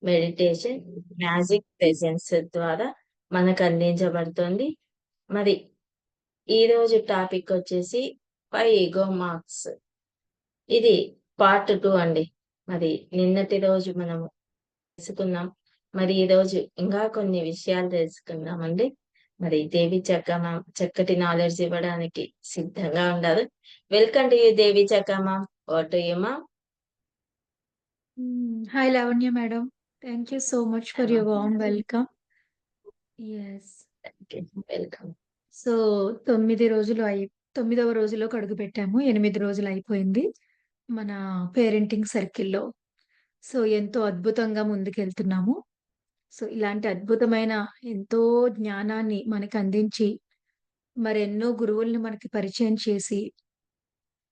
Meditation, magic presence ద్వారా మనకు అందించబడుతుంది. మరి ఈరోజు టాపిక్ వచ్చేసి 5 ఇగో మార్క్స్. ఇది పార్ట్ 2 అండి. మరి నిన్నటి రోజు మనము తెలుసుకున్నాం. మరి ఈరోజు ఇంకా కొన్ని విషయాలు తెలుసుకుందామండి. మరి దేవి చక్క మ్యామ్ చక్కటి నాలెడ్జ్ ఇవ్వడానికి సిద్ధంగా ఉన్నారు. వెల్కమ్ టు యూ దేవి చక్క ma'am. Over to you ma'am. Hi, Lavanya madam. Thank you so much for your warm welcome. Yes. Okay. Welcome. So, 9 రోజులు 9వ రోజులోకి అడుగుపెట్టాము. 8 రోజులు అయిపోయింది. మన పేరెంటింగ్ సర్కిల్‌లో. సో, ఎంతో అద్భుతంగా ముందుకెళ్తున్నాము. సో, ఇలాంటి అద్భుతమైన ఎంతో జ్ఞానాన్ని మనకందించి, మరెన్నో గురువుల్ని మనకి పరిచయం చేసి,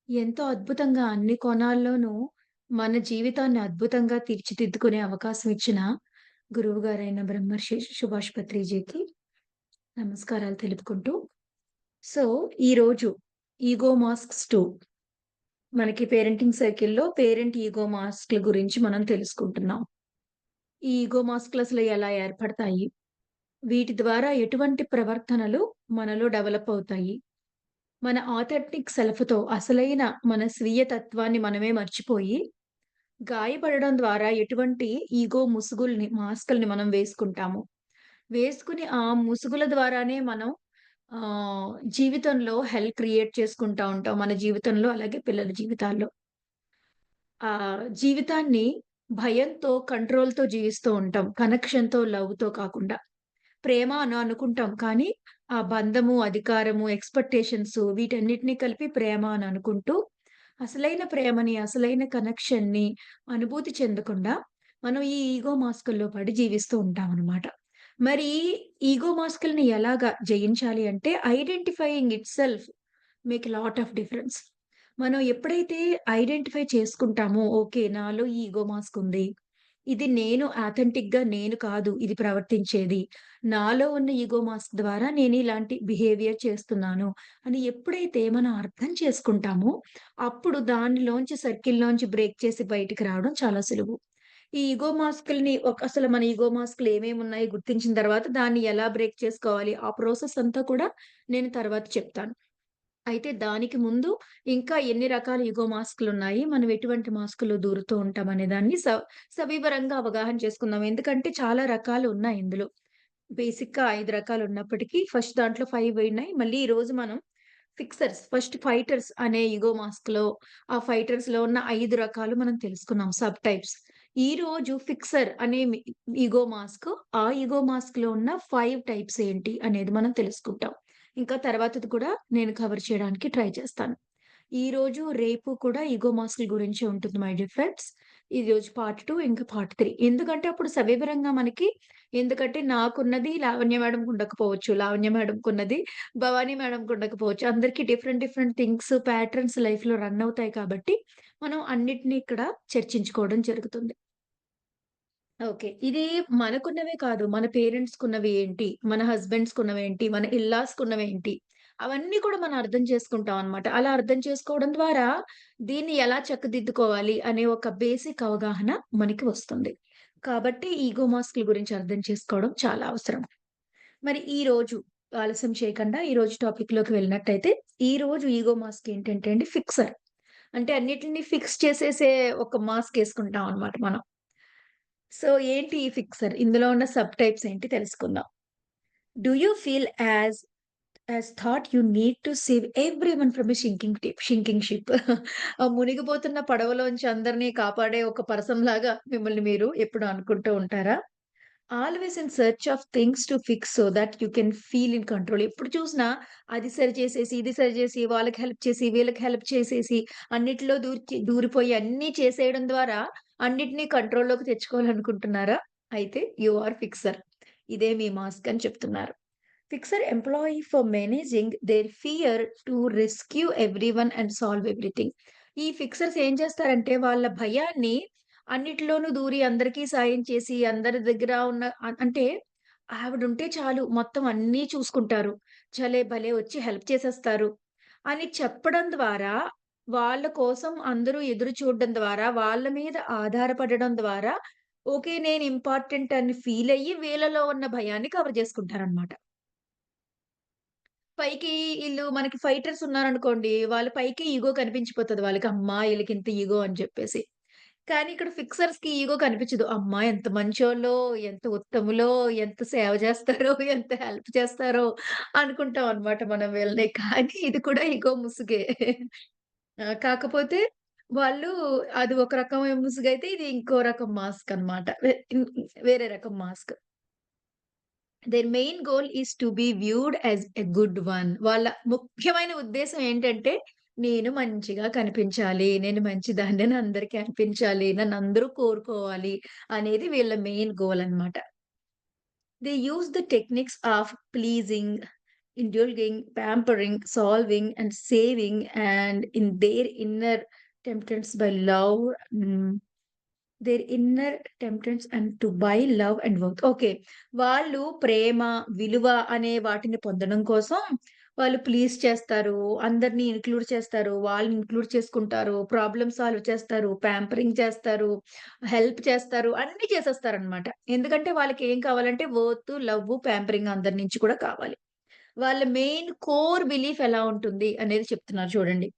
ఎంతో అద్భుతంగా అన్ని కోణాల్లోనూ మన జీవితాన్ని అద్భుతంగా తీర్చిదిద్దుకునే అవకాశం ఇచ్చిన గురువుగారైన బ్రహ్మర్షి సుభాష్ పత్రిజీకి నమస్కారాలు తెలుపుకుంటూ, సో ఈరోజు ఈగో మాస్క్స్ 2 మనకి పేరెంటింగ్ సర్కిల్‌లో పేరెంట్ ఈగో మాస్క్‌ల గురించి మనం తెలుసుకుంటున్నాం. ఈ ఈగో మాస్క్‌లు అసలు ఎలా ఏర్పడతాయి? వీటి ద్వారా ఎటువంటి ప్రవర్తనలు మనలో డెవలప్ అవుతాయి? మన ఆథెంటిక్ సెల్ఫ్‌తో అసలైన మన స్వీయ తత్వాన్ని మనమే మర్చిపోయి, గాయపడడం ద్వారా ఎటువంటి ఈగో ముసుగుల్ని, మాస్కుల్ని మనం వేసుకుంటాము. వేసుకుని ఆ ముసుగుల ద్వారానే మనం జీవితంలో హెల్ క్రియేట్ చేసుకుంటా ఉంటాం. మన జీవితంలో అలాగే పిల్లల జీవితాల్లో. జీవితాన్ని భయంతో, కంట్రోల్‌తో జీవిస్తూ ఉంటాం. కనెక్షన్‌తో, లవ్‌తో కాకుండా. ప్రేమ అనుకుంటాం. కానీ ఆ బంధము, అధికారము, ఎక్స్‌పెక్టేషన్స్ వీటన్నిటిని కలిపి ప్రేమ అని అనుకుంటూ, అసలైన ప్రేమని, అసలైన కనెక్షన్‌ని అనుభూతి చెందకుండా మనం ఈ ఈగో మాస్కుల్లో పడి జీవిస్తూ ఉంటామనమాట. మరి ఈగో మాస్కుల్ని ఎలాగా జయించాలి అంటే identifying itself make lot of difference. మనం ఎప్పుడైతే ఐడెంటిఫై చేసుకుంటామో, ఓకే. నాలో ఈ ఈగో మాస్క్ ఉంది. ఇది నేను ఆథెంటిక్‌గా నేను కాదు ఇది ప్రవర్తించేది. నాలో ఉన్న ఈగో మాస్క్ ద్వారా నేను ఇలాంటి బిహేవియర్ చేస్తున్నాను అని ఎప్పుడైతే మనం అర్థం చేసుకుంటామో, అప్పుడు దానిలోంచి సర్కిల్‌లోంచి బ్రేక్ చేసి బయటికి రావడం చాలా సులువు. ఈ ఈగో మాస్కుల్ని అసలు మన ఈగో మాస్కులు ఏమేమున్నాయి గుర్తించిన తర్వాత దాన్ని ఎలా బ్రేక్ చేసుకోవాలి, ఆ ప్రాసెస్ అంతా కూడా నేను తర్వాత చెప్తాను. అయితే దానికి ముందు ఇంకా ఎన్ని రకాల ఇగో మాస్కులున్నాయి. మనం ఎటువంటి మాస్కుల్లో దూరుతూ ఉంటామనే దాన్ని సవివరంగా అవగాహన చేసుకుందాం. ఎందుకంటే చాలా రకాలు ఉన్నాయి ఇందులో. బేసిక్‌గా 5 రకాలున్నప్పటికీ ఫస్ట్ దాంట్లో 5 ఉన్నాయి. మళ్ళీ ఈరోజు మనం ఫస్ట్ ఫైటర్స్ అనే ఇగో మాస్క్‌లో ఆ ఫైటర్స్‌లో ఉన్న 5 రకాలు మనం తెలుసుకున్నాం సబ్ టైప్స్. ఈరోజు ఫిక్సర్ అనే ఇగో మాస్క్, ఆ ఇగో మాస్క్‌లో ఉన్న 5 టైప్స్ ఏంటి అనేది మనం తెలుసుకుంటాం. ఇంకా తర్వాతది కూడా నేను కవర్ చేయడానికి ట్రై చేస్తాను. ఈరోజు, రేపు కూడా ఇగో మాస్కుల గురించే ఉంటుంది మై డియర్ ఫ్రెండ్స్. ఈరోజు పార్ట్ 2 ఇంకా పార్ట్ 3. ఎందుకంటే అప్పుడు సవివరంగా మనకి ఎందుకంటే నాకున్నది లావణ్య మేడంకి ఉండకపోవచ్చు. లావణ్య మేడంకున్నది భవానీ మేడంకి ఉండకపోవచ్చు. అందరికి డిఫరెంట్ డిఫరెంట్ థింగ్స్, ప్యాటర్న్స్ లైఫ్‌లో రన్ అవుతాయి కాబట్టి, మనం అన్నిటిని ఇక్కడ చర్చించుకోవడం జరుగుతుంది. ఓకే. ఇది మనకున్నవే కాదు. మన పేరెంట్స్‌కున్నవి ఏంటి? మన హస్బెండ్స్‌కున్నవేంటి? మన ఇల్లాస్‌కున్నవేంటి? అవన్నీ కూడా మనం అర్థం చేసుకుంటాం అన్నమాట. అలా అర్థం చేసుకోవడం ద్వారా దీన్ని ఎలా చక్కదిద్దుకోవాలి అనే ఒక బేసిక్ అవగాహన మనకి వస్తుంది. కాబట్టి ఈగో మాస్కుల గురించి అర్థం చేసుకోవడం చాలా అవసరం. మరి ఈరోజు ఆలస్యం చేయకుండా ఈరోజు టాపిక్‌లోకి వెళ్ళినట్టయితే, ఈరోజు ఈగో మాస్క్ ఏంటంటే అండి ఫిక్సర్. అంటే అన్నిటిని ఫిక్స్ చేసేసే ఒక మాస్క్ ఏసుకుంటాం అన్నమాట మనం. సో, ఏంటి ఈ ఫిక్సర్? ఇందులో ఉన్న సబ్ టైప్స్ ఏంటి తెలుసుకుందాం. Do you feel thought you need to save everyone from a షింకింగ్ ship. ఆ మునిగిపోతున్న పడవలోంచి అందరిని కాపాడే ఒక పర్సన్‌లాగా మిమ్మల్ని మీరు ఎప్పుడు అనుకుంటూ ఉంటారా? Always in search of things to fix so that you can feel in control. ఎప్పుడు చూసినా అది సరి చేసేసి, ఇది సరి చేసి, వాళ్ళకి హెల్ప్ చేసి, వీళ్ళకి హెల్ప్ చేసేసి, అన్నిటిలో దూరిపోయి అన్నీ చేసేయడం ద్వారా అన్నిటిని కంట్రోల్‌లోకి తెచ్చుకోవాలనుకుంటున్నారా? అయితే యూ ఆర్ ఫిక్సర్. ఇదే మీ మాస్క్ అని చెప్తున్నారు. ఫిక్సర్ employee for managing there fear to rescue everyone and solve everything. ఈ ఫిక్సర్స్ ఏం చేస్తారంటే వాళ్ళ భయాన్ని అన్నిటిలోనూ దూరి అందరికీ సాయం చేసి అందరి దగ్గర ఉన్న అంటే ఆవిడుంటే చాలు మొత్తం అన్నీ చూసుకుంటారు. చలే భలే వచ్చి హెల్ప్ చేసేస్తారు అని చెప్పడం ద్వారా వాళ్ళ కోసం అందరూ ఎదురు చూడడం ద్వారా వాళ్ళ మీద ఆధారపడడం ద్వారా ఓకే. నేను ఇంపార్టెంట్ అని ఫీలయ్యి వీళ్ళలో ఉన్న భయాన్ని కవర్ చేసుకుంటారనమాట. పైకి ఈళ్ళు మనకి ఫైటర్స్ ఉన్నారనుకోండి, వాళ్ళ పైకి ఇగో కనిపించిపోతది వాళ్ళకి. అమ్మా! ఈళ్ళకింత ఇగో అని చెప్పేసి. కానీ ఇక్కడ ఫిక్సర్స్‌కి ఇగో కనిపించదు. అమ్మా! ఎంత మంచోళ్ళో, ఎంత ఉత్తములో, ఎంత సేవ చేస్తారో, ఎంత హెల్ప్ చేస్తారో అనుకుంటాం అన్నమాట మనం వీళ్ళని. కానీ ఇది కూడా ఇగో ముసుగే. కాకపోతే వాళ్ళు అది ఒక రకమైన ముసుగైతే ఇది ఇంకో రకం మాస్క్ అన్నమాట. వేరే రకం mask. Their main goal is to be viewed as a good one. వాళ్ళ ముఖ్యమైన ఉద్దేశ్యం ఏంటంటే, నేను మంచిగా కనిపించాలి. నేను మంచిదాన్నని అందరికి అనిపించాలి. నన్నందరూ కోరుకోవాలి అనేది వీళ్ళ మెయిన్ గోల్ అన్నమాట. They use the techniques of pleasing, indulging, pampering, solving, and saving, and in their inner temptants by love, mm, their inner temptants and to buy love and worth. Okay. వాళ్ళు ప్రేమ, విలువ అనే వాటిని పొందడం కోసం వాళ్ళు please చేస్తారు. అందరిని ఇంక్లూడ్ చేస్తారు. వాళ్ళని ఇంక్లూడ్ చేసుకుంటారు. ప్రాబ్లమ్ సాల్వ్ చేస్తారు. పాంపరింగ్ చేస్తారు. హెల్ప్ చేస్తారు. అన్నీ చేసేస్తారనమాట. ఎందుకంటే వాళ్ళకి ఏం కావాలంటే వర్త్, లవ్, పాంపరింగ్ అందరి నుంచి కూడా కావాలి. వాళ్ళ మెయిన్ కోర్ బిలీఫ్ ఎలా ఉంటుంది అనేది చెప్తున్నారు చూడండి.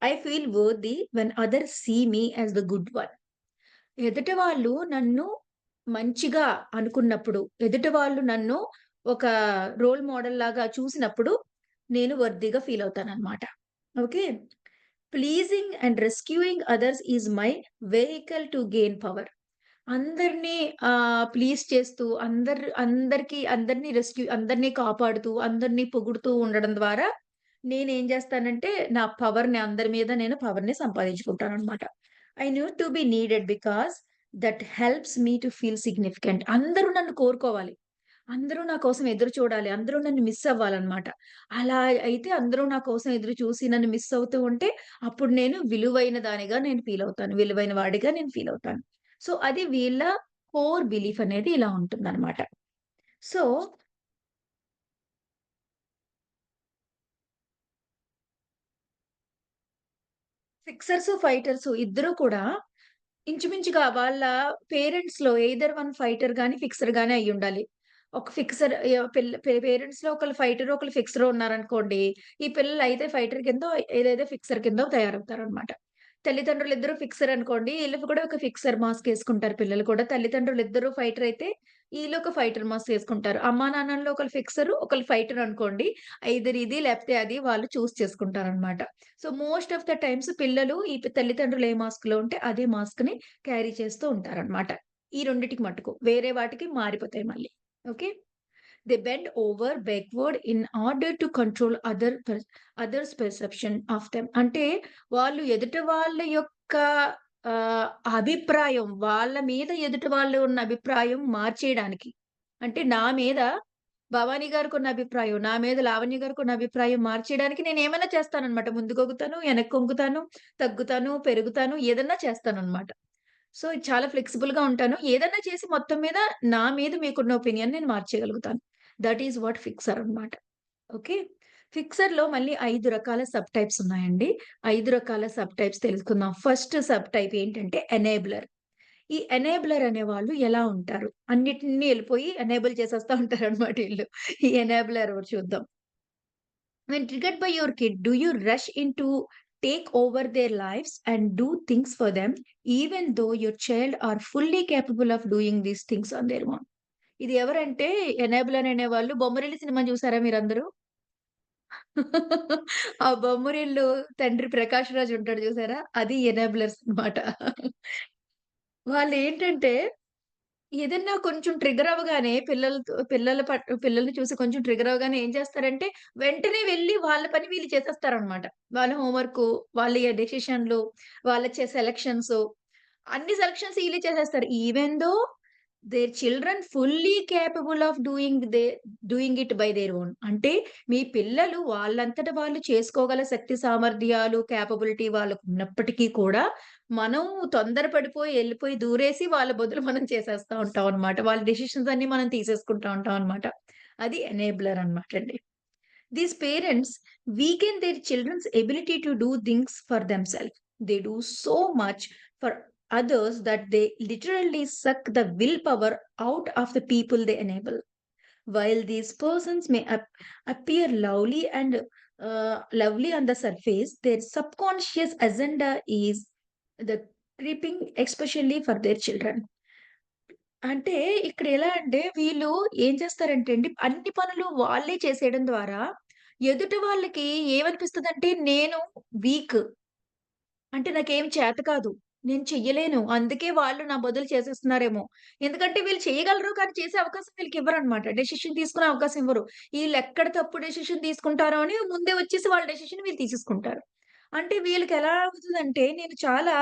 I feel worthy when others see me as the good one. ఎదుటి వాళ్ళు నన్ను మంచిగా అనుకున్నప్పుడు, ఎదుటి వాళ్ళు నన్ను ఒక రోల్ మోడల్ లాగా చూసినప్పుడు నేను వర్తీగా ఫీల్ అవుతానన్నమాట. Okay. Pleasing and rescuing others is my vehicle to gain power. అందరిని ప్లీజ్ చేస్తూ, అందరిని అందరిని కాపాడుతూ, అందరిని పొగుడుతూ ఉండడం ద్వారా నేనేం జేస్తానంటే, నా పవర్‌ని అందరి మీద నేను పవర్‌ని సంపాదించుకుంటాననమాట. I need to be needed because that helps me to feel significant. అందరూ నన్ను కోరుకోవాలి. అందరూ నా కోసం ఎదురు చూడాలి. అందరూ నన్ను మిస్ అవ్వాలన్నమాట. అలా అయితే అందరూ నా కోసం ఎదురు చూసి నన్ను మిస్ అవుతూ ఉంటే, అప్పుడు నేను విలువైన దానిగా నేను ఫీల్ అవుతాను. విలువైన వాడిగా నేను ఫీల్ అవుతాను. సో, అది వీళ్ళ కోర్ బిలీఫ్ అనేది ఇలా ఉంటుందన్నమాట. సో, సిక్సర్స్, ఫైటర్స్ ఇద్దరు కూడా ఇంచుమించుగా వాళ్ళ పేరెంట్స్‌లో ఎయిదర్ వన్ ఫైటర్ గాని, ఫిక్సర్ గాని అయ్యుండాలి. ఒక ఫిక్సర్ పేరెంట్స్‌లో ఒకళ్ళు ఫైటర్, ఒకళ్ళు ఫిక్సర్ ఉన్నారనుకోండి. ఈ పిల్లలైతే ఫైటర్ కిందో, ఏదైతే ఫిక్సర్ కిందో తయారవుతారనమాట. తల్లిదండ్రులిద్దరూ ఫిక్సర్ అనుకోండి. ఈళ్ళు కూడా ఒక ఫిక్సర్ మాస్క్ యేసుకుంటారు పిల్లలు కూడా. తల్లిదండ్రులిద్దరూ ఫైటర్ అయితే, ఈళ్ళు ఒక ఫైటర్ మాస్క్ యేసుకుంటారు. అమ్మానాన్నల్లో ఒకళ్ళు ఫిక్సరు, ఒకళ్ళు ఫైటర్ అనుకోండి. ఐదర్ ఇది లేకపోతే అది వాళ్ళు చేసుకుంటారనమాట. So, most of the times పిల్లలు ఈ తల్లిదండ్రులు ఏ మాస్క్‌లో ఉంటే అదే మాస్క్‌ని క్యారీ చేస్తూ ఉంటారనమాట. ఈ రెండిటికి మట్టుకు. వేరే వాటికి మారిపోతాయి మళ్ళీ. Okay. They bend over backward in order to control others perception of them. అంటే వాళ్ళు ఎదుటి వాళ్ళ యొక్క ఆహ్, అభిప్రాయం వాళ్ళ మీద ఎదుటి వాళ్ళు ఉన్న అభిప్రాయం మార్చేయడానికి. అంటే నా మీద భవాని గారికున్న అభిప్రాయం, నా మీద లావణ్య గారికున్న అభిప్రాయం మార్చేయడానికి నేనేమైనా చేస్తాననమాట. ముందుకొంగుతాను, వెనక్కొంగుతాను, తగ్గుతాను, పెరుగుతాను, ఏదన్నా చేస్తాననమాట. సో, చాలా ఫ్లెక్సిబుల్‌గా ఉంటాను. ఏదన్నా చేసి మొత్తం మీద నా మీద మీకున్న ఒపీనియన్ నేను మార్చేయగలుగుతాను. థట్ ఈస్ వాట్ ఫిక్సర్ అన్నమాట. ఓకే. ఫిక్సర్‌లో మళ్ళీ 5 రకాల సబ్ టైప్స్ ఉన్నాయండి. 5 రకాల సబ్ టైప్స్ తెలుసుకుందాం. ఫస్ట్ సబ్ టైప్ ఏంటంటే ఎనేబులర్. ఈ ఎనేబులర్ అనేవాళ్ళు ఎలా ఉంటారు? అన్నిటిని ఎళ్ళిపోయి ఎనేబుల్ చేసేస్తా ఉంటారన్నమాట ఈళ్ళు. ఈ ఎనేబులర్ ఎవరు చూద్దాం. When triggered by your kid, do you rush into take over their lives and do things for them, even though your child are fully capable of doing these things on their own? ఇది ఎవరంటే enabler అనేవాళ్ళు 'Bommarillu' cinema చూసారా మీరందరూ? ఆ 'బొమ్మరిల్లు' తండ్రి 'ప్రకాష్ రాజ్' ఉంటాడు చూసారా? అది ఎనేబులర్స్ అన్నమాట. వాళ్ళేంటంటే ఏదన్నా కొంచెం ట్రిగ్గర్ అవ్వగానే పిల్లల్ని చూసి కొంచెం ట్రిగ్గర్ అవ్వగానే ఏం చేస్తారంటే, వెంటనే వెళ్లి వాళ్ళ పని వీళ్ళు చేసేస్తారనమాట. వాళ్ళ హోమ్ వర్కు, వాళ్ళ డెసిషన్‌లు, వాళ్ళ సెలక్షన్స్ అన్ని సెలక్షన్స్ ఈళ్ళే చేసేస్తారు. Even though their children fully capable of doing it by their own. అంటే మీ పిల్లలు వాళ్ళంతట వాళ్ళు చేసుకోగల శక్తి సామర్థ్యాలు, కేపబిలిటీ వాళ్ళకున్నప్పటికీ కూడా, మనం తొందర పడిపోయి, ఎళ్ళిపోయి దూరేసి వాళ్ళ బదులు మనం చేసేస్తా ఉంటామనమాట. వాళ్ళ డెసిషన్స్ అన్నీ మనం తీసేసుకుంటా ఉంటామనమాట. అది enabler అనమాటండి. These parents weaken their children's ability to do things for themselves. They do so much for others that they literally suck the willpower out of the people they enable. While these persons may appear lovely on the surface, their subconscious agenda is the creeping, especially for their children. అంటే ఇక్కడ ఎలా అంటే వీళ్ళు ఏం చేస్తారంటే అండి, అన్ని పనులు వాళ్ళే చేసేయడం ద్వారా ఎదుటి వాళ్ళకి ఏమనిపిస్తదంటే నేను వీక్. అంటే నాకేం చేత కాదు. నేను చెయ్యలేను. అందుకే వాళ్ళు నా బదులు చేసేస్తున్నారేమో. ఎందుకంటే వీళ్ళు చేయగలరు. కానీ చేసే అవకాశం వీళ్ళకివ్వరనమాట. డెసిషన్ తీసుకునే అవకాశం ఇవ్వరు. ఈళ్ళెక్కడ తప్పు డెసిషన్ తీసుకుంటారో అని ముందే వచ్చేసి వాళ్ళ డెసిషన్ వీళ్ళు తీసేసుకుంటారు. అంటే వీళ్ళకెలా అవుతదంటే నేను చాలా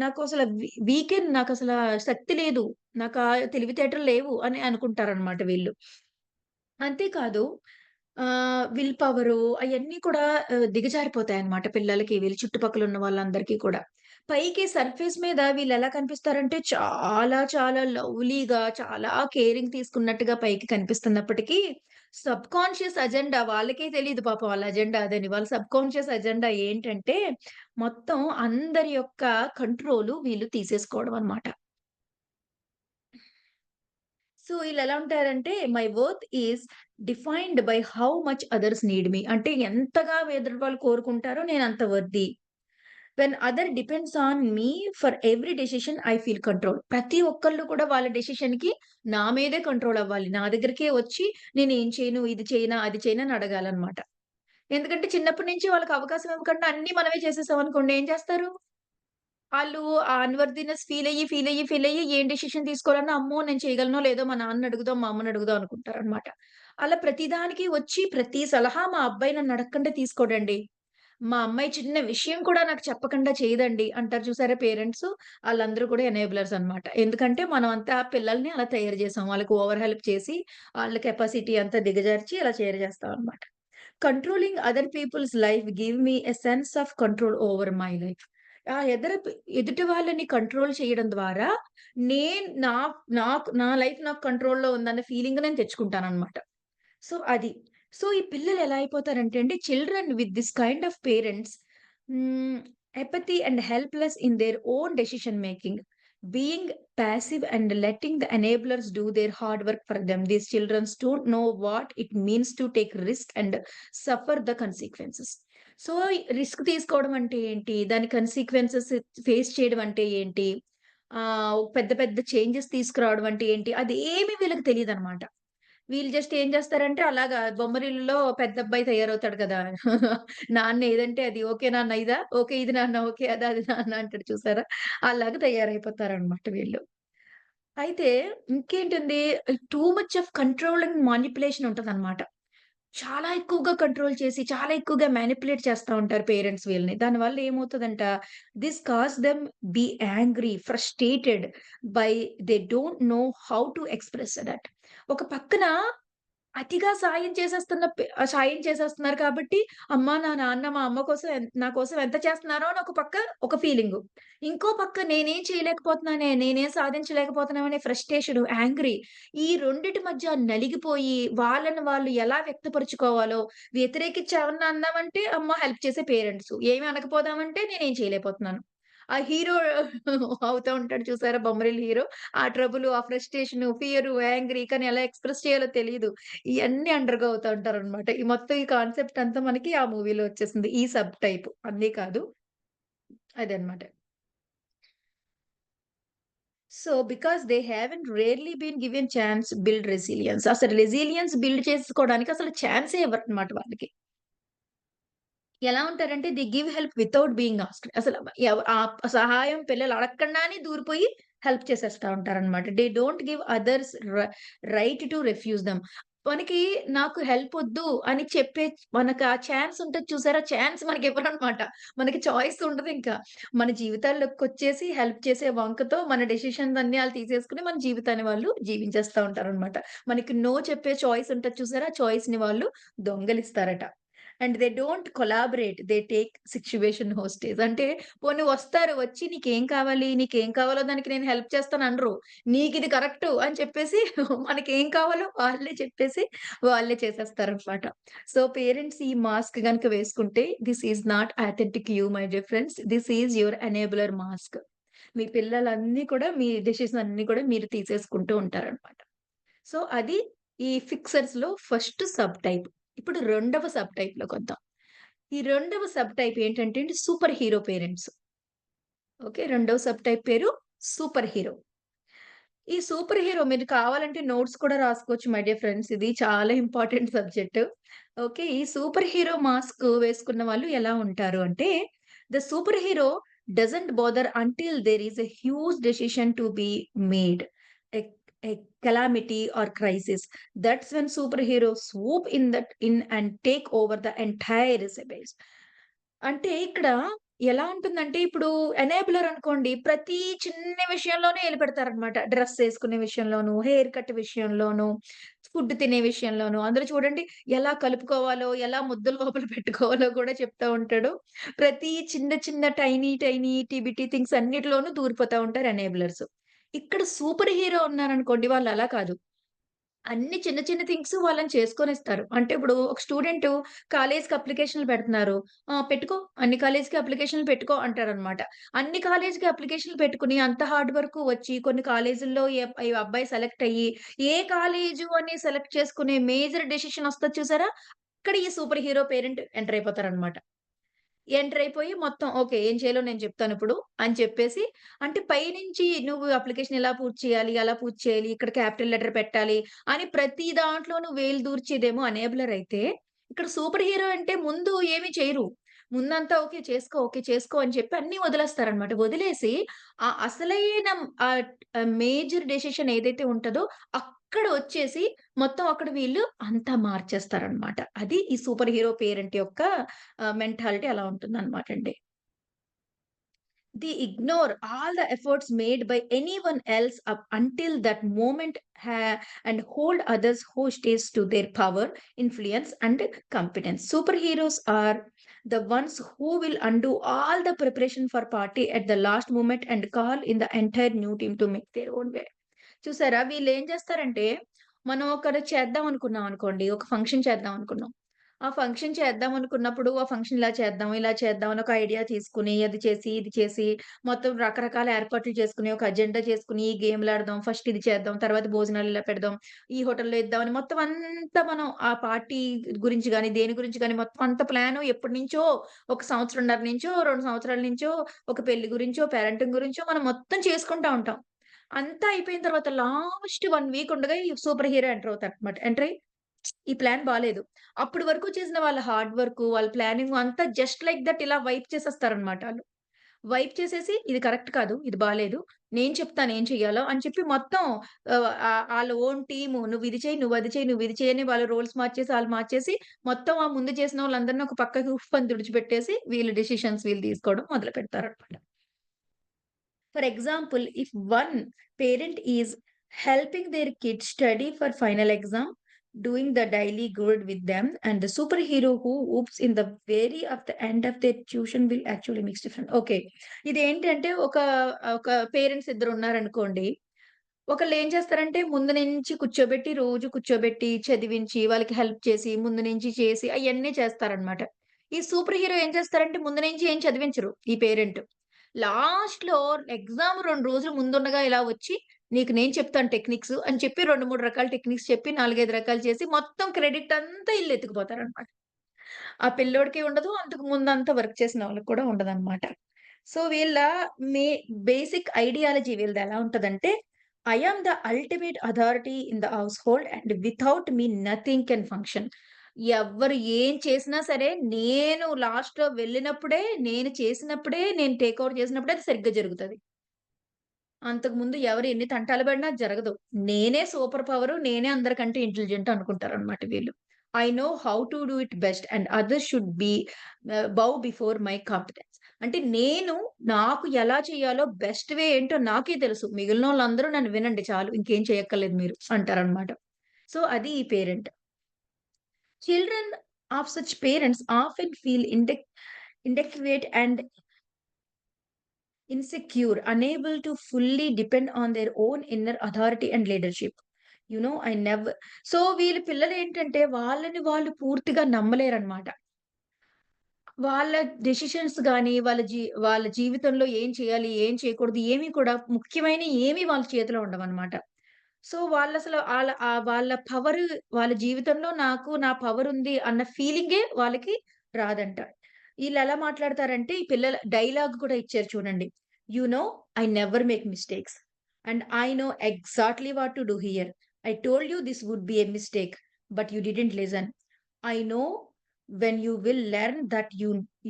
నాకు అసల వీకెన్ నాకసల శక్తి లేదు. నాకా తెలివితేటలు లేవు అని అనుకుంటారనమాట వీళ్ళు. అంతే కాదు విల్ పవరు అయన్నీ కూడా దిగజారిపోతాయన్నమాట పిల్లలకి, వీళ్ళ చుట్టుపక్కల ఉన్న వాళ్ళందరికీ కూడా. పైకి సర్ఫేస్ మీద వీళ్ళెలా కనిపిస్తారంటే చాలా చాలా లవ్లీగా, చాలా కేరింగ్ తీసుకున్నట్టుగా పైకి కనిపిస్తున్నప్పటికీ, సబ్‌కాన్షియస్ అజెండా వాళ్ళకే తెలీదు పాపం వాళ్ళ అజెండా అదని. వాళ్ళ సబ్‌కాన్షియస్ అజెండా ఏంటంటే, మొత్తం అందరి యొక్క కంట్రోలు వీళ్ళు తీసేసుకోవడం అన్నమాట. సో ఈళ్ళెలా ఉంటారంటే, my worth is defined by how much others need me. అంటే ఎంతగా ఎదుటి వాళ్ళు కోరుకుంటారో నేనంత worthy. When other depends on me for every decision I feel control. ప్రతి ఒక్కళ్ళు కూడా వాళ్ళ డెసిషన్‌కి నా మీదే కంట్రోల్ అవ్వాలి. నా దగ్గరికే వచ్చి నేనేం చేయను, ఇది చేయనా, అది చేయనా అని అడగాలన్నమాట. ఎందుకంటే చిన్నప్పటి నుంచి వాళ్ళకి అవకాశం ఇవ్వకుండా అన్నీ మనమే చేసేసామనుకోండి ఏం చేస్తారు? ఆళ్ళు ఆ అన్‌వర్దినెస్ ఫీలయ్యి ఏం డెసిషన్ తీసుకోవాలన్నా, అమ్మో! నేను చేయగలనో లేదో మా నాన్నని అడుగుదాం, మా అమ్మని అడుగుదాం అనుకుంటారనమాట. అలా ప్రతిదానికి వచ్చి ప్రతి సలహా మా అబ్బాయి నన్ను అడగకుండా తీసుకోడండి. మా అమ్మాయి చిన్న విషయం కూడా నాకు చెప్పకుండా చేయదండి అంటారు చూసారా పేరెంట్సు. ఆళ్ళందరూ కూడా ఎనేబులర్స్ అన్నమాట. ఎందుకంటే మనం అంతా పిల్లల్ని అలా తయారు చేసాం. వాళ్ళకి ఓవర్ హెల్ప్ చేసి, ఆళ్ళ కెపాసిటీ అంతా దిగజార్చి అలా చేరజేస్తాం అన్నమాట. Controlling other people's life give me a sense of control over my life. ఆ ఎదుటి వాళ్ళని కంట్రోల్ చేయడం ద్వారా నేను నా నా లైఫ్ నాకు కంట్రోల్‌లో ఉందన్న ఫీలింగ్ నేను తెచ్చుకుంటానన్నమాట. సో, అది. సో, ఈ పిల్లలు ఎలా అయిపోతారంటే అండి, children with this kind of parents hmm, apathy and helpless in their own decision making. Being passive and letting the enablers do their hard work for them. These childrens don't know what it means to take risk and suffer the consequences. So, risk తీసుకోవడం అంటే ఏంటి? దాని consequences face చేయడం అంటే ఏంటి? పెద్ద పెద్ద changes తీసుకురావడం అంటే ఏంటి? అదేమి వీళ్ళకి తెలీదనమాట. వీళ్ళు జస్ట్ ఏం చేస్తారంటే అలాగా బొమ్మరిల్లులో పెద్దబ్బాయి తయారవుతాడు కదా! నాన్న ఏదంటే అది ఓకే నాన్న ఇదా? ఓకే ఇది నాన్న. ఓకే అదా అది నాన్న అంటాడు చూసారా? అలాగా తయారైపోతారనమాట వీళ్ళు. అయితే ఇంకేంటుంది too much of control and manipulation ఉంటదనమాట. చాలా ఎక్కువగా కంట్రోల్ చేసి, చాలా ఎక్కువగా మానిప్యులేట్ చేస్తా ఉంటారు పేరెంట్స్ వీళ్ళని. దానివల్ల ఏమవుతదంట, this cause them be angry, frustrated by they don't know how to express that. ఒక పక్కన అతిగా సాయం చేసేస్తున్నారు కాబట్టి, అమ్మ, నా నాన్న, మా అమ్మ కోసం నా కోసం ఎంత చేస్తున్నారో అని ఒక పక్క ఒక ఫీలింగు. ఇంకో పక్క నేనేం చేయలేకపోతున్నానే, నేనేం సాధించలేకపోతున్నాం అనే ఫ్రస్ట్రేషను, యాంగ్రీ ఈ రెండిటి మధ్య నలిగిపోయి, వాళ్ళని వాళ్ళు ఎలా వ్యక్తపరుచుకోవాలో, వ్యతిరేకిచ్చి ఏమన్నా అన్నామంటే, అమ్మ హెల్ప్ చేసే పేరెంట్సు. ఏమి అనకపోదామంటే నేనేం చేయలేకపోతున్నాను. ఆ హీరో అవుతా ఉంటాడు చూసారా 'బొమ్మరిల్లు' హీరో. ఆ ట్రబులు, ఆ ఫ్రస్ట్రేషను, ఫియరు, యాంగ్రీ కానీ ఎలా ఎక్స్‌ప్రెస్ చేయాలో తెలీదు. ఇయన్నీ అండర్‌గో అవుతా ఉంటారనమాట. ఈ మొత్తం ఈ కాన్సెప్ట్ అంతా మనకి ఆ మూవీలో వచ్చేసింది. ఈ సబ్ టైప్ అన్నీ కాదు. అదనమాట. So, because they haven't rarely been given chance build resilience. అసలు రెసిలియన్స్ బిల్డ్ చేసుకోవడానికి అసలు ఛాన్సే ఇవ్వరనమాట వాళ్ళకి. ఎలా ఉంటారంటే they give help without being asked. అసలు సహాయం పిల్లలు అడగకుండానే దూరిపోయి హెల్ప్ చేసేస్తా ఉంటారనమాట. They don't give others right to refuse them. మనకి నాకు హెల్ప్ ఒద్దు అని చెప్పే మనకు ఆ ఛాన్స్ ఉంటది చూసారా? ఛాన్స్ మనకివ్వరనమాట. మనకి చాయిస్ ఉండదింక. మన జీవితాల్లోకొచ్చేసి హెల్ప్ చేసే వంకతో మన డెసిషన్స్ అన్నీ ఆళ్ళు తీసేసుకొని మన జీవితాన్ని వాళ్ళు జీవించేస్తా ఉంటారనమాట. మనకి నో చెప్పే చాయిస్ ఉంటది చూసారా? ఆ చాయిస్‌ని వాళ్ళు దొంగలిస్తారట. And they don't collaborate. They take situation hostage. అంటే పోనీ వస్తారు. వచ్చి నీకేం కావాలి? నీకేం కావాలో దానికి నేను హెల్ప్ చేస్తాననరు. నీకిది కరెక్టు అని చెప్పేసి మనకేం కావాలో వాళ్ళే చెప్పేసి వాళ్ళే చేసేస్తారనమాట. సో, పేరెంట్స్ ఈ మాస్క్ గనుక వేసుకుంటే this is not authentic you my dear friends. This is your enabler mask. మీ పిల్లలన్నీ కూడా మీ డెసిషన్స్ అన్నీ కూడా మీరు తీసేసుకుంటూ ఉంటారనమాట. సో, అది ఈ ఫిక్సర్స్‌లో ఫస్ట్ సబ్ టైప్. ఇప్పుడు రెండవ సబ్ టైప్‌లోకొద్దాం. ఈ రెండవ సబ్ టైప్ ఏంటంటే అండి సూపర్ హీరో పేరెంట్స్. ఓకే. రెండవ సబ్ టైప్ పేరు సూపర్ హీరో. ఈ సూపర్ హీరో మీరు కావాలంటే నోట్స్ కూడా రాసుకోవచ్చు మై డియర్ ఫ్రెండ్స్. ఇది చాలా ఇంపార్టెంట్ సబ్జెక్ట్. ఓకే. ఈ సూపర్ హీరో మాస్క్ వేసుకున్న వాళ్ళు ఎలా ఉంటారు అంటే, the superhero doesn't bother until there is a huge decision to be made. A a calamity or crisis. That's when superhero swoop in and take over the entire space. అంటే ఇక్కడ ఎలా ఉంటుందంటే, ఇప్పుడు ఎనేబులర్ అనుకోండి. ప్రతి చిన్న విషయంలోనే ఎలిపెడతారనమాట. Dress ఏసుకునే విషయంలోను, హెయిర్ కట్ విషయంలోను, ఫుడ్ తినే విషయంలోను. అందులో చూడండి ఎలా కలుపుకోవాలో, ఎలా ముద్దలు లోపల పెట్టుకోవాలో కూడా చెప్తా ఉంటాడు. ప్రతి చిన్న చిన్న టైనీ టీబీటీ థింగ్స్ అన్నిటిలోనూ దూరిపోతా ఉంటారు ఎనేబులర్స్. ఇక్కడ సూపర్ హీరో ఉన్నారనుకోండి వాళ్ళలా కాదు. అన్ని చిన్న చిన్న థింగ్స్ వాళ్ళని చేసుకొనిస్తారు. అంటే ఇప్పుడు ఒక స్టూడెంటు కాలేజ్‌కి అప్లికేషన్‌లు పెడుతున్నారు. పెట్టుకో అన్ని కాలేజ్‌కి అప్లికేషన్‌లు పెట్టుకో అంటారనమాట. అన్ని కాలేజ్‌కి అప్లికేషన్‌లు పెట్టుకొని అంత హార్డ్ వర్క్ వచ్చి కొన్ని కాలేజుల్లో ఈ అబ్బాయి సెలెక్ట్ అయ్యి ఏ కాలేజు అని సెలెక్ట్ చేసుకునే మేజర్ డెసిషన్ ఒస్తది చూసారా? అక్కడ ఈ సూపర్ హీరో పేరెంట్ ఎంటర్ అయిపోతారనమాట. ఎంటర్ అయిపోయి మొత్తం ఓకే. ఏం చేయాలో నేను చెప్తానిప్పుడు అని చెప్పేసి అంటే పైనుంచి నువ్వు అప్లికేషన్ ఇలా పూర్తి చేయాలి, అలా పూర్తి చేయాలి, ఇక్కడ క్యాపిటల్ లెటర్ పెట్టాలి అని ప్రతి దాంట్లోనూ వేలు దూర్చేదేమో ఎనేబులర్ అయితే, ఇక్కడ సూపర్ హీరో అంటే ముందు ఏమి చేయరు. ముందంతా ఓకే చేసుకో, ఓకే చేసుకో అని చెప్పి అన్నీ వదిలేస్తారనమాట. వదిలేసి అసలైన మేజర్ డెసిషన్ ఏదైతే ఉంటదో అక్కడ వచ్చేసి మొత్తం అక్కడ వీళ్ళు అంతా మార్చేస్తారనమాట. అది ఈ సూపర్ హీరో పేరెంట్ యొక్క మెంటాలిటీ అలా ఉంటుందనమాటండి. They ignore all the efforts made by anyone else up until that moment and hold others hostage to their power, influence, and competence. Superheroes are the ones who will undo all the preparation for party at the last moment and call in the entire new team to make their own way. చూసారా? వీళ్ళేం చేస్తారంటే, మనం ఒకటి చేద్దాం అనుకున్నాం అనుకోండి. ఒక function చేద్దాం అనుకున్నాం. ఆ ఫంక్షన్ చేద్దాం అనుకున్నప్పుడు, ఆ ఫంక్షన్ ఇలా చేద్దాం అని ఒక ఐడియా తీసుకొని, అది చేసి, ఇది చేసి, మొత్తం రకరకాల ఏర్పాట్లు చేసుకొని, ఒక అజెండా చేసుకొని, ఈ గేమ్‌లాడదాం, ఫస్ట్ ఇది చేద్దాం, తర్వాత భోజనాలు ఇలా పెడదాం, ఈ హోటల్‌లో ఇద్దామని మొత్తం అంతా మనం ఆ పార్టీ గురించి గాని, దేని గురించి గాని మొత్తం అంత ప్లాను ఎప్పటినుంచో ఒక సంవత్సరంన్నర నుంచో, 2 సంవత్సరాల నుంచో, ఒక పెళ్లి గురించో, పేరెంటింగ్ గురించో మనం మొత్తం చేసుకుంటా ఉంటాం. అంతా అయిపోయిన తర్వాత లాస్ట్ 1 వీక్ ఉండగా ఈ సూపర్ హీరో ఎంటర్ అవుతారనమాట. ఎంటర్ అయ్యి ఈ ప్లాన్ బాలేదు. అప్పటి వరకు చేసిన వాళ్ళ హార్డ్ వర్క్, వాళ్ళ ప్లానింగ్ అంతా జస్ట్ లైక్ దట్ ఇలా వైప్ చేసేస్తారనమాట ఆళ్ళు. వైప్ చేసేసి ఇది కరెక్ట్ కాదు. ఇది బాలేదు. నేను చెప్తాను ఏం చెయ్యాలో అని చెప్పి మొత్తం ఆళ్ళ ఓన్ టీమ్ నువ్వు ఇది చెయ్యి, నువ్వు అది చెయ్యి, నువ్వు ఇది చెయ్యి అని వాళ్ళ రోల్స్ మార్చేసి, ఆళ్ళు మార్చేసి మొత్తం ఆ ముందు చేసిన వాళ్ళందరిని ఒక పక్కకి ఉఫ్ అని తుడిచిపెట్టేసి వీళ్ళు డెసిషన్స్ వీళ్ళు తీసుకోవడం మొదలుపెడతారనమాట. For example, if one parent is helping their kid study for final exam, doing the daily good with them, and the superhero who whoops in the very of the end of their tuition will actually makes different. Okay. ఇదేంటంటే ఒక parents ఇద్దరున్నారనుకోండి. ఒకళ్ళేం చేస్తారంటే ముందు నుంచి కూర్చోబెట్టి, రోజు కూర్చోబెట్టి, చదివించి, వాళ్ళకి హెల్ప్ చేసి, ముందు నుంచి చేసి అయన్నీ చేస్తారనమాట. ఈ సూపర్ హీరో ఏం చేస్తారంటే ముందు నుంచి ఏం చదివించరు ఈ పేరెంట్. లాస్ట్‌లో ఎగ్జామ్ 2 రోజులు ముందుండగా ఇలా వచ్చి, "నీకు నేను చెప్తాను టెక్నిక్స్" అని చెప్పి 2, 3 రకాల టెక్నిక్స్ చెప్పి 4, 5 రకాలు చేసి మొత్తం క్రెడిట్ అంతా ఈళ్ళెత్తుకుపోతారనమాట. ఆ పిల్లోడికి ఉండదు. అంతకు ముందంతా వర్క్ చేసిన వాళ్ళకి కూడా ఉండదనమాట. సో, వీళ్ళ మే బేసిక్ ఐడియాలజీ వీళ్ళదెలా ఉంటదంటే, I am the ultimate authority in the household and without me nothing can function. ఎవ్వరు ఏం చేసినా సరే, నేను లాస్ట్‌లో వెళ్ళినప్పుడే, నేను చేసినప్పుడే, నేను టేక్ ఓవర్ చేసినప్పుడే అది సరిగ్గా జరుగుతది. అంతకుముందు ఎవరు ఎన్ని తంటాలు పడినా అది జరగదు. నేనే సూపర్ పవరు, నేనే అందరికంటే ఇంటెలిజెంట్ అనుకుంటారనమాట వీళ్ళు. I know how to do it best and others should be bow before my competence. అంటే నాకు ఎలా చేయాలో బెస్ట్ వే ఏంటో నాకే తెలుసు. మిగిలినోళ్ళందరూ నన్ను వినండి చాలు. ఇంకేం చేయక్కర్లేదు మీరు అంటారనమాట. సో, అది ఈ parent. Children of such parents often feel inadequate and insecure, unable to fully depend on their own inner authority and leadership. I never. So వీళ్ళ పిల్లలేంటంటే వాళ్ళని వాళ్ళు పూర్తిగా నమ్మలేరనమాట. వాళ్ళ డెసిషన్స్ గాని, వాళ్ళ జీవితంలో ఏం చేయాలి, ఏం చేయకూడదు ఏమి కూడా ముఖ్యమైనయి ఏమి వాళ్ళ చేతిలో ఉండవనమాట. సో, వాళ్ళసలు వాళ్ళ పవరు వాళ్ళ జీవితంలో నా పవరుంది అన్న ఫీలింగే వాళ్ళకి రాదంట. ఈళ్ళెలా మాట్లాడతారంటే, ఈ పిల్లల డైలాగ్ కూడా ఇచ్చారు చూడండి. "You know I never make mistakes and I know exactly what to do here. I told you this would be a mistake but you didn't listen. I know when you will learn that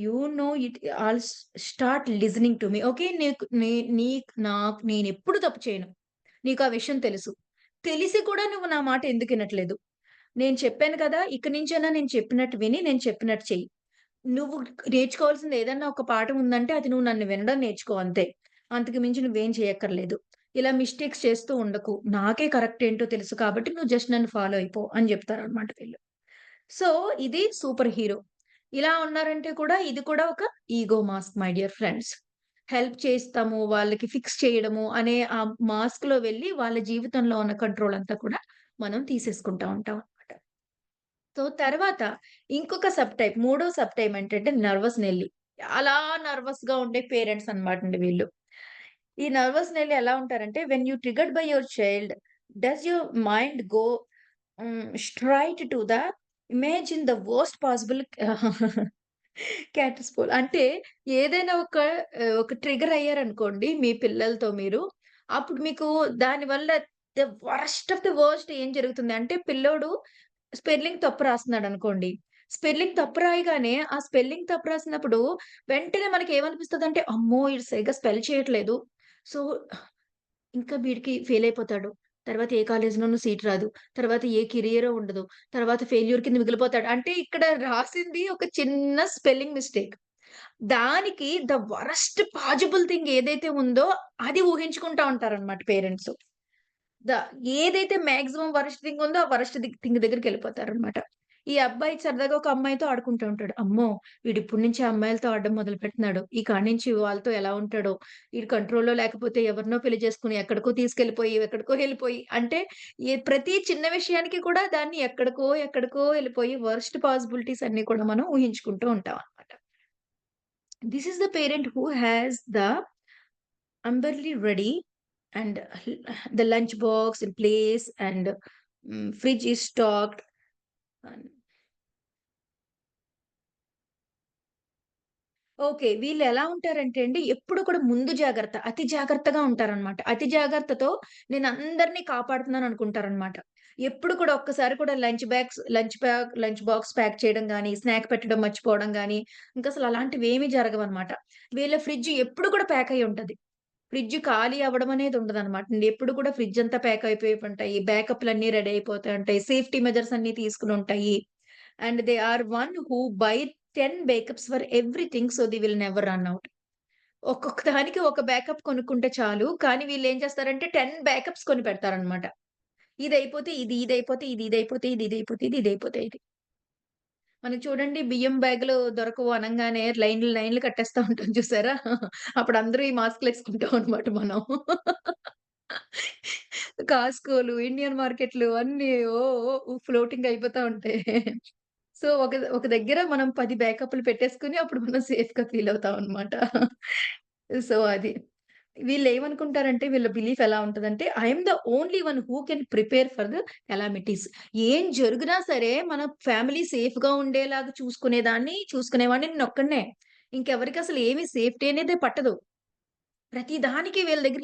you know it all start listening to me." Okay. నీకు నీ నీక్ నాకు నేనెప్పుడు తప్పు చేయను. నీకా విషయం తెలుసు. తెలిసి కూడా నువ్వు నా మాట ఎందుకు ఇనట్లేదు? నేను చెప్పాను కదా! ఇక నుంచైనా నేను చెప్పినట్టు విని, నేను చెప్పినట్టు చెయ్యి. నువ్వు నేర్చుకోవాల్సింది ఏదన్నా ఒక పాఠం ఉందంటే, అది నువ్వు నన్ను వినడం నేర్చుకో అంతే. అంతకు మించి నువ్వేం చేయక్కర్లేదు. ఇలా మిస్టేక్స్ చేస్తూ ఉండకు. నాకే కరెక్ట్ ఏంటో తెలుసు కాబట్టి నువ్వు జస్ట్ నన్ను ఫాలో అయిపో అని జెప్తారనమాట వీళ్ళు. సో, ఇది సూపర్ హీరో. ఇలా ఉన్నారంటే కూడా ఇది కూడా ఒక ego mask my dear friends. Help చేస్తాము, వాళ్ళకి ఫిక్స్ చేయడము అనే ఆ మాస్క్‌లో వెళ్లి వాళ్ళ జీవితంలో ఉన్న కంట్రోల్ అంతా కూడా మనం తీసేసుకుంటా ఉంటాం అన్నమాట. సో, తర్వాత ఇంకొక మూడో సబ్ టైప్ ఏంటంటే నర్వస్ నెల్లీ. చాలా నర్వస్‌గా ఉండే పేరెంట్స్ అన్నమాటండి వీళ్ళు. ఈ నర్వస్ నెల్లీ ఎలా ఉంటారంటే when you triggered by your child does your mind go straight to the imagine the worst possible catastrophe. అంటే ఏదైనా ఒక ట్రిగ్గర్ అయ్యారనుకోండి మీ పిల్లలతో మీరు, అప్పుడు మీకు దానివల్ల the worst of the worst ఏం జరుగుతుంది అంటే పిల్లోడు స్పెల్లింగ్ తప్పు రాస్తున్నాడనుకోండి. స్పెల్లింగ్ తప్పు రాయగానే ఆ స్పెల్లింగ్ తప్పు రాసినప్పుడు వెంటనే మనకేమనిపిస్తదంటే, అమ్మో! ఈడు సరిగ్గా స్పెల్ చేయట్లేదు. సో ఇంకా వీడికి ఫెయిల్ అయిపోతాడు. తర్వాత ఏ కాలేజ్‌లోనూ సీట్ రాదు. తర్వాత ఏ కెరియరో ఉండదు. తర్వాత ఫెయిల్యూర్ కింద మిగిలిపోతాడు. అంటే ఇక్కడ రాసింది ఒక చిన్న స్పెల్లింగ్ మిస్టేక్. దానికి ద వరస్ట్ పాజిబుల్ థింగ్ ఏదైతే ఉందో అది ఊహించుకుంటా ఉంటారన్నమాట పేరెంట్స్. ద ఏదైతే మాక్సిమం వరస్ట్ థింగ్ ఉందో, ఆ వరస్ట్ థింగ్ దగ్గరికెళ్ళిపోతారనమాట. ఈ అబ్బాయి సరదాగా ఒక అమ్మాయితో ఆడుకుంటూ ఉంటాడు. అమ్మో! వీడిప్పటి నుంచే అమ్మాయిలతో ఆడడం మొదలుపెడుతున్నాడు. ఈ కాడ్నించి వాళ్ళతో ఎలా ఉంటాడో, ఈడు కంట్రోల్‌లో లేకపోతే ఎవరినో పెళ్లి చేసుకొని ఎక్కడికో ఎళ్ళిపోయి అంటే ప్రతి చిన్న విషయానికి కూడా దాన్ని ఎక్కడికో ఎళ్ళిపోయి వరస్ట్ పాసిబిలిటీస్ అన్నీ కూడా మనం ఊహించుకుంటూ ఉంటాం అన్నమాట. This is the parent who has the umbrella ready and the lunch box in place and fridge is stocked. And okay. వీళ్ళెలా ఉంటారంటే అండి, ఎప్పుడు కూడా ముందు జాగ్రత్త, అతి జాగ్రత్తగా ఉంటారనమాట. అతి జాగ్రత్తతో నేనందరిని కాపాడుతున్నాననుకుంటారనమాట. ఎప్పుడు కూడా ఒక్కసారి కూడా లంచ్ బాక్స్ ప్యాక్ చేయడం గానీ, స్నాక్ పెట్టడం మర్చిపోవడం గానీ, ఇంకసలు అలాంటివేమీ జరగవనమాట. వీళ్ళ ఫ్రిడ్జ్ ఎప్పుడు కూడా ప్యాక్ అయ్యుంటది. ఫ్రిడ్జ్ ఖాళీ అవ్వడం అనేది ఉండదనమాట. ఎప్పుడు కూడా ఫ్రిడ్జ్ అంతా ప్యాక్ అయిపోయి ఉంటాయి. బ్యాకప్‌లన్నీ రెడీ అయిపోతా ఉంటాయి. సేఫ్టీ మెజర్స్ అన్నీ తీసుకొనుంటాయి. And they are one who buy 10 backups for everything. So, they will never run out. ఒక్కొక్క దానికి ఒక బ్యాకప్ కొనుక్కుంటే చాలు. కానీ వీళ్ళేం చేస్తారంటే 10 బ్యాకప్స్ కొని పెడతారనమాట. ఇదయిపోతే ఇది, ఇదయిపోతే ఇది, ఇదయిపోతే ఇది, ఇదయిపోతే ఇది, ఇదయిపోతే ఇది. మనకి చూడండి బియ్యం బ్యాగులు దొరకవు అనంగానే లైన్‌లు, లైన్‌లు కట్టేస్తా ఉంటాం చూసారా? అప్పుడు అందరూ ఈ మాస్క్‌లేసుకుంటాం అనమాట మనం. కాస్కోలు, ఇండియన్ మార్కెట్‌లు అన్నీ ఓ ఓ ఫ్లోటింగ్ అయిపోతా ఉంటాయి. సో, ఒక దగ్గర మనం 10 బ్యాకప్‌లు పెట్టేసుకొని అప్పుడు మనం సేఫ్‌గా ఫీల్ అవుతాం అనమాట. సో, అది. వీళ్ళేమనుకుంటారంటే వీళ్ళ బిలీఫ్ ఎలా ఉంటదంటే, I am the only one who can prepare for the calamities. ఏం జరిగినా సరే మన ఫ్యామిలీ సేఫ్‌గా ఉండేలాగా చూసుకునేవాడిని నేనొక్కడినే. ఇంకెవరికసలు ఏమి సేఫ్టీ అనేదే పట్టదు. ప్రతి దానికి వీళ్ళ దగ్గర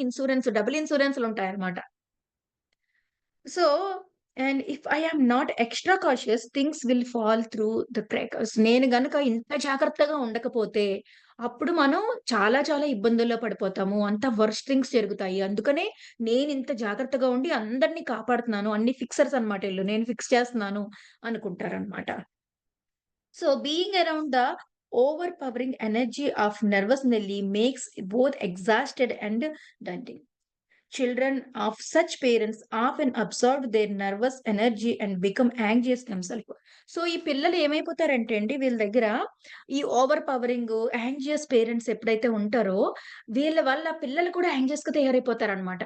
డబుల్ ఇన్స్యూరెన్స్‌లుంటాయన్నమాట. So, and if I am not extra cautious things will fall through the crackers. నేను గనక ఇంత జాగ్రత్తగా ఉండకపోతే, అప్పుడు మనం చాలా చాలా ఇబ్బందుల్లో పడిపోతాము. అంతా వరస్ట్ థింగ్స్ జరుగుతాయి. అందుకనే నేనింత జాగ్రత్తగా ఉండి అందరిని కాపాడుతున్నాను. అన్ని ఫిక్సర్స్ అన్నమాట ఈళ్ళు. నేను ఫిక్స్ చేస్తున్నాను అనుకుంటారన్నమాట. So, being around the overpowering energy of nervous Nelly makes both exhausted and daunting. Children of such parents often absorb their nervous energy and become anxious themselves. So, ఈ పిల్లలు ఏమైపోతారంటే అండి వీళ్ళ దగ్గర ఈ ఓవర్ పవరింగ్, యాంగ్జియస్ పేరెంట్స్ ఎప్పుడైతే ఉంటారో వీళ్ళ వల్ల పిల్లలు కూడా యాంగ్జియస్‌గా తయారైపోతారనమాట.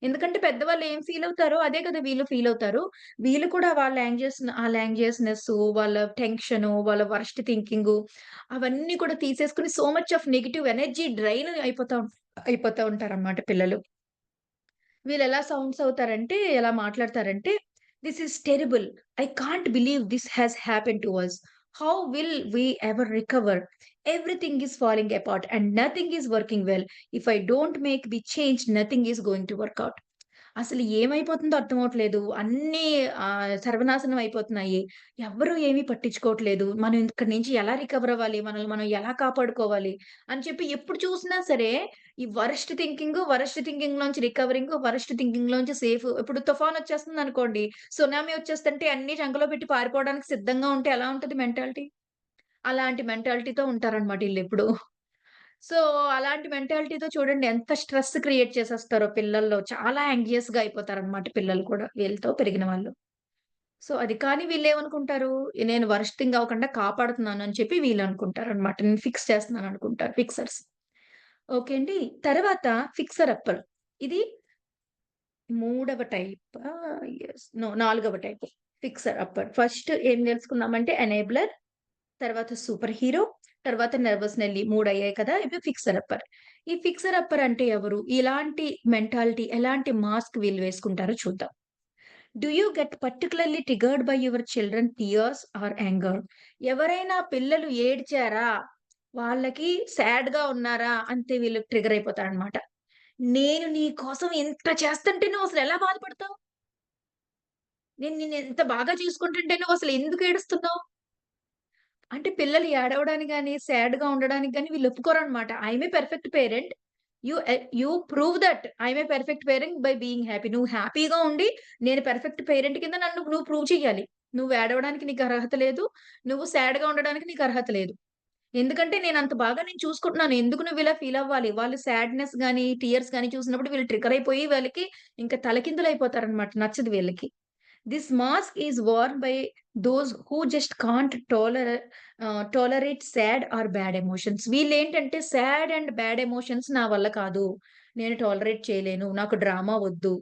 ఎందుకంటే పెద్దవాళ్ళు ఏం ఫీల్ అవుతారో అదే కదా వీళ్ళు ఫీల్ అవుతారు. వీళ్ళు కూడా వాళ్ళ యాంగ్జియస్‌నెస్సు, వాళ్ళ టెన్షను, వాళ్ళ వరస్ట్ థింకింగు అవన్నీ కూడా తీసేసుకొని so much of negative energy drain అయిపోతా ఉంటారన్నమాట పిల్లలు. వీళ్ళెలా సౌండ్స్ అవుతారంటే, ఎలా మాట్లాడతారంటే, "this is terrible. I can't believe this has happened to us. How will we ever recover? Everything is falling apart and nothing is working well. If I don't make the change, nothing is going to work out." అసలు ఏమైపోతుందో అర్థమవ్వట్లేదు. అన్నీ సర్వనాశనం అయిపోతున్నాయి. ఎవ్వరు ఏమీ పట్టించుకోవట్లేదు. మనం ఇక్కడి నుంచి ఎలా రికవర్ అవ్వాలి? మనల్ని మనం ఎలా కాపాడుకోవాలి? అని చెప్పి ఎప్పుడు చూసినా సరే, ఈ వరస్ట్ థింకింగ్‌లోంచి రికవరింగ్, వరస్ట్ థింకింగ్‌లోంచి సేఫ్. ఇప్పుడు తుఫానొచ్చేస్తుందనుకోండి, సునామీ వచ్చేస్తుంటే అన్నీ చంకలో పెట్టి పారిపోవడానికి సిద్ధంగా ఉంటే ఎలా ఉంటది మెంటాలిటీ? అలాంటి మెంటాలిటీతో ఉంటారనమాట ఈళ్ళెప్పుడు. సో, అలాంటి మెంటాలిటీతో చూడండి ఎంత స్ట్రెస్ క్రియేట్ చేసేస్తారో పిల్లల్లో. చాలా యాంగ్జియస్‌గా అయిపోతారనమాట పిల్లలు కూడా వీళ్ళతో పెరిగిన వాళ్ళు. సో, అది కానీ వీళ్ళేమనుకుంటారు, నేను వరస్ట్ థింగ్ అవ్వకుండా కాపాడుతున్నాను అని చెప్పి వీళ్ళనుకుంటారనమాట. నేను ఫిక్స్ చేస్తున్నాననుకుంటారు ఫిక్సర్స్. ఓకే అండి. తర్వాత ఫిక్సర్ అప్పర్. ఇది మూడవ టైపా? నాలుగవ టైపు. ఫిక్సర్ అప్పర్. ఫస్ట్ ఏం తెలుసుకున్నామంటే ఎనేబులర్, తర్వాత సూపర్ హీరో, తర్వాత నెర్వస్ నెల్లీ 3 అయ్యాయి కదా! ఇప్పుడు ఫిక్సర్ అప్పర్. ఈ ఫిక్సర్ అప్పర్ అంటే ఎవరు? ఇలాంటి మెంటాలిటీ, ఎలాంటి మాస్క్ వీళ్ళు వేసుకుంటారో చూద్దాం. Do you get particularly triggered by your children tears or anger? ఎవరైనా పిల్లలు ఏడ్చారా, వాళ్ళకి సాడ్‌గా ఉన్నారా అంతే వీళ్ళు ట్రిగర్ అయిపోతారనమాట. నేను నీ కోసం ఇంత చేస్తుంటే నువ్వసలు ఎలా బాధపడతావు? నేను నిన్నింత బాగా చూసుకుంటుంటే నువ్వసలు ఎందుకు ఏడుస్తున్నావు? అంటే పిల్లలు ఏడవడానికి గాని, సాడ్‌గా ఉండడానికి గాని వీళ్ళు ఒప్పుకోరనమాట. I am a perfect parent. You prove that I am a perfect parent by being happy. నువ్వు హ్యాపీగా ఉండి, నేను పర్ఫెక్ట్ పేరెంట్ కింద నన్ను నువ్వు ప్రూవ్ చేయాలి. నువ్వు ఏడవడానికి నీకు అర్హత లేదు. నువ్వు సాడ్‌గా ఉండడానికి నీకు అర్హత లేదు. ఎందుకంటే నేనంత బాగా నేను చూసుకుంటున్నాను. ఎందుకు నువ్విలా ఫీల్ అవ్వాలి? వాళ్ళు సాడ్‌నెస్ గాని, టీయర్స్ గాని చూసినప్పుడు వీళ్ళు ట్రిగ్గర్ అయిపోయి వాళ్ళకి ఇంకా తలకిందులైపోతారనమాట. నచ్చదు వీళ్ళకి. This mask is worn by those who just can't tolerate sad or bad emotions. వీళ్ళేంటంటే సాడ్ అండ్ బ్యాడ్ ఎమోషన్స్ నా వల్ల కాదు. నేను టాలరేట్ చేయలేను. నాకు డ్రామా వద్దు.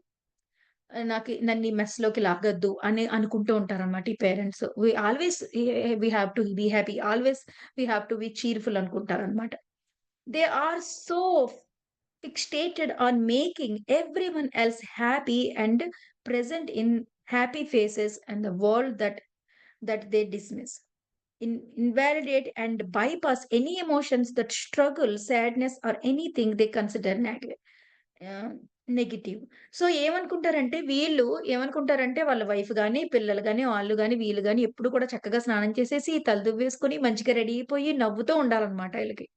నన్ను ఈ మెస్‌లోకి లాగొద్దు అని అనుకుంటూ ఉంటారనమాట ఈ parents. We have to be happy. Always we have to be cheerful అనుకుంటారనమాట. They are so fixated on making everyone else happy and present in happy faces and the world that they dismiss, invalidate and bypass any emotions that struggle, sadness or anything they consider negative. So, ఏమనుకుంటారంటే వాళ్ళ wife గాని, పిల్లలు గాని, వాళ్ళు గాని, వీళ్ళు గాని ఎప్పుడు కూడా చక్కగా స్నానం చేసేసి, తల దువ్వేసుకొని, మంచిగా రెడీ అయిపోయి నవ్వుతూ ఉండాలనమాట ఈళ్ళకి.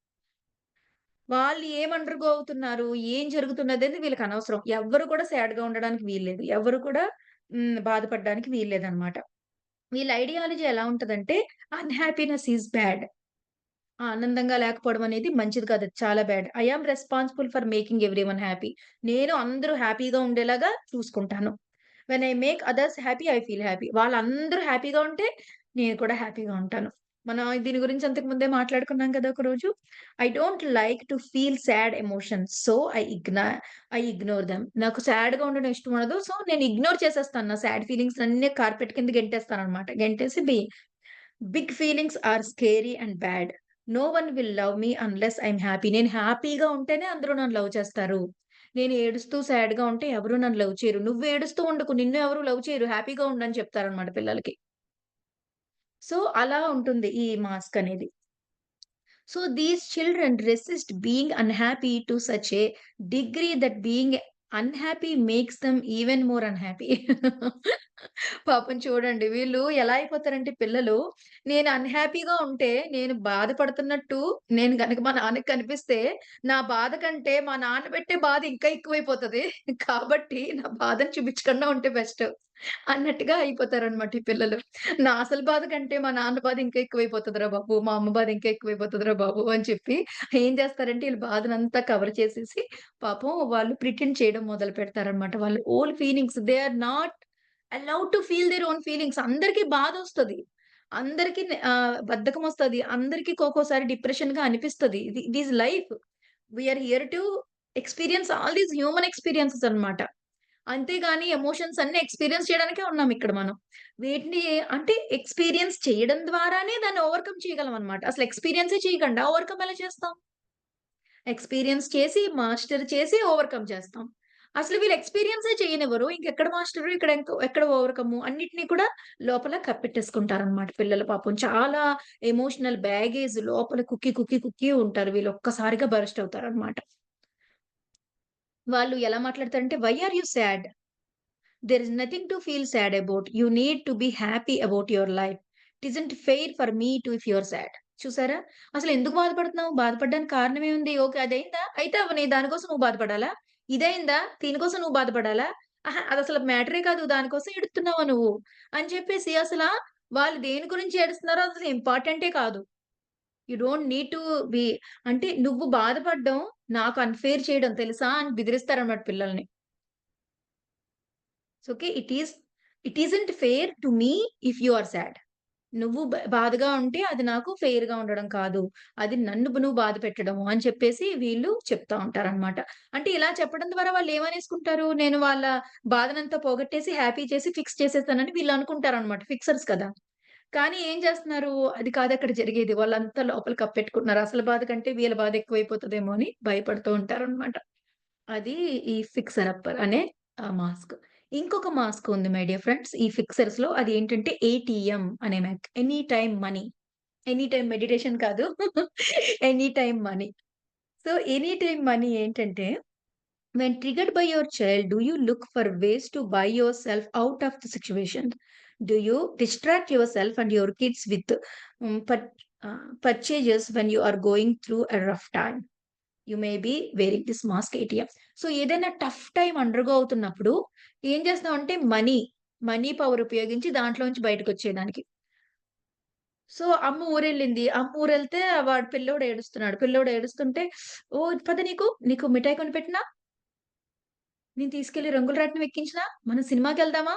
వాళ్ళు ఏం అండర్ గో అవుతున్నారు? ఏం జరుగుతున్నదని వీళ్ళకనవసరం. ఎవ్వరు కూడా సాడ్‌గా ఉండడానికి వీల్లేదు. ఎవరు కూడా బాధపడడానికి వీల్లేదనమాట. వీళ్ళ ఐడియాలజీ ఎలా ఉంటదంటే అన్‌హ్యాపీనెస్ ఈస్ బ్యాడ్. ఆనందంగా లేకపోవడం అనేది మంచిది కాదు. అది చాలా bad. I am responsible for making everyone happy. నేను అందరూ హ్యాపీగా ఉండేలాగా చూసుకుంటాను. When I make others happy I feel happy. వాళ్ళందరూ హ్యాపీగా ఉంటే నేను కూడా హ్యాపీగా ఉంటాను. మనం దీని గురించి అంతకు ముందే మాట్లాడుకున్నాం కదా ఒకరోజు. I don't like to feel sad emotions. So I ignore them. నాకు సాడ్‌గా ఉండడం ఇష్టం ఉండదు. సో నేను ఇగ్నోర్ చేసేస్తాను. నా సాడ్ ఫీలింగ్స్ అన్నీ కార్పెట్ కింద గెంటేస్తాననమాట. గెంటేసి big feelings are scary and bad. No one will love me unless I'm happy. నేను హ్యాపీగా ఉంటేనే అందరూ నన్ను లవ్ చేస్తారు. నేను ఏడుస్తూ సాడ్‌గా ఉంటే ఎవరు నన్ను లవ్ చేయరు. నువ్వు ఏడుస్తూ ఉండకు. నిన్ను ఎవరు లవ్ చేయరు. హ్యాపీగా ఉండు అని చెప్తారనమాట పిల్లలకి. సో, అలా ఉంటుంది ఈ మాస్క్ అనేది. So these children resist being unhappy to such a degree that being unhappy makes them even more unhappy. పాపం చూడండి వీళ్ళు ఎలా అయిపోతారంటే పిల్లలు, నేను అన్‌హ్యాపీగా ఉంటే, నేను బాధపడుతున్నట్టు నేను గనక మా నాన్నకి కనిపిస్తే, నా బాధ కంటే మా నాన్న పెట్టే బాధ ఇంకా ఎక్కువైపోతది. కాబట్టి నా బాధను చూపించకుండా ఉంటే బెస్ట్ అన్నట్టుగా అయిపోతారనమాట ఈ పిల్లలు. నా అసలు బాధ కంటే మా నాన్న బాధ ఇంకా ఎక్కువైపోతదిరా బాబు! మా అమ్మ బాధ ఇంకా ఎక్కువైపోతదిరా బాబు! అని చెప్పి ఏం చేస్తారంటే ఈళ్ళు బాధనంతా కవర్ చేసేసి పాపం వాళ్ళు ప్రిటెండ్ చేయడం మొదలు పెడతారనమాట. వాళ్ళ own feelings they are not allowed to feel their own feelings. అందరికి బాధొస్తది. అందరికి బద్ధకమొస్తది. అందరికి ఒక్కోసారి డిప్రెషన్‌గా అనిపిస్తది. It is life. We are here to experience all these human experiences అన్నమాట. అంతేగాని ఎమోషన్స్ అన్నీ ఎక్స్‌పీరియన్స్ చేయడానికే ఉన్నాం ఇక్కడ మనం. వీటిని అంటే ఎక్స్‌పీరియన్స్ చేయడం ద్వారానే దాన్ని ఓవర్‌కమ్ చేయగలమనమాట. అసలు ఎక్స్‌పీరియన్సే చేయకుండా ఓవర్‌కమ్ ఎలా చేస్తాం? ఎక్స్‌పీరియన్స్ చేసి, మాస్టర్ చేసి ఓవర్‌కమ్ చేస్తాం. అసలు వీళ్ళు ఎక్స్‌పీరియన్సే చేయనివ్వరు. ఇంకెక్కడ మాస్టరు, ఇక్కడ ఎక్కడ ఓవర్‌కము అన్నిటిని కూడా లోపల కప్పెట్టేసుకుంటారనమాట పిల్లలు పాపం. చాలా ఎమోషనల్ బ్యాగేజ్ లోపల కుక్కి ఉంటారు. వీళ్ళు ఒక్కసారిగా బరస్ట్ అవుతారనమాట. వాళ్ళు ఎలా మాట్లాడతారంటే, "why are you sad? There is nothing to feel sad about. You need to be happy about your life. It isn't fair for me to if you are sad." చూసారా? అసలెందుకు బాధపడుతున్నావు? బాధపడడానికి కారణమేముంది? ఓకే. అదయిందా? అయితే అవ్వని. దానికోసం నువ్వు బాధపడాలా? ఇదయిందా? దీనికోసం నువ్వు బాధపడాలా? అహా! అదసలు మ్యాటరే కాదు. దానికోసం ఏడుత్తున్నావా నువ్వు? అని చెప్పేసి వాళ్ళు దేని గురించి ఏడుస్తున్నారో అసలు ఇంపార్టెంటే కాదు. You don't need to be అంటే నువ్వు బాధపడడం నాకు అన్‌ఫెయిర్ చేయడం తెలుసా? అని బెదిరిస్తారన్నమాట పిల్లల్ని. Okay. It isn't fair to me if you are sad. నువ్వు బాధగా ఉంటే అది నాకు ఫెయిర్‌గా ఉండడం కాదు. అది నువ్వు బాధ పెట్టడము అని చెప్పేసి వీళ్ళు చెప్తా ఉంటారనమాట. అంటే ఇలా చెప్పడం ద్వారా వాళ్ళేమనేసుకుంటారు, నేను వాళ్ళ బాధనంతా పోగొట్టేసి, హ్యాపీ చేసి, ఫిక్స్ చేసేసానని వీళ్ళనుకుంటారనమాట. ఫిక్సర్స్ కదా! కానీ ఏం చేస్తున్నారు, అది కాదక్కడ జరిగేది. వాళ్ళంతా లోపల కప్పెట్టుకుంటున్నారు. అసలు బాధ కంటే వీళ్ళ బాధ ఎక్కువైపోతదేమో అని భయపడుతూ ఉంటారనమాట. అది ఈ ఫిక్సర్ అప్పర్ అనే మాస్క్. ఇంకొక మాస్క్ ఉంది మై డియర్ ఫ్రెండ్స్. ఈ ఫిక్సర్స్‌లో అదేంటంటే ఏటీఎం అనే mask. Any time money. Any time meditation కాదు. Any time money. So, any time money ఏంటంటే when triggered by your child do you look for ways to buy yourself out of the situation? Do you distract yourself and your kids with hmm, pur purchases when you are going through a rough time? You may be wearing this mask ATM. So, ఏదైనా tough time undergo అవుతున్నప్పుడు ఏం చేస్తామంటే money power ఉపయోగించి దాంట్లోంచి బయటకొచ్చేయడానికి. So, అమ్మ ఊరెళ్ళింది. అమ్మ ఊరెళ్తే వాడు పిల్లోడు ఏడుస్తున్నాడు. పిల్లోడు ఏడుస్తుంటే, "ఓహ్! పద నీకు మిఠాయి కొనిపెట్టనా? నేను తీసుకెళ్ళి రంగుల రాట్నం ఎక్కించనా? మనం సినిమాకెళ్దామా?"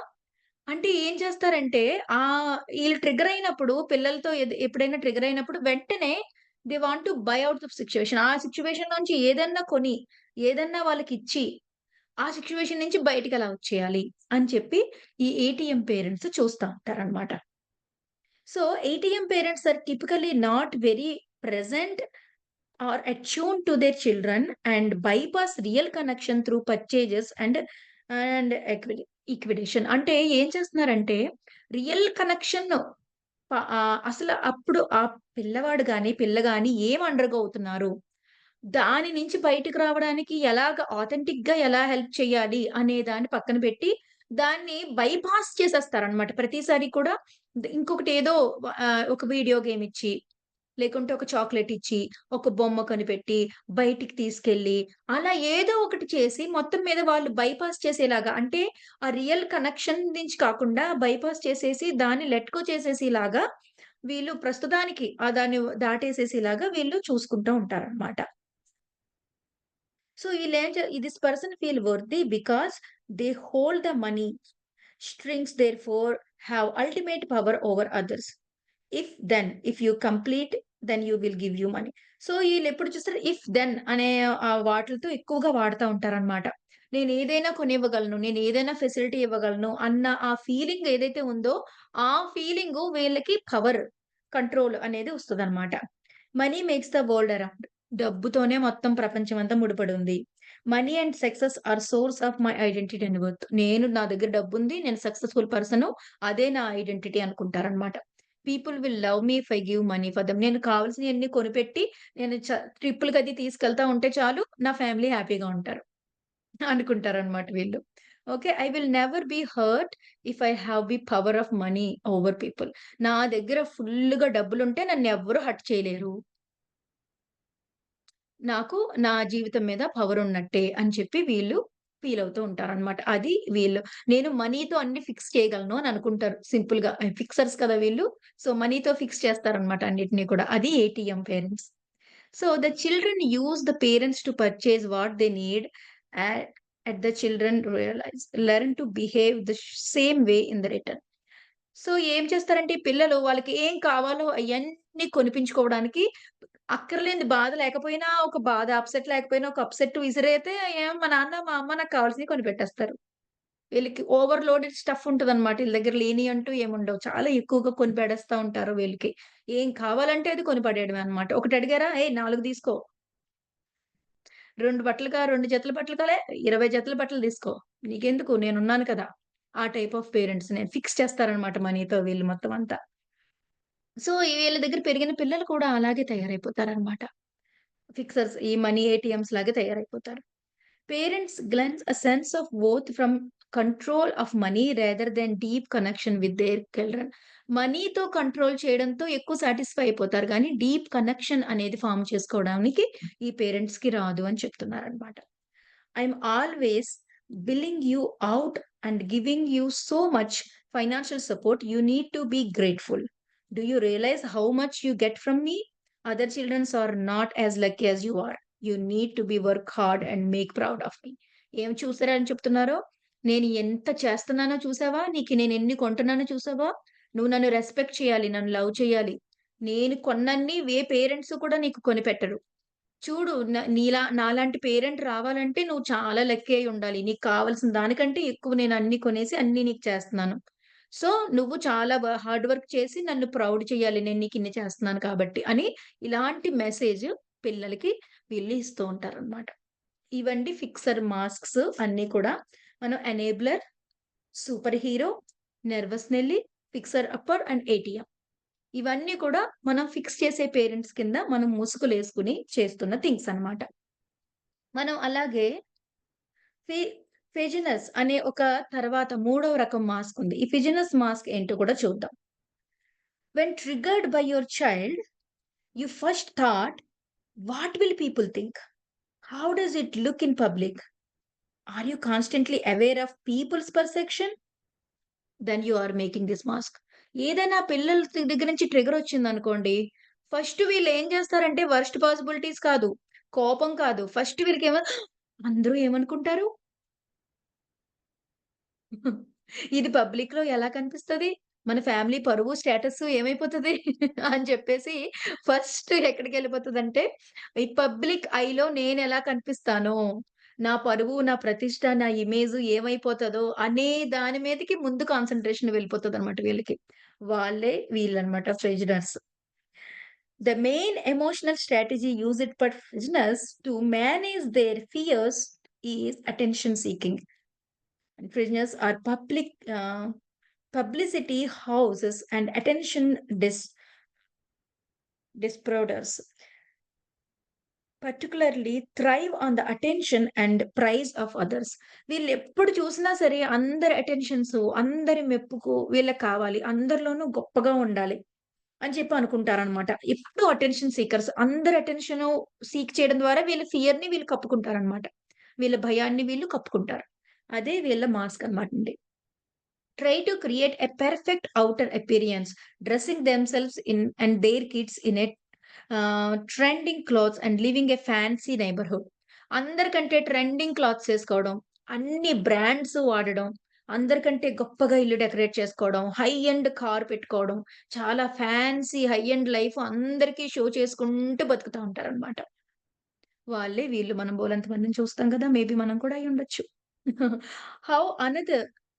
అంటే ఏం చేస్తారంటే ఈళ్ళు ట్రిగ్గర్ అయినప్పుడు పిల్లలతో ఎప్పుడైనా ట్రిగ్గర్ అయినప్పుడు వెంటనే they want to buy out of situation. ఆ సిట్యుయేషన్ నుంచి ఏదన్నా కొని, ఏదన్నా వాళ్ళకిచ్చి, ఆ సిట్యుయేషన్ నుంచి బయటికెలా వచ్చేయాలి అని చెప్పి ఈ ఏటీఎం పేరెంట్స్ చూస్తా ఉంటారనమాట. సో, ATM parents are typically not very present or attuned to their children and bypass real connection through purchases and equidation. అంటే ఏం చేస్తున్నారంటే రియల్ కనెక్షన్ అసలు అప్పుడు ఆ పిల్లవాడు గాని, పిల్ల గాని ఏం అండర్‌గో అవుతున్నారు? దాని నుంచి బయటకు రావడానికి ఆథెంటిక్‌గా ఎలా హెల్ప్ చేయాలి అనే దాన్ని పక్కన పెట్టి, దాన్ని బైపాస్ చేసేస్తారనమాట. ప్రతిసారి కూడా ఇంకొకటి ఏదో ఒక వీడియో గేమ్ ఇచ్చి, లేకుంటే ఒక చాక్లేట్ ఇచ్చి, ఒక బొమ్మ కొనిపెట్టి, బయటికి తీసుకెళ్ళి, అలా ఏదో ఒకటి చేసి మొత్తం మీద వాళ్ళు బైపాస్ చేసేలాగా అంటే, ఆ రియల్ కనెక్షన్ నుంచి కాకుండా బైపాస్ చేసేసి దాన్ని లెట్ గో చేసేసేలాగా వీళ్ళు ప్రస్తుతానికి దాన్ని దాటేసేసేలాగా వీళ్ళు చూసుకుంటూ ఉంటారనమాట. So, this person feel worthy because they hold the money strings therefore have ultimate power over others. If you complete, then you will give you money. So, ఈళ్ళెప్పుడు చూస్తారు ఇఫ్ దెన్ అనే వాటిలతో ఎక్కువగా వాడతా ఉంటారనమాట. నేనేదైనా కొనివ్వగలను, నేనేదైనా ఫెసిలిటీ ఇవ్వగలను అన్న ఆ ఫీలింగ్ ఏదైతే ఉందో, ఆ ఫీలింగు వీళ్ళకి కంట్రోల్ అనేది వస్తదనమాట. Money makes the world around. డబ్బుతోనే మొత్తం ప్రపంచమంతా ముడిపడి ఉంది. Money and success are source of my identity and worth. నా దగ్గర డబ్బుంది. నేను సక్సెస్‌ఫుల్ పర్సను. అదే నా ఐడెంటిటీ అనుకుంటారనమాట. People will love me if I give money for them. నేను కావాల్సినయన్నీ కొనిపెట్టి, నేను ట్రిప్పులకది తీసుకెళ్తా ఉంటే చాలు, నా ఫ్యామిలీ హ్యాపీగా ఉంటారు. అనుకుంటారనమాట వీళ్ళు. Okay. I will never be hurt if I have the power of money over people. నా దగ్గర ఫుల్లుగా డబ్బులుంటే నన్నెవ్వరు హర్ట్ చేయలేరు. నాకు నా జీవితం మీద పవరున్నట్టే అని చెప్పి వీళ్ళు ఫీలవుతూ ఉంటారనమాట. అది వీళ్ళు. నేను మనీతో అన్ని ఫిక్స్ చేయగలను అని అనుకుంటారు సింపుల్‌గా. ఫిక్సర్స్ కదా వీళ్ళు. సో, మనీతో ఫిక్స్ చేస్తారనమాట అన్నిటిని కూడా. అది ATM parents. So, the children use the parents to purchase what they need at the children learn to behave the same way in the return. So, ఏం చేస్తారంటే ఈ పిల్లలు వాళ్ళకి ఏం కావాలో అయన్నీ కొనిపించుకోవడానికి అక్కర్లేనిది బాధ లేకపోయినా, ఒక బాధ అప్‌సెట్ లేకపోయినా, ఒక అప్‌సెట్ విసిరేతే మా నాన్న, మా అమ్మ నాకు కావాల్సినవి కొనిపెట్టేస్తారు. వీళ్ళకి ఓవర్‌లోడెడ్ స్టఫ్ ఉంటదనమాట. ఈళ్ళ దగ్గర లేనియంటూ ఏముండవు. చాలా ఎక్కువగా కొని పడేస్తా ఉంటారు వీళ్ళకి. ఏం కావాలంటే అది కొని పడేయడమే అనమాట. ఒకటి అడిగారా? "ఏయ్! 4 తీసుకో. 2 జతల బట్టలు కాలే 20 జతల బట్టలు తీసుకో. నీకెందుకు నేనున్నాను కదా!" ఆ టైప్ ఆఫ్ పేరెంట్స్. నేను ఫిక్స్ చేస్తారనమాట మనీతో వీళ్ళు మొత్తం అంతా. సో, వీళ్ళ దగ్గర పెరిగిన పిల్లలు కూడా అలాగే తయారైపోతారనమాట. ఫిక్సర్స్ ఈ మనీ ఏటీఎమ్స్ లాగా తయారైపోతారు. Parents glance a sense of worth from control of money rather than deep connection with their children. మనీతో కంట్రోల్ చేయడంతో ఎక్కువ సాటిస్ఫై అయిపోతారు గానీ, డీప్ కనెక్షన్ అనేది ఫార్మ్ చేసుకోవడానికి ఈ పేరెంట్స్‌కి రాదు అని చెప్తున్నారనమాట. I'm always billing you out and giving you so much financial support. You need to be grateful. Do you realise how much you get from me? Other childrens are not as lucky as you are. You need to be work hard and make proud of me. ఏం చూసారా అని చెప్తున్నారో? నేను ఎంత చేస్తున్నానో చూసావా? నీకు నేనెన్ని కొంటున్నానో చూసావా? నువ్వు నన్ను రెస్పెక్ట్ చేయాలి. నన్ను లవ్ చేయాలి. నేను కొన్నన్ని పేరెంట్స్ కూడా నీకు కొనిపెట్టరు. చూడు నాలాంటి పేరెంట్ రావాలంటే నువ్వు చాలా లక్కీ అయి ఉండాలి. నీకు కావాల్సిన దానికంటే ఎక్కువ నేను అన్ని కొనేసి అన్నీ నీకు చేస్తున్నాను. సో, నువ్వు చాలా హార్డ్ వర్క్ చేసి నన్ను ప్రౌడ్ చేయాలి. నేను నీకిన్ని చేస్తున్నాను కాబట్టి అని ఇలాంటి మెసేజ్ పిల్లలకి వీళ్ళు ఇస్తూ ఉంటారనమాట. ఇవండి ఫిక్సర్ మాస్క్స్ అన్నీ కూడా. మనం enabler, super hero, nervous Nelly, ఫిక్సర్ upper and ATM. ఇవన్నీ కూడా మనం ఫిక్స్ చేసే పేరెంట్స్ కింద మనం ముసుగులేసుకొని చేస్తున్న థింగ్స్ అన్నమాట. మనం అలాగే ఫి ఫెజినస్ అనే ఒక తర్వాత మూడవ రకం మాస్క్ ఉంది. ఈ ఫిజినస్ మాస్క్ ఏంటో కూడా చూద్దాం. When triggered by your child, you first thought, "what will people think? How does it look in public? Are you constantly aware of people's perception? Then you are making this mask." ఏదైనా పిల్లల దగ్గర నుంచి trigger వచ్చిందనుకోండి, first వీళ్ళేం చేస్తారంటే worst possibilities కాదు, కోపం కాదు. ఫస్ట్ వీళ్ళకేమో అందరూ ఏమనుకుంటారు? ఇది పబ్లిక్‌లో ఎలా కనిపిస్తది? మన ఫ్యామిలీ పరువు, స్టేటస్ ఏమైపోతది? అని చెప్పేసి ఫస్ట్ ఎక్కడికెళ్ళిపోతదంటే, ఈ పబ్లిక్ ఐలో నేనెలా కనిపిస్తానో, నా పరువు, నా ప్రతిష్ట, నా ఇమేజ్ ఏమైపోతదో అనే దాని మీదకి ముందు కాన్సంట్రేషన్ వెళ్ళిపోతదనమాట వీళ్ళకి. వాళ్ళే వీళ్ళనమాట prisoners. The main emotional strategy used by prisoners to manage their fears is attention seeking. And prisoners are publicity houses and attention disorders, particularly thrive on the attention and praise of others. వీళ్ళెప్పుడు చూసినా సరే అందరి attentions, అందరి మెప్పుకు వీళ్ళకి కావాలి. అందరిలోనూ గొప్పగా ఉండాలి అని చెప్పి అనుకుంటారనమాట. ఎప్పుడూ అటెన్షన్ సీకర్స్. అందరి అటెన్షను సీక్ చేయడం ద్వారా వీళ్ళ ఫియర్‌ని వీళ్ళు కప్పుకుంటారనమాట. వీళ్ళ భయాన్ని వీళ్ళు కప్పుకుంటారు. అదే వీళ్ళ mask అనమాటండి. Try to create a perfect outer appearance, dressing themselves in and their kids in a trending clothes and living a fancy neighbourhood. అందరికంటే ట్రెండింగ్ క్లాత్స్ ఏసుకోవడం, అన్ని బ్రాండ్స్ వాడడం, అందరికంటే గొప్పగా ఇల్లు డెకరేట్ చేసుకోవడం, హై ఎండ్ కార్ పెట్టుకోవడం, చాలా ఫ్యాన్సీ హై ఎండ్ లైఫ్ అందరికి షో చేసుకుంటూ బతుకుతా ఉంటారనమాట. వాళ్ళే వీళ్ళు. మనం బోలెంత మందిని చూస్తాం కదా! మేబీ మనం కూడా అయ్యుండొచ్చు. How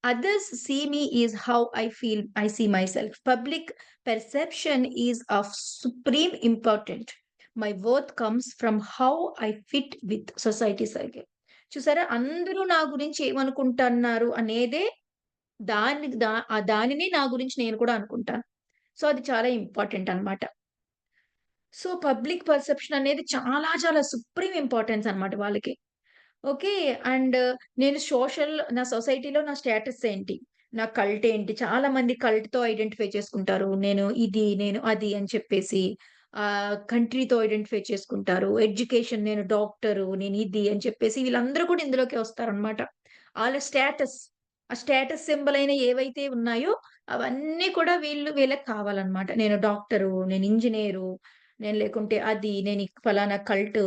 others see me is how I see myself. Public perception is of supreme important. My worth comes from how I fit with society circle. చూసారా? అందరూ నా గురించి ఏమనుకుంటన్నారు అనేదే దానిని నా గురించి నేను కూడా అనుకుంటాను. సో, అది చాలా ఇంపార్టెంట్ అన్నమాట. సో, పబ్లిక్ పర్సెప్షన్ అనేది చాలా చాలా సుప్రీం ఇంపార్టెన్స్ అన్నమాట వాళ్ళకి. ఓకే. అండ్ నేను నా సొసైటీలో నా స్టేటస్ ఏంటి? నా కల్ట్ ఏంటి? చాలా మంది కల్ట్‌తో ఐడెంటిఫై చేసుకుంటారు. నేను అది అని చెప్పేసి. కంట్రీతో ఐడెంటిఫై చేసుకుంటారు. ఎడ్యుకేషన్ నేను డాక్టరు, నేను ఇది అని చెప్పేసి వీళ్ళందరూ కూడా ఇందులోకే వస్తారనమాట. ఆళ్ళ స్టేటస్, ఆ స్టేటస్ సింబల్ అయిన ఏవైతే ఉన్నాయో అవన్నీ కూడా వీళ్ళకి కావాలనమాట. నేను డాక్టరు, నేను ఇంజినీరు, నేను లేకుంటే అది, నేను ఫలానా కల్టు,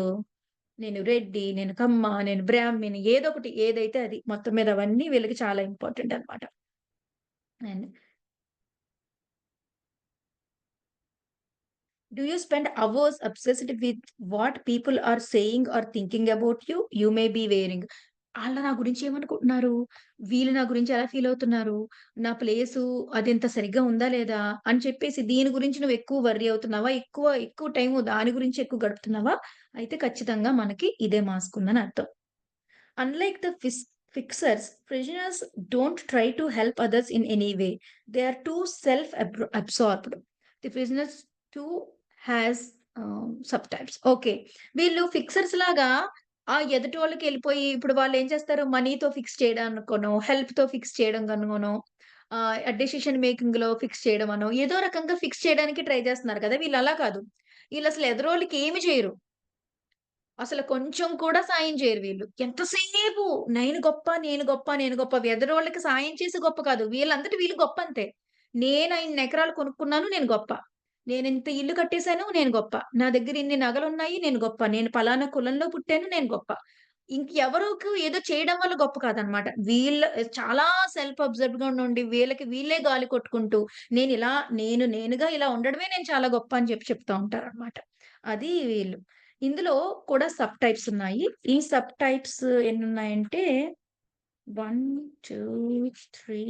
నేను రెడ్డి, నేను కమ్మ, నేను బ్రాహ్మిన్ ఏదోకటి ఏదైతే అది. మొత్తం మీద అవన్నీ వీళ్ళకి చాలా ఇంపార్టెంట్ అన్నమాట. And do you spend hours obsessed with what people are saying or thinking about you? You may be wearing. ఆళ్ళు నా గురించి ఏమనుకుంటున్నారు? వీళ్ళు నా గురించి ఎలా ఫీల్ అవుతున్నారు? నా ప్లేసు అదంత సరిగ్గా ఉందా లేదా? అని చెప్పేసి దీని గురించి నువ్వు ఎక్కువ వర్రీ అవుతున్నావా? ఎక్కువ టైము దాని గురించి ఎక్కువ గడుపుతున్నావా? అయితే ఖచ్చితంగా మనకి ఇదే మాస్క్ ఉందని అర్థం. Unlike the fixers, prisoners don't try to help others in any way. They are too self-absorbed. The prisoners too has subtypes. Okay. వీళ్ళు ఫిక్సర్స్ లాగా ఆ ఎదుటోళ్ళకెళ్ళిపోయి ఇప్పుడు వాళ్ళేం చేస్తారు మనీతో ఫిక్స్ చేయడానికనో, హెల్ప్‌తో ఫిక్స్ చేయడం కనుగొనో, డెసిషన్ మేకింగ్‌లో ఫిక్స్ చేయడమనో, ఏదో రకంగా ఫిక్స్ చేయడానికి ట్రై చేస్తున్నారు కదా! వీళ్ళలా కాదు. ఈళ్ళసలు ఎదురోళ్ళకి ఏమి చేయరు. అసలు కొంచెం కూడా సాయం చేయరు వీళ్ళు. ఎంతసేపు నేను గొప్ప, నేను గొప్ప, నేను గొప్ప. ఎదురోళ్ళకి సాయం చేసి గొప్ప కాదు. వీళ్ళంతట వీళ్ళు గొప్పంతే. నేను ఇన్ని ఎకరాలు కొనుక్కున్నాను నేను గొప్ప. నేనింత ఇల్లు కట్టేసాను నేను గొప్ప. నా దగ్గర ఇన్ని నగలున్నాయి నేను గొప్ప. నేను పలానా కులంలో పుట్టాను నేను గొప్ప. ఇంకెవరోకు ఏదో చేయడం వల్ల గొప్ప కాదనమాట. వీళ్ళ చాలా సెల్ఫ్ అబ్జర్వ్డ్‌గా ఉండి వీళ్ళకి వీళ్ళే గాలి కొట్టుకుంటూ నేనిలా నేనుగా ఇలా ఉండడమే నేను చాలా గొప్ప అని చెప్తా ఉంటారనమాట. అది వీళ్ళు. ఇందులో కూడా సబ్ టైప్స్ ఉన్నాయి. ఈ సబ్ టైప్స్ ఎన్నున్నాయంటే 1, 2, 3,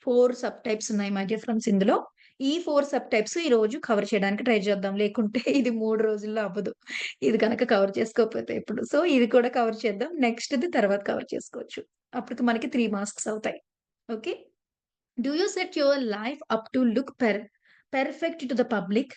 4 సబ్ టైప్స్ ఉన్నాయి మై డియర్ ఫ్రెండ్స్ ఇందులో. ఈ 4 సబ్ టైప్స్ ఈరోజు కవర్ చేయడానికి ట్రై చేద్దాం. లేకుంటే ఇది 3 రోజుల్లో అవ్వదు. ఇది గనక కవర్ చేసుకోకపోతే ఇప్పుడు. సో, ఇది కూడా కవర్ చేద్దాం. నెక్స్ట్‌ది తర్వాత కవర్ చేసుకోవచ్చు. అప్పటికి మనకి 3 మార్క్స్ అవుతాయి. Okay. Do you set your life up to look perfect to the public?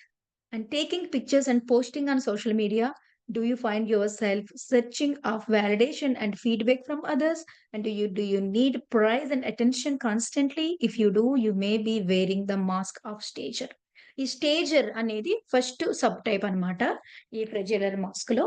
And taking pictures and posting on social media, do you find yourself searching of validation and feedback from others? And do you need praise and attention constantly? If you do, you may be wearing the mask of stager. ఈ స్టేజర్ అనేది first sub type అన్నమాట. ఈ ప్రెజలర్ మాస్క్‌లో.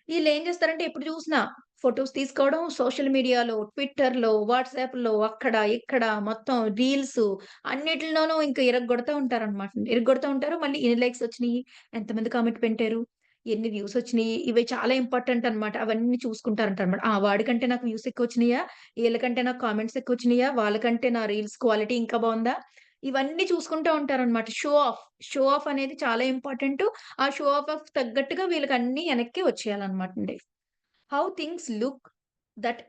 ఈళ్ళేం చేస్తారంటే ఎప్పుడు చూసినా photos తీసుకోవడం, social మీడియాలో, ట్విట్టర్‌లో, వాట్సాప్‌లో అక్కడ, ఇక్కడ మొత్తం రీల్సు అన్నిటిలోనూ ఇంక ఇరగ్గొడతా ఉంటారనమాట. ఇరగ్గొడతా ఉంటారు. మళ్ళీ ఎన్ని లైక్స్ వచ్చినియి, ఎంతమంది కామెంట్ పెట్టారు, ఎన్ని వ్యూస్ వచ్చినియి, ఇవి చాలా ఇంపార్టెంట్ అనమాట. అవన్నీ చూసుకుంటారంటనమాట. ఆ! వాడికంటే నాకు వ్యూస్ ఎక్కువొచ్చినియా, ఈళ్ళకంటే నాకు కామెంట్స్ ఎక్కువొచ్చినియా, వాళ్ళకంటే నా రీల్స్ క్వాలిటీ ఇంకా బావుందా, ఇవన్నీ చూసుకుంటా ఉంటారనమాట. షో ఆఫ్ అనేది చాలా ఇంపార్టెంటు. ఆ షో ఆఫ్ తగ్గట్టుగా వీళ్ళకన్నీ ఎనక్కి వచ్చేయాలనమాటండి. How things look that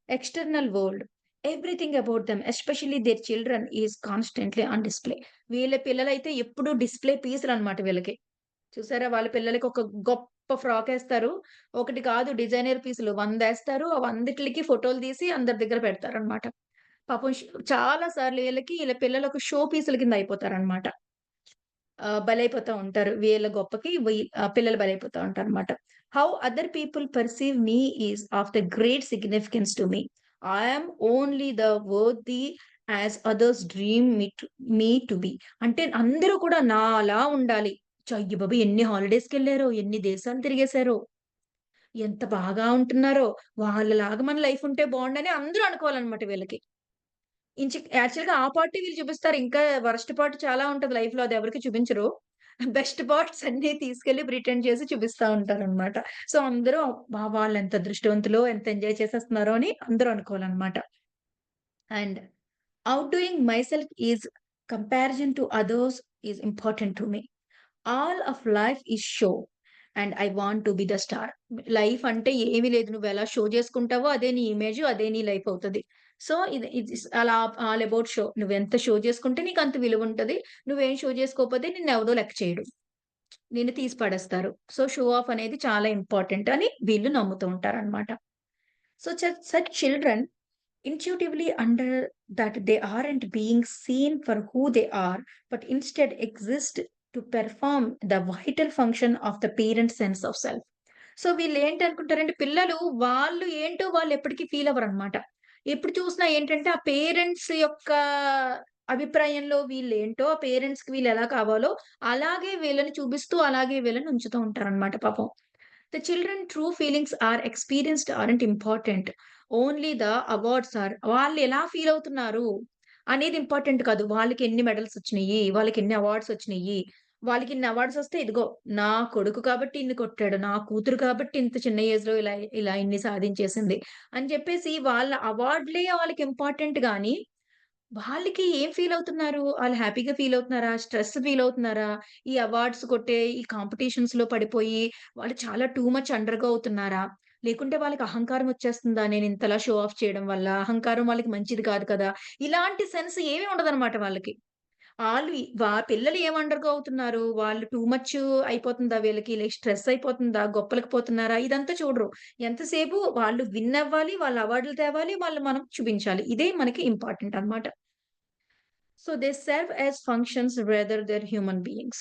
external world. Everything about them, especially their children, is constantly on display. వీళ్ళ పిల్లలైతే ఎప్పుడు డిస్‌ప్లే పీసులనమాట వీళ్ళకి. చూసారా? వాళ్ళ పిల్లలకి ఒక గొప్ప ఫ్రాకేస్తారు. ఒకటి కాదు డిజైనర్ పీసులు 100 ఏస్తారు. ఆ 100కి ఫోటోలు తీసి అందరి దగ్గర పెడతారనమాట. పాపం చాలా సార్లు ఈళ్ళ పిల్లలు ఒక షో పీసుల కింద అయిపోతారనమాట. బలైపోతా ఉంటారు. వీళ్ళ గొప్పకి పిల్లలు బలైపోతా ఉంటారనమాట. How other people perceive me is of the great significance to me. I am only the worthy as others dream me to be. అంటే అందరూ కూడా నాలా ఉండాలి. అయ్య బాబోయ్! ఎన్ని హాలిడేస్‌కెళ్లారో, ఎన్ని దేశాలు తిరిగేసారో, ఎంత బాగా ఉంటున్నారో, వాళ్ళలాగా మన లైఫ్ ఉంటే బావుండని అందరూ అనుకోవాలనమాట వీళ్ళకి. యాక్చువల్‌గా ఆ పార్టే వీళ్ళు చూపిస్తారు. ఇంకా వరస్ట్ పార్ట్ చాలా ఉంటది లైఫ్‌లో అది ఎవరికీ చూపించరు. బెస్ట్ పార్ట్స్ అన్నీ తీసుకెళ్ళి ప్రిటెండ్ చేసి చూపిస్తా ఉంటారనమాట. సో, అందరూ అబ్బా! వాళ్ళెంత అదృష్టవంతులో, ఎంత ఎంజాయ్ చేసేస్తున్నారో అని అందరూ అనుకోవాలనమాట. And outdoing myself is comparison to others is important to me. All of life is show and I want to be the star. Life అంటే ఏమి లేదు. నువ్వెలా షో చేసుకుంటావో అదే నీ ఇమేజ్, అదే నీ లైఫ్ అవుతది. సో, ఇట్స్ అలా ఆల్ అబౌట్ షో. నువ్వెంత షో చేసుకుంటే నీకంత విలువుంటది. నువ్వేం షో చేసుకోకపోతే నిన్నెవడు లెక్క చేయడు. నిన్ను తీసి పడేస్తారు. సో, షో ఆఫ్ అనేది చాలా ఇంపార్టెంట్ అని వీళ్ళు నమ్ముతూ ఉంటారనమాట. So, such children intuitively under that they aren't being seen for who they are, but instead exist to perform the vital function of the parent's sense of self. So వీళ్ళేంటనుకుంటారంటే పిల్లలు వాళ్ళు ఏంటో వాళ్ళెప్పటికి ఫీల్ అవ్వరనమాట. ఎప్పుడు చూసినా ఏంటంటే ఆ పేరెంట్స్ యొక్క అభిప్రాయంలో వీళ్ళేంటో ఆ పేరెంట్స్‌కి వీళ్ళెలా కావాలో అలాగే వీళ్ళని చూపిస్తూ, అలాగే వీళ్ళని ఉంచుతూ ఉంటారనమాట పాపం. The children true feelings are experienced aren't important. Only the awards are. వాళ్ళెలా ఫీల్ అవుతున్నారు అనేది ఇంపార్టెంట్ కాదు. వాళ్ళకెన్ని మెడల్స్ వచ్చినియి, వాళ్ళకెన్ని అవార్డ్స్ వచ్చినియి, వాళ్ళకిన్ని అవార్డ్స్ వస్తే ఇదిగో నా కొడుకు కాబట్టి ఇన్ని కొట్టాడు, నా కూతురు కాబట్టి ఇంత చిన్న ఏజ్‌లో ఇలా ఇలా ఇన్ని సాధించేసింది అని చెప్పేసి వాళ్ళ అవార్డ్‌లే వాళ్ళకి ఇంపార్టెంట్ గాని, వాళ్ళకి ఏం ఫీల్ అవుతున్నారు? ఆళ్ళు హ్యాపీగా ఫీల్ అవుతున్నారా? స్ట్రెస్ ఫీల్ అవుతున్నారా? ఈ అవార్డ్స్ కొట్టే ఈ కాంపిటీషన్స్‌లో పడిపోయి వాళ్ళు చాలా టూ మచ్ అండర్‌గో అవుతున్నారా? లేకుంటే వాళ్ళకి అహంకారం వచ్చేస్తుందా? నేను ఇంతలా షో ఆఫ్ చేయడం వల్ల. అహంకారం వాళ్ళకి మంచిది కాదు కదా! ఇలాంటి సెన్స్ ఏమి ఉండదనమాట వాళ్ళకి. ఆళ్ళు పిల్లలు ఏం అండర్‌గో అవుతున్నారు? వాళ్ళు టూ మచ్ అయిపోతుందా వీళ్ళకి? స్ట్రెస్ అయిపోతుందా? గొప్పలకి పోతున్నారా? ఇదంతా చూడరు. ఎంతసేపు వాళ్ళు విన్ అవ్వాలి, వాళ్ళు అవార్డులు తేవాలి, వాళ్ళు మనం చూపించాలి. ఇదే మనకి ఇంపార్టెంట్ అన్నమాట. So they serve as functions rather than human beings.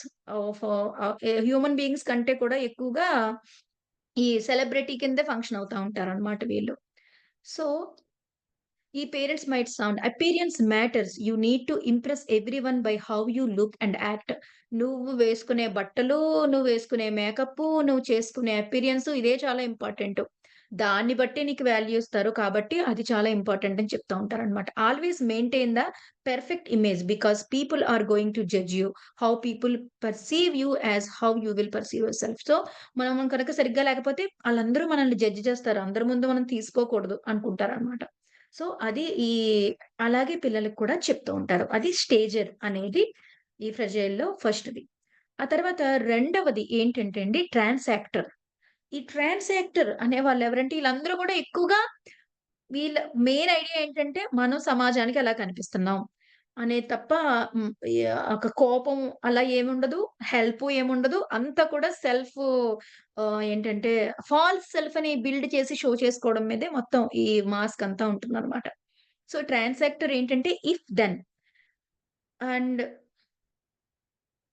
Human beings కంటే కూడా ఎక్కువగా ఈ సెలబ్రిటీ కిందే ఫంక్షన్ అవుతా ఉంటారన్నమాట వీళ్ళు. సో ఈ parents might sound appearance matters. You need to impress everyone by how you look and act. నువ్వు వేసుకునే బట్టలు, నువ్వు వేసుకునే మేకప్పు, నువ్వు చేసుకునే అపియరెన్స్ ఇదే చాలా ఇంపార్టెంట్. దాన్ని బట్టి నీకు వాల్యూ ఇస్తారు. కాబట్టి అది చాలా ఇంపార్టెంట్ అని చెప్తా ఉంటారనమాట. Always maintain the perfect image because people are going to judge you. How people perceive you as how you will perceive yourself. So మనం కనుక సరిగ్గా లేకపోతే ఆళ్ళందరూ మనల్ని జడ్జ్ చేస్తారు. అందరి ముందు మనం తీసుకోకూడదు అనుకుంటారనమాట. సో, అది అలాగే పిల్లలకి కూడా చెప్తూ ఉంటారు. అది స్టేజర్ అనేది ఈ ఫ్రెజైల్‌లో ఫస్ట్‌ది. ఆ తర్వాత రెండవది ఏంటంటే అండి ట్రాన్స్ యాక్టర్. ఈ ట్రాన్స్ యాక్టర్ అనేవాళ్ళు ఎవరంటే ఈళ్ళందరూ కూడా ఎక్కువగా వీళ్ళ మెయిన్ ఐడియా ఏంటంటే మనం సమాజానికి ఎలా కనిపిస్తున్నాం అనేది తప్ప ఒక కోపం అలా ఏముండదు. హెల్ప్ ఏముండదు. అంతా కూడా ఏంటంటే ఫాల్స్ సెల్ఫ్ అని బిల్డ్ చేసి షో చేసుకోవడం మీదే మొత్తం ఈ మాస్క్ అంతా ఉంటుందన్నమాట. సో, ట్రాన్సాక్టర్ ఏంటంటే if then and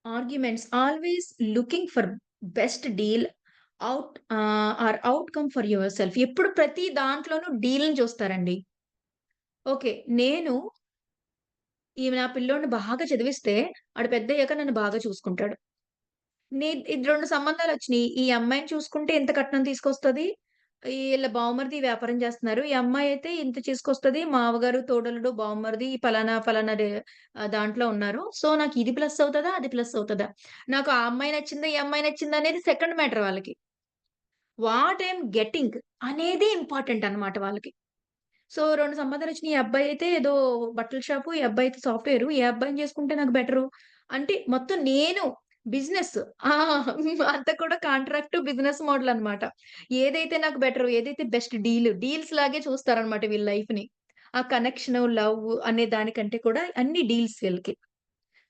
arguments always looking for best deal or outcome for yourself. ఎప్పుడు ప్రతి దాంట్లోనూ డీల్‌ని చూస్తారండి. ఓకే. నా పిల్లోడిని బాగా చదివిస్తే ఆడు పెద్దయ్యాక నన్ను బాగా చూసుకుంటాడు. ఇది 2 సంబంధాలొచ్చినియి. ఈ అమ్మాయిని చూసుకుంటే ఇంత కట్నం తీసుకొస్తది. ఈళ్ళ బావమరిది వ్యాపారం చేస్తున్నారు. ఈ అమ్మాయయితే ఇంత తీసుకొస్తది. మావగారు, తోడలుడు, బావమరిది పలానా, పలానా దాంట్లో ఉన్నారు. సో, నాకిది ప్లస్ అవుతదా? అది ప్లస్ అవుతదా? నాకు ఆ అమ్మాయి నచ్చిందా? ఈ అమ్మాయి నచ్చిందా? అనేది సెకండ్ మ్యాటర్ వాళ్ళకి. వాట్ ఐయామ్ గెట్టింగ్ అనేది ఇంపార్టెంట్ అన్నమాట వాళ్ళకి. సో, 2 సంబంధాలొచ్చినియి. ఈ అబ్బాయయితే ఏదో బట్టల షాపు, ఈ అబ్బాయయితే సాఫ్ట్‌వేరు. ఏ అబ్బాయిని చేసుకుంటే నాకు బెటరు. అంటే మొత్తం నేను బిజినెస్. ఆ! అంతా కూడా కాంట్రాక్ట్ బిజినెస్ మోడల్ అన్నమాట. ఏదైతే నాకు బెటరు, ఏదైతే బెస్ట్ డీల్స్ లాగే చూస్తారన్నమాట వీళ్ళ లైఫ్‌ని. ఆ కనెక్షను, లవ్ అనే దానికంటే కూడా అన్ని డీల్స్ వీళ్ళకి.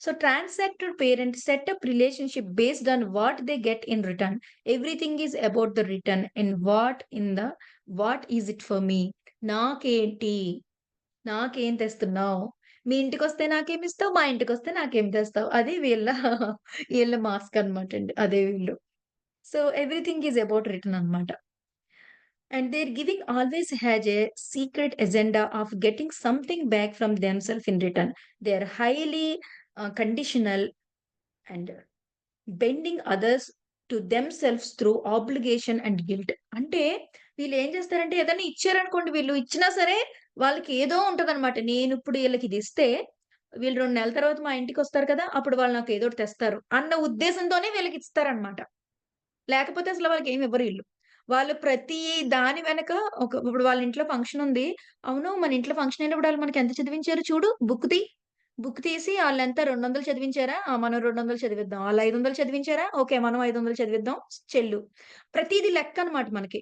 So transacted parents set up relationship based on what they get in return. Everything is about the return and what is it for me? నాకేంటి? నాకేం తెస్తున్నావు? మీ ఇంటికొస్తే నాకేమిస్తావు? మా ఇంటికొస్తే నాకేం తెస్తావు? అది వీళ్ళ మాస్క్ అన్నమాట అండి. అదే వీళ్ళు. So everything is about return అన్నమాట. And their giving always has a secret agenda of getting something back from themselves in return. They are highly conditional and bending others to themselves through obligation and guilt. అంటే వీళ్ళేం చేస్తారంటే ఏదైనా ఇచ్చారనుకోండి వీళ్ళు ఇచ్చినా సరే వాళ్ళకి ఏదో ఉంటదనమాట. నేనిప్పుడు ఈళ్ళకిది ఇస్తే వీళ్ళు 2 నెలల తర్వాత మా ఇంటికొస్తారు కదా! అప్పుడు వాళ్ళు నాకు ఏదోకటి తెస్తారు అన్న ఉద్దేశంతోనే వీళ్ళకిస్తారనమాట. లేకపోతే అసలు వాళ్ళకేమి ఇవ్వరు ఈళ్ళు. వాళ్ళు ప్రతి దాని వెనక ఇప్పుడు వాళ్ళ ఇంట్లో ఫంక్షన్ ఉంది. అవును మన ఇంట్లో ఫంక్షన్ అయినప్పుడు ఆళ్ళు మనకెంత చదివించారు చూడు బుక్ తీసి ఆళ్ళెంత 200 చదివించారా? ఆ! మనం 200 చదివిద్దాం. ఆళ్ళు 500 చదివించారా? ఓకే. మనం 500 చదివిద్దాం. చెల్లు. ప్రతీది లెక్కనమాట మనకి.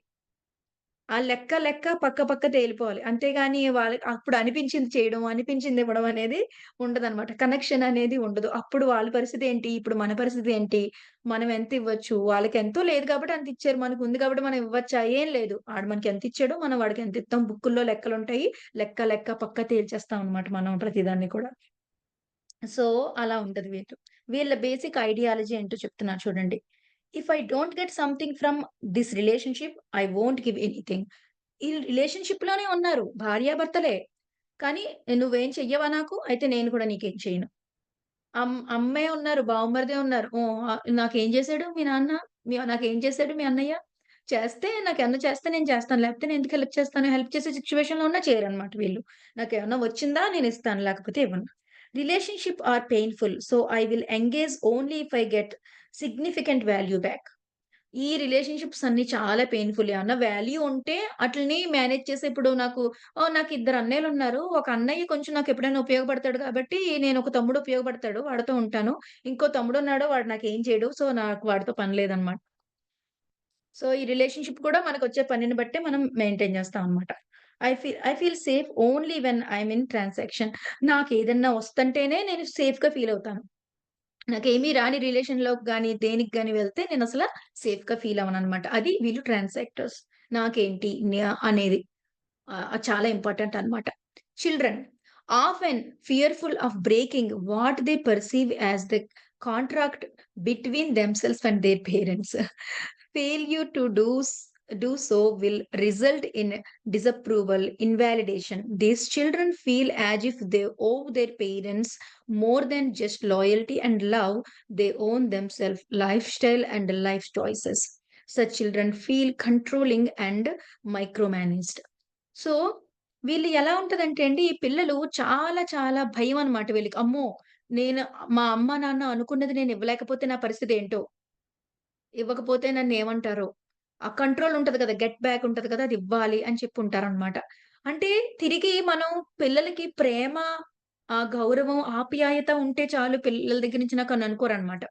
ఆ లెక్క పక్క తేలిపోవాలి. అంతేగాని వాళ్ళకి అప్పుడు అనిపించింది చేయడం, అనిపించింది ఇవ్వడం అనేది ఉండదనమాట. కనెక్షన్ అనేది ఉండదు. అప్పుడు వాళ్ళ పరిస్థితి ఏంటి? ఇప్పుడు మన పరిస్థితి ఏంటి? మనం ఎంత ఇవ్వచ్చు? వాళ్ళకెంతో లేదు కాబట్టి అంత ఇచ్చారు. మనకుంది కాబట్టి మనం ఇవ్వచ్చా? ఏం లేదు. ఆడు మనకెంత ఇచ్చాడో మనం వాడికి ఎంత ఇత్తాం. బుక్కుల్లో లెక్కలుంటాయి. లెక్క పక్క తేల్చేస్తాం అనమాట మనం ప్రతిదాన్ని కూడా. సో, అలా ఉంటది వీళ్ళు. వీళ్ళ బేసిక్ ఐడియాలజీ ఏంటో చెప్తున్నా చూడండి. If I don't get something from this relationship I won't give anything. ఈళ్ళు రిలేషన్‌షిప్‌లోనే ఉన్నారు. భార్యాభర్తలే. కానీ "నువ్వేం చెయ్యవా నాకు? అయితే నేను కూడా నీకేం చేయను." అమ్మే ఉన్నారు, బావమరిదే ఉన్నారు. ఓహ్! నాకేం చేసాడు మీ నాన్న? నాకేం చేసాడు మీ అన్నయ్య? నాకేమన్నా చేస్తే నేను చేస్తాను. లేకపోతే నేనెందుకు హెల్ప్ చేస్తాను? హెల్ప్ చేసే సిట్యుయేషన్‌లో ఉన్నా చేయరనమాట వీళ్ళు. నాకేమన్నా వచ్చిందా నేనిస్తాను. లేకపోతే ఇవ్వను. Relationship are painful. So, I will engage only if I get significant value back. ఈ రిలేషన్‌షిప్స్ అన్నీ చాలా పెయిన్‌ఫుల్. ఏమన్నా వాల్యూ ఉంటే ఆటిల్ని మేనేజ్ చేసి ఇప్పుడు నాకు ఇద్దరు అన్నయ్యలున్నారు. ఒక అన్నయ్య కొంచెం నాకెప్పుడైనా ఉపయోగపడతాడు కాబట్టి, నేను ఒక తమ్ముడు ఉపయోగపడతాడు. వాడితో ఉంటాను. ఇంకో తమ్ముడున్నాడు. వాడు నాకేం చేయడు. సో, నాకు వాడితో పని లేదనమాట. సో, ఈ రిలేషన్‌షిప్ కూడా మనకొచ్చే పనిని బట్టే మనం మెయింటైన్ చేస్తాం అన్నమాట. I feel safe only when I'm in transaction. నాకేదన్నా వస్తంటేనే నేను సేఫ్‌గా ఫీల్ అవుతాను. నాకేమీ రాని రిలేషన్‌లోకి గాని, దేనికి గాని వెళ్తే నేనసల సేఫ్‌గా ఫీల్ అవ్వననమాట. అది వీళ్ళు ట్రాన్సాక్టర్స్. నాకేంటి అనేది. అది చాలా ఇంపార్టెంట్ అన్నమాట. Children often fearful of breaking what they perceive as the contract between themselves and their parents. Failure to do so will result in disapproval, invalidation. These children feel as if they owe their parents more than just loyalty and love. They own themselves, lifestyle, and life choices. Such children feel controlling and micromanaged. So, వీళ్ళు ఎలా ఉంటదంటే అండి, ఈ పిల్లలు చాలా చాలా భయమనమాట వీళ్ళకి. అమ్మో! నేను మా అమ్మ, నాన్న అనుకున్నది నేను ఇవ్వలేకపోతే నా పరిస్థితేంటో? ఇవ్వకపోతే నన్నేమంటారో? ఆ కంట్రోల్ ఉంటది కదా! గెట్ బ్యాక్ ఉంటది కదా! అది ఇవ్వాలి అని చెప్పి ఉంటారనమాట. అంటే తిరిగి మనం పిల్లలకి ప్రేమ, గౌరవం, ఆప్యాయత ఉంటే చాలు పిల్లల దగ్గర నుంచి నాకని అనుకోరనమాట.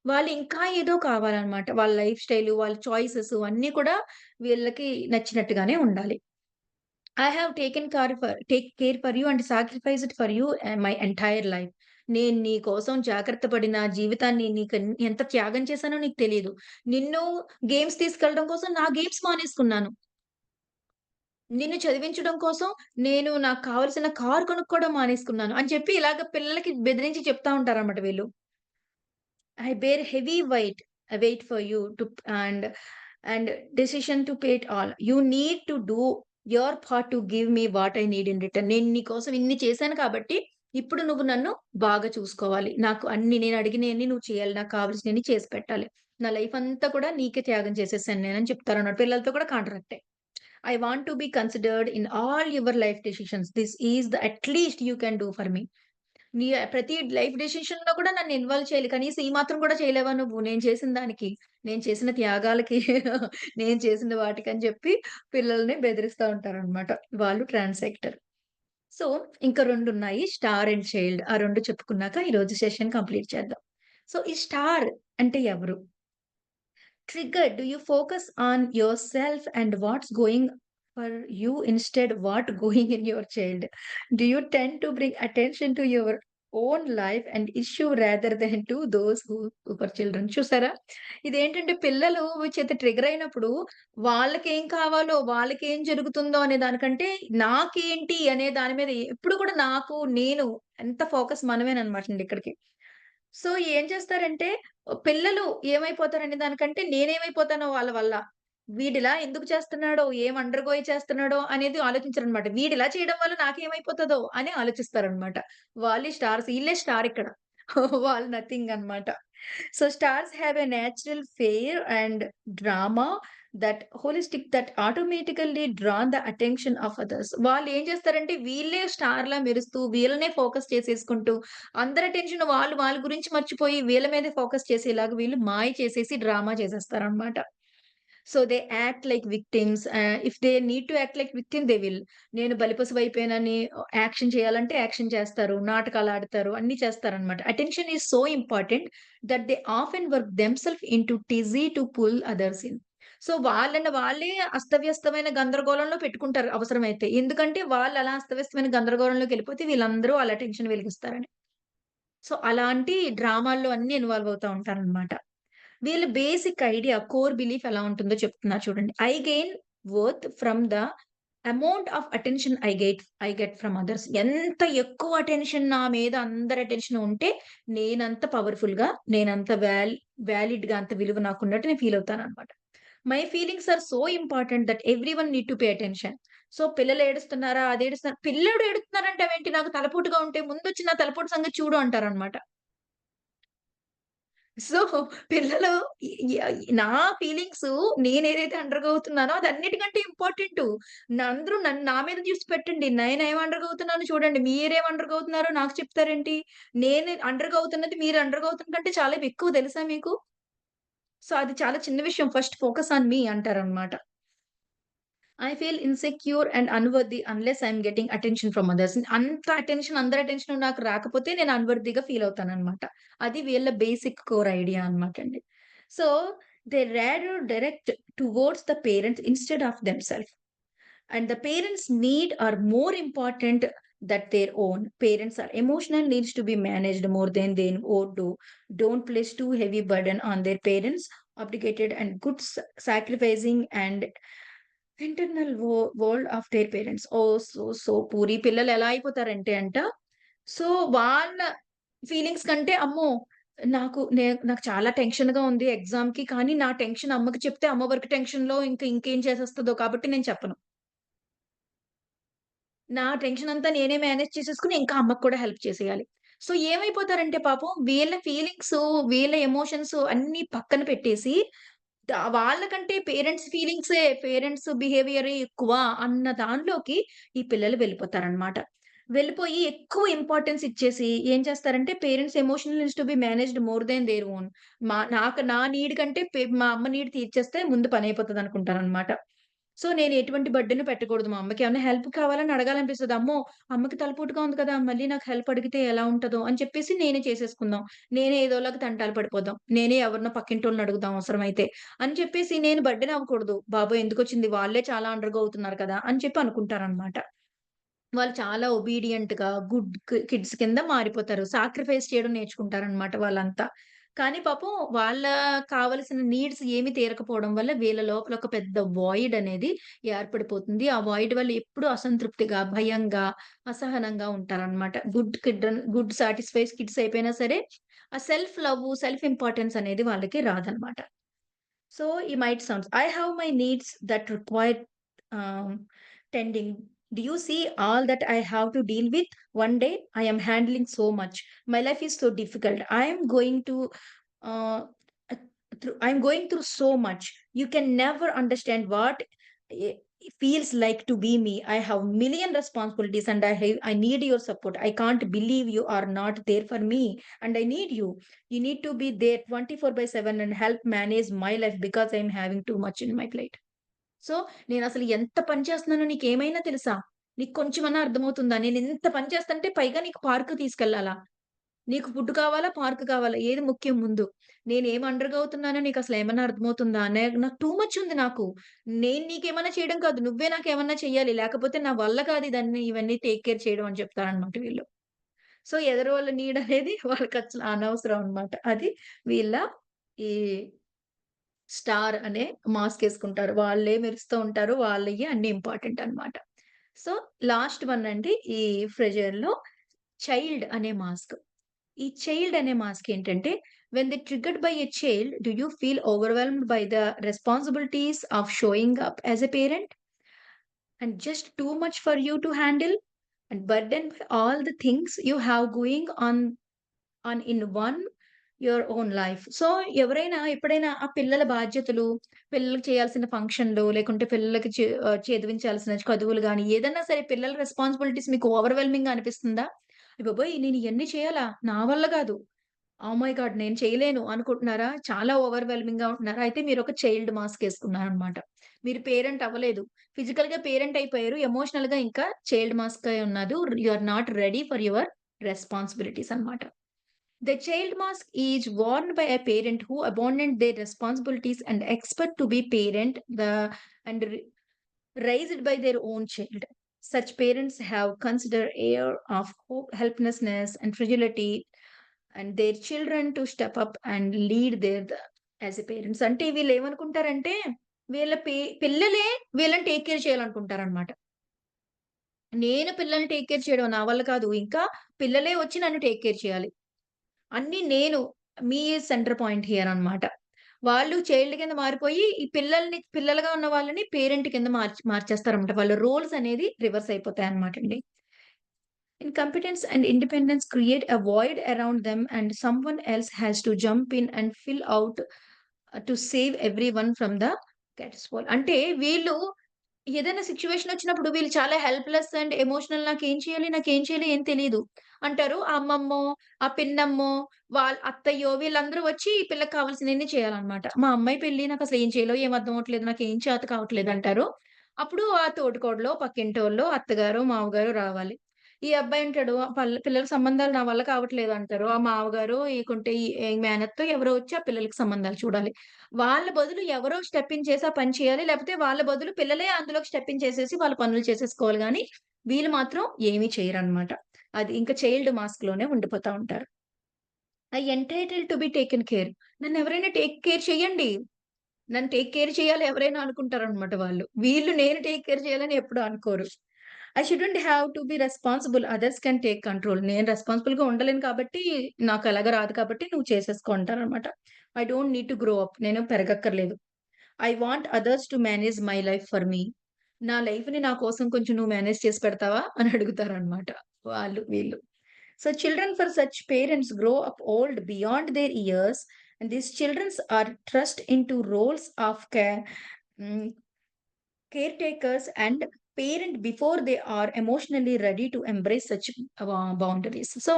వాళ్ళు ఇంకా ఏదో కావాలనమాట. వాళ్ళ లైఫ్ స్టైలు, వాళ్ళ చాయిసెస్ అన్నీ కూడా వీళ్ళకి నచ్చినట్టుగానే ఉండాలి. I have take care for you and sacrificed for you my entire life. నేను నీ కోసం జాగ్రత్త పడి నా జీవితాన్ని ఎంత త్యాగం చేశానో నీకు తెలీదు. నిన్ను గేమ్స్ తీసుకెళ్ళడం కోసం నా గేమ్స్ మానేసుకున్నాను. నిన్ను చదివించడం కోసం నేను నాకు కావాల్సిన కారు కొనుక్కోవడం మానేసుకున్నాను అని చెప్పి ఇలాగ పిల్లలకి బెదిరించి చెప్తా ఉంటారన్నమాట వీళ్ళు. I bear heavy weight for you to and decision to pay it all. You need to do your part to give me what I need in return. నేను నీ కోసం ఇన్ని చేశాను కాబట్టి, ఇప్పుడు నువ్వు నన్ను బాగా చూసుకోవాలి. నాకు నేను అడిగినయన్ని నువ్వు చేయాలి. నాకు కావాల్సినయన్ని చేసి పెట్టాలి. నా లైఫ్ అంతా కూడా నీకే త్యాగం చేసేసాను నేనని చెప్తారన్నమాట. పిల్లలతో కూడా కాంట్రాక్టే. I want to be considered in all your life decisions. This is the at least you can do for me. నీ ప్రతి లైఫ్ డెసిషన్‌లో కూడా నన్ను ఇన్వాల్వ్ చేయాలి. కనీసం ఈ మాత్రం కూడా చేయలేవా నువ్వు? నేను చేసిన దానికి, నేను చేసిన త్యాగాలకి, నేను చేసిన వాటికని చెప్పి పిల్లల్ని బెదిరిస్తా ఉంటారనమాట. వాళ్ళు ట్రాన్సాక్టర్. సో, ఇంకా 2 ఉన్నాయి. Star and child. ఆ 2 చెప్పుకున్నాక ఈరోజు సెషన్ కంప్లీట్ చేద్దాం. సో, ఈ స్టార్ అంటే ఎవరు? Trigger, do you focus on yourself and what's going for you instead what going in your child? Do you tend to bring attention to your own life and issue rather than to those who for children? చూసారా? ఇదేంటంటే పిల్లలు చేత trigger అయినప్పుడు వాళ్ళకేం కావాలో, వాళ్ళకేం జరుగుతుందో అనే దానికంటే నాకేంటి అనే దాని మీద ఎప్పుడు కూడా నాకు, నేను ఎంత ఫోకస్ మనమేననమాటండి ఇక్కడికి. సో, ఏం చేస్తారంటే పిల్లలు ఏమైపోతారనే దానికంటే నేనేమైపోతానో వాళ్ళ వల్ల. వీడిలా ఎందుకు చేస్తున్నాడో, ఏం అండర్‌గోయి చేస్తున్నాడో అనేది ఆలోచించరనమాట. వీడిలా చేయడం వల్ల నాకేమైపోతదో అని ఆలోచిస్తారనమాట. వాళ్ళే స్టార్స్. ఈళ్ళే స్టార్ ఇక్కడ. వాళ్ళు నథింగ్ అన్నమాట. So, stars have a natural fair and drama that automatically drawn the attention of others. వాళ్ళేం చేస్తారంటే వీళ్ళే స్టార్‌లా మెరుస్తూ, వీళ్ళనే ఫోకస్ చేసేసుకుంటూ, అందరి అటెన్షన్ వాళ్ళు వాళ్ళ గురించి మర్చిపోయి వీళ్ళ మీదే ఫోకస్ చేసేలాగా వీళ్ళు మాయ చేసేసి డ్రామా చేసేస్తారనమాట. So, they act like victims. If they need to act like victim they will. నేను బలిపశువైపోయానని యాక్షన్ చేయాలంటే యాక్షన్ చేస్తారు. నాటకాలాడతారు. అన్నీ చేస్తారనమాట. Attention is so important that they often work themselves into tizzy to pull others in. So, వాళ్ళని వాళ్ళే అస్తవ్యస్తమైన గందరగోళంలో పెట్టుకుంటారు అవసరమైతే. ఎందుకంటే వాళ్ళు అలా అస్తవ్యస్తమైన గందరగోళంలోకెళ్ళిపోతే వీళ్ళందరూ ఆళ్ళ అటెన్షన్ వీళ్ళకిస్తారని. సో, అలాంటి డ్రామాల్లో అన్నీ ఇన్వాల్వ్ అవుతా ఉంటారనమాట. వీళ్ళ బేసిక్ ఐడియా, కోర్ బిలీఫ్ ఎలా ఉంటుందో చెప్తున్నా చూడండి. I gain worth from the amount of attention I get from others. ఎంత ఎక్కువ అటెన్షన్ నా మీద అందరి అటెన్షన్ ఉంటే నేనంత పవర్‌ఫుల్‌గా, నేనంత వాలిడ్‌గా అంత విలువ నాకున్నట్టు నేను ఫీల్ అవుతాననమాట. My feelings are so important that everyone need to pay attention. So, పిల్లలు ఏడుస్తున్నారా? అదేడుస్తున్నారు. పిల్లోడు ఏడుస్తున్నారంటావేంటి? నాకు తలపోటుగా ఉంటే ముందొచ్చి నా తలపోటు సంగతి చూడు అంటారనమాట. సో, పిల్లలు ఈ ఈ నా ఫీలింగ్సు నేనేదైతే అండర్‌గో అవుతున్నానో అది అన్నిటికంటే ఇంపార్టెంటు. అందరూ నా మీద చూసి పెట్టండి. నేనేం అండర్‌గో అవుతున్నానో చూడండి. మీరేం అండర్‌గో అవుతున్నారో నాకు చెప్తారేంటి? నేను అండర్‌గో అవుతున్నది మీరు అండర్‌గో అవుతున్న కంటే చాలా ఎక్కువ తెలుసా మీకు? సో, అది చాలా చిన్న విషయం. ఫస్ట్ ఫోకస్ ఆన్ మీ అంటారనమాట. I feel insecure and unworthy unless I am getting attention from others. అంత అటెన్షన్ అందరి అటెన్షన్ నాకు రాకపోతే నేను అన్‌వర్దిగా ఫీల్ అవుతాననమాట. అది వీళ్ళ బేసిక్ కోర్ ఐడియా అనమాట అండి. So, they rather direct towards the parents instead of themself. And the parents need are more important that their own. Parents are emotional needs to be managed more than they ought to. Don't place too heavy burden on their parents, obligated and good sacrificing and internal world of their parents. Oh! So puri పిల్లలు ఎలా అయిపోతారంటే so వాళ్ళ feelings కంటే అమ్మో! నాకు చాలా టెన్షన్‌గా ఉంది ఎగ్జామ్‌కి. కానీ నా టెన్షన్ అమ్మకి చెప్తే అమ్మ వర్క్ టెన్షన్‌లో ఇంకేం చేసేస్తదో కాబట్టి నేను చెప్పను. నా టెన్షనంతా నేనే మేనేజ్ చేసేసుకొని, ఇంకా అమ్మకి కూడా హెల్ప్ చేసేయాలి. సో, ఏమైపోతారంటే పాపం వీళ్ళ ఫీలింగ్సు, వీళ్ళ ఎమోషన్స్ అన్నీ పక్కన పెట్టేసి, వాళ్ళకంటే పేరెంట్స్ బిహేవియరే ఎక్కువ అన్న దానిలోకి ఈ పిల్లలు వెళ్ళిపోతారనమాట. వెళ్ళిపోయి ఎక్కువ ఇంపార్టెన్స్ ఇచ్చేసి ఏం చేస్తారంటే, parents emotional needs to be managed more than their own. నా నీడ్ కంటే మా అమ్మ నీడ్ తీర్చేస్తే ముందు పనైపోతదనుకుంటారనమాట. సో, నేను ఎటువంటి బర్డెన్ పెట్టకూడదు మా అమ్మకి. ఏమన్నా హెల్ప్ కావాలని అడగాలనిపిస్తది. అమ్మో! అమ్మకి తలపోటుగా ఉంది కదా! మళ్ళీ నాకు హెల్ప్ అడిగితే ఎలా ఉంటదో అని చెప్పేసి నేనే చేసేసుకుందాం. నేనే ఏదోలాగా తంటాలు పడిపోదాం. నేనే ఎవరినో పక్కింటోళ్ళని అడుగుదాం అవసరమైతే. అని చెప్పేసి నేను బర్డెన్ అవ్వకూడదు. బాబోయ్! ఎందుకొచ్చింది వాళ్ళే చాలా అండర్‌గో అవుతున్నారు కదా! అని చెప్పి అనుకుంటారనమాట. వాళ్ళు చాలా ఒబీడియంట్‌గా గుడ్ కిడ్స్ కింద మారిపోతారు. సాక్రిఫైస్ చేయడం నేర్చుకుంటారనమాట వాళ్ళంతా. కానీ పాపం వాళ్ళ కావాల్సిన నీడ్స్ ఏమి తీరకపోవడం వల్ల వీళ్ళ లోపల ఒక పెద్ద వాయిడ్ అనేది ఏర్పడిపోతుంది. ఆ వాయిడ్ వల్ల ఎప్పుడూ అసంతృప్తిగా, భయంగా, అసహనంగా ఉంటారనమాట. గుడ్ సాటిస్ఫైస్ కిడ్స్ అయిపోయినా సరే, ఆ సెల్ఫ్ లవ్, సెల్ఫ్ ఇంపార్టెన్స్ అనేది వాళ్ళకి రాదనమాట. So you might sound, I have my needs that require tending. Do you see all that I have to deal with? One day I am handling so much. My life is so difficult. Uh, I'm going through so much. You can never understand what it feels like to be me. I have million responsibilities and I need your support. I can't believe you are not there for me and I need you. You need to be there 24/7 and help manage my life because I'm having too much in my plate. So, నేనసలు ఎంత పని చేస్తున్నానో నీకేమైనా తెలుసా? నీకు కొంచెమన్నా అర్థమవుతుందా? నేనెంత పని చేస్తంటే పైగా నీకు పార్క్‌కి తీసుకెళ్ళాలా? నీకు ఫుడ్ కావాలా? పార్క్ కావాలా? ఏది ముఖ్యం ముందు? నేనేం అండర్‌గో అవుతున్నానో నీకసలేమన్నా అర్థమవుతుందా? నాకు టూ మచ్ ఉంది నాకు. నేను నీకేమన్నా చేయడం కాదు. నువ్వే నాకేమన్నా చెయ్యాలి. లేకపోతే నా వల్ల కాదు ఇవన్నీ టేక్ కేర్ చేయడం అని చెప్తారనమాట వీళ్ళు. సో, ఎదురోళ్ళ నీడ్ అనేది వాళ్ళకసలు అనవసరం అన్నమాట. అది వీళ్ళ ఈ స్టార్ అనే మాస్కేసుకుంటారు. వాళ్ళే మెరుస్తూ ఉంటారు. వాళ్ళయ్యే అన్నీ ఇంపార్టెంట్ అన్నమాట. సో, లాస్ట్ వన్ అండి ఈ ఫ్రెజర్‌లో చైల్డ్ అనే మాస్క్. ఈ చైల్డ్ అనే మాస్క్ ఏంటంటే, when they triggered by a child, do you feel overwhelmed by the responsibilities of showing up as a parent and just too much for you to handle and burden by all the things you have going on in one your own life. So, ఎవరైనా ఎప్పుడైనా ఆ పిల్లల బాధ్యతలు, పిల్లలకి చేయాల్సిన ఫంక్షన్‌లు, లేకుంటే పిల్లలకి చదివించాల్సిన చదువులు గాని, ఏదన్నా సరే పిల్లల రెస్పాన్సిబిలిటీస్ మీకు ఓవర్‌వెల్మింగ్‌గా అనిపిస్తుందా? అయ్య బాబోయ్! నేను ఇయన్నీ చేయాలా? నా వల్ల గాదు. Oh my God! నేను చేయలేను అనుకుంటున్నారా? చాలా ఓవర్‌వెల్మింగ్‌గా ఉంటున్నారా? అయితే మీరొక చైల్డ్ మాస్క్ ఏసుకున్నారనమాట. మీరు పేరెంట్ అవ్వలేదు. ఫిజికల్‌గా పేరెంట్ అయిపోయారు. ఎమోషనల్‌గా ఇంకా చైల్డ్ మాస్కే ఉన్నదు. You are not ready for your responsibilities అన్నమాట. The child mask is worn by a parent who abandoned their responsibilities and expect to be parent and raised by their own child. Such parents have considered air of hope, helplessness and fragility and their children to step up and lead as a parents. అంటే వీళ్ళు ఏమనుకుంటారంటే వీళ్ళ పిల్లలే వీళ్ళని take care చేయాలనుకుంటారనమాట. నేను పిల్లల్ని take care చేయడం నా వల్ల కాదు. ఇంకా పిల్లలే వచ్చి నన్ను టేక్ కేర్ చేయాలి. అన్నీ నేను. Me is centre point here అన్నమాట. వాళ్ళు చైల్డ్ కింద మారిపోయి, ఈ పిల్లలుగా ఉన్న వాళ్ళని పేరెంట్ కింద మార్చేస్తారన్నమాట. వాళ్ళ రోల్స్ అనేది reverse అయిపోతాయన్నమాటండి. Incompetence and independence create a void around them and someone else has to jump in and fill out to save everyone from the catastrophe. అంటే వీళ్ళు ఏదైనా సిట్యుయేషన్ వచ్చినప్పుడు వీళ్ళు చాలా హెల్ప్‌లెస్ అండ్ ఎమోషనల్ నాకేం చేయాలి ఏం తెలీదు అంటారు. ఆ అమ్మమ్మో, ఆ పిన్నమ్మో, వాళ్ళ అత్తయ్యో వీళ్ళందరూ వచ్చి ఈ పిల్లకి కావాల్సినయన్ని చేయాలన్నమాట. మా అమ్మాయి పెళ్లి నాకసలు ఏం చేయాలో ఏం అర్థం అవ్వట్లేదు. నాకేం చేత కావట్లేదు అంటారు. అప్పుడు ఆ తోటికోడలో, పక్కింటోళ్ళో, అత్తగారో, మామగారో రావాలి. ఈ అబ్బాయి అంటాడు పిల్లలకి సంబంధాలు నా వల్ల కావట్లేదు అంటారు. ఆ మామగారో, లేకుంటే ఈ మేనత్తో ఎవరో వచ్చి ఆ పిల్లలకి సంబంధాలు చూడాలి. వాళ్ళ బదులు ఎవరో స్టెప్ ఇన్ చేసి ఆ పని చేయాలి. లేపోతే వాళ్ళ బదులు పిల్లలే అందులోకి స్టెప్ ఇన్ చేసేసి వాళ్ళ పనులు చేసేసుకోవాలి గానీ, వీళ్ళు మాత్రం ఏమీ చేయరనమాట. అది ఇంకా చైల్డ్ మాస్క్‌లోనే ఉండిపోతా ఉంటారు. I entitled to be taken care. నన్నెవరైనా టేక్ కేర్ చెయ్యండి. నన్ను టేక్ కేర్ చేయాలి ఎవరైనా అనుకుంటారనమాట వాళ్ళు. వీళ్ళు నేను టేక్ కేర్ చేయాలని ఎప్పుడు అనుకోరు. I shouldn't have to be responsible. Others can take control. నేను రెస్పాన్సిబుల్‌గా ఉండలేను కాబట్టి, నాకు ఎలాగో రాదు కాబట్టి నువ్వు చేసేసుకో అంటారనమాట. I don't need to grow up. నేను పెరగక్కర్లేదు. I want others to manage my life for me. నా లైఫ్‌ని నా కోసం కొంచెం నువ్వు మేనేజ్ చేసి పెడతావా? అని అడుగుతారనమాట వీళ్ళు. So children for such parents grow up old beyond their years, and these children are thrust into roles of mm, caretakers and parent before they are emotionally ready to embrace such boundaries. So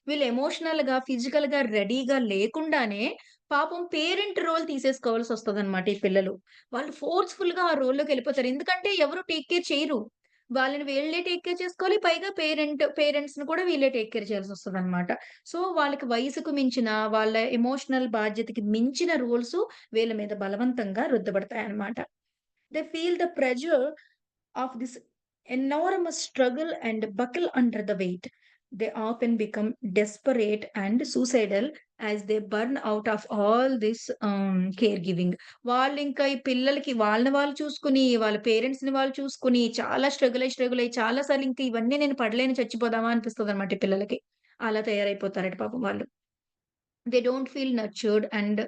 వీళ్ళు ఎమోషనల్‌గా, ఫిజికల్‌గా రెడీగా లేకుండానే పాపం parent role తీసేసుకోవాల్సొస్తదనమాట ఈ పిల్లలు. వాళ్ళు ఫోర్స్‌ఫుల్‌గా ఆ రోల్‌లోకెళ్ళిపోతారు. ఎందుకంటే ఎవరు టేక్ కేర్ చేయరు. వాళ్ళని వీళ్ళే టేక్ కేర్ చేసుకోవాలి. పైగా పేరెంట్స్‌ని కూడా వీళ్ళే టేక్ కేర్ చేయాల్సొస్తదనమాట. సో వాళ్ళకి వయసుకు మించిన, వాళ్ళ ఎమోషనల్ బాధ్యతకి మించిన రూల్స్ వీళ్ళ మీద బలవంతంగా రుద్దబడతాయన్నమాట. They feel the pressure of this enormous struggle and buckle under the weight. They often become desperate and suicidal as they burn out of all this caregiving. వాళ్ళింకా ఈ పిల్లలకి వాళ్ళని వాళ్ళు చూసుకొని, వాళ్ళ పేరెంట్స్‌ని వాళ్ళు చూసుకొని, చాలా స్ట్రగుల్ అయ్యి చాలా సార్లు ఇంక ఇవన్నీ నేను పడలేను చచ్చిపోదామా అనిపిస్తదనమాట ఈ పిల్లలకి. అలా తయారైపోతారట పాపం వాళ్ళు. They don't feel nurtured and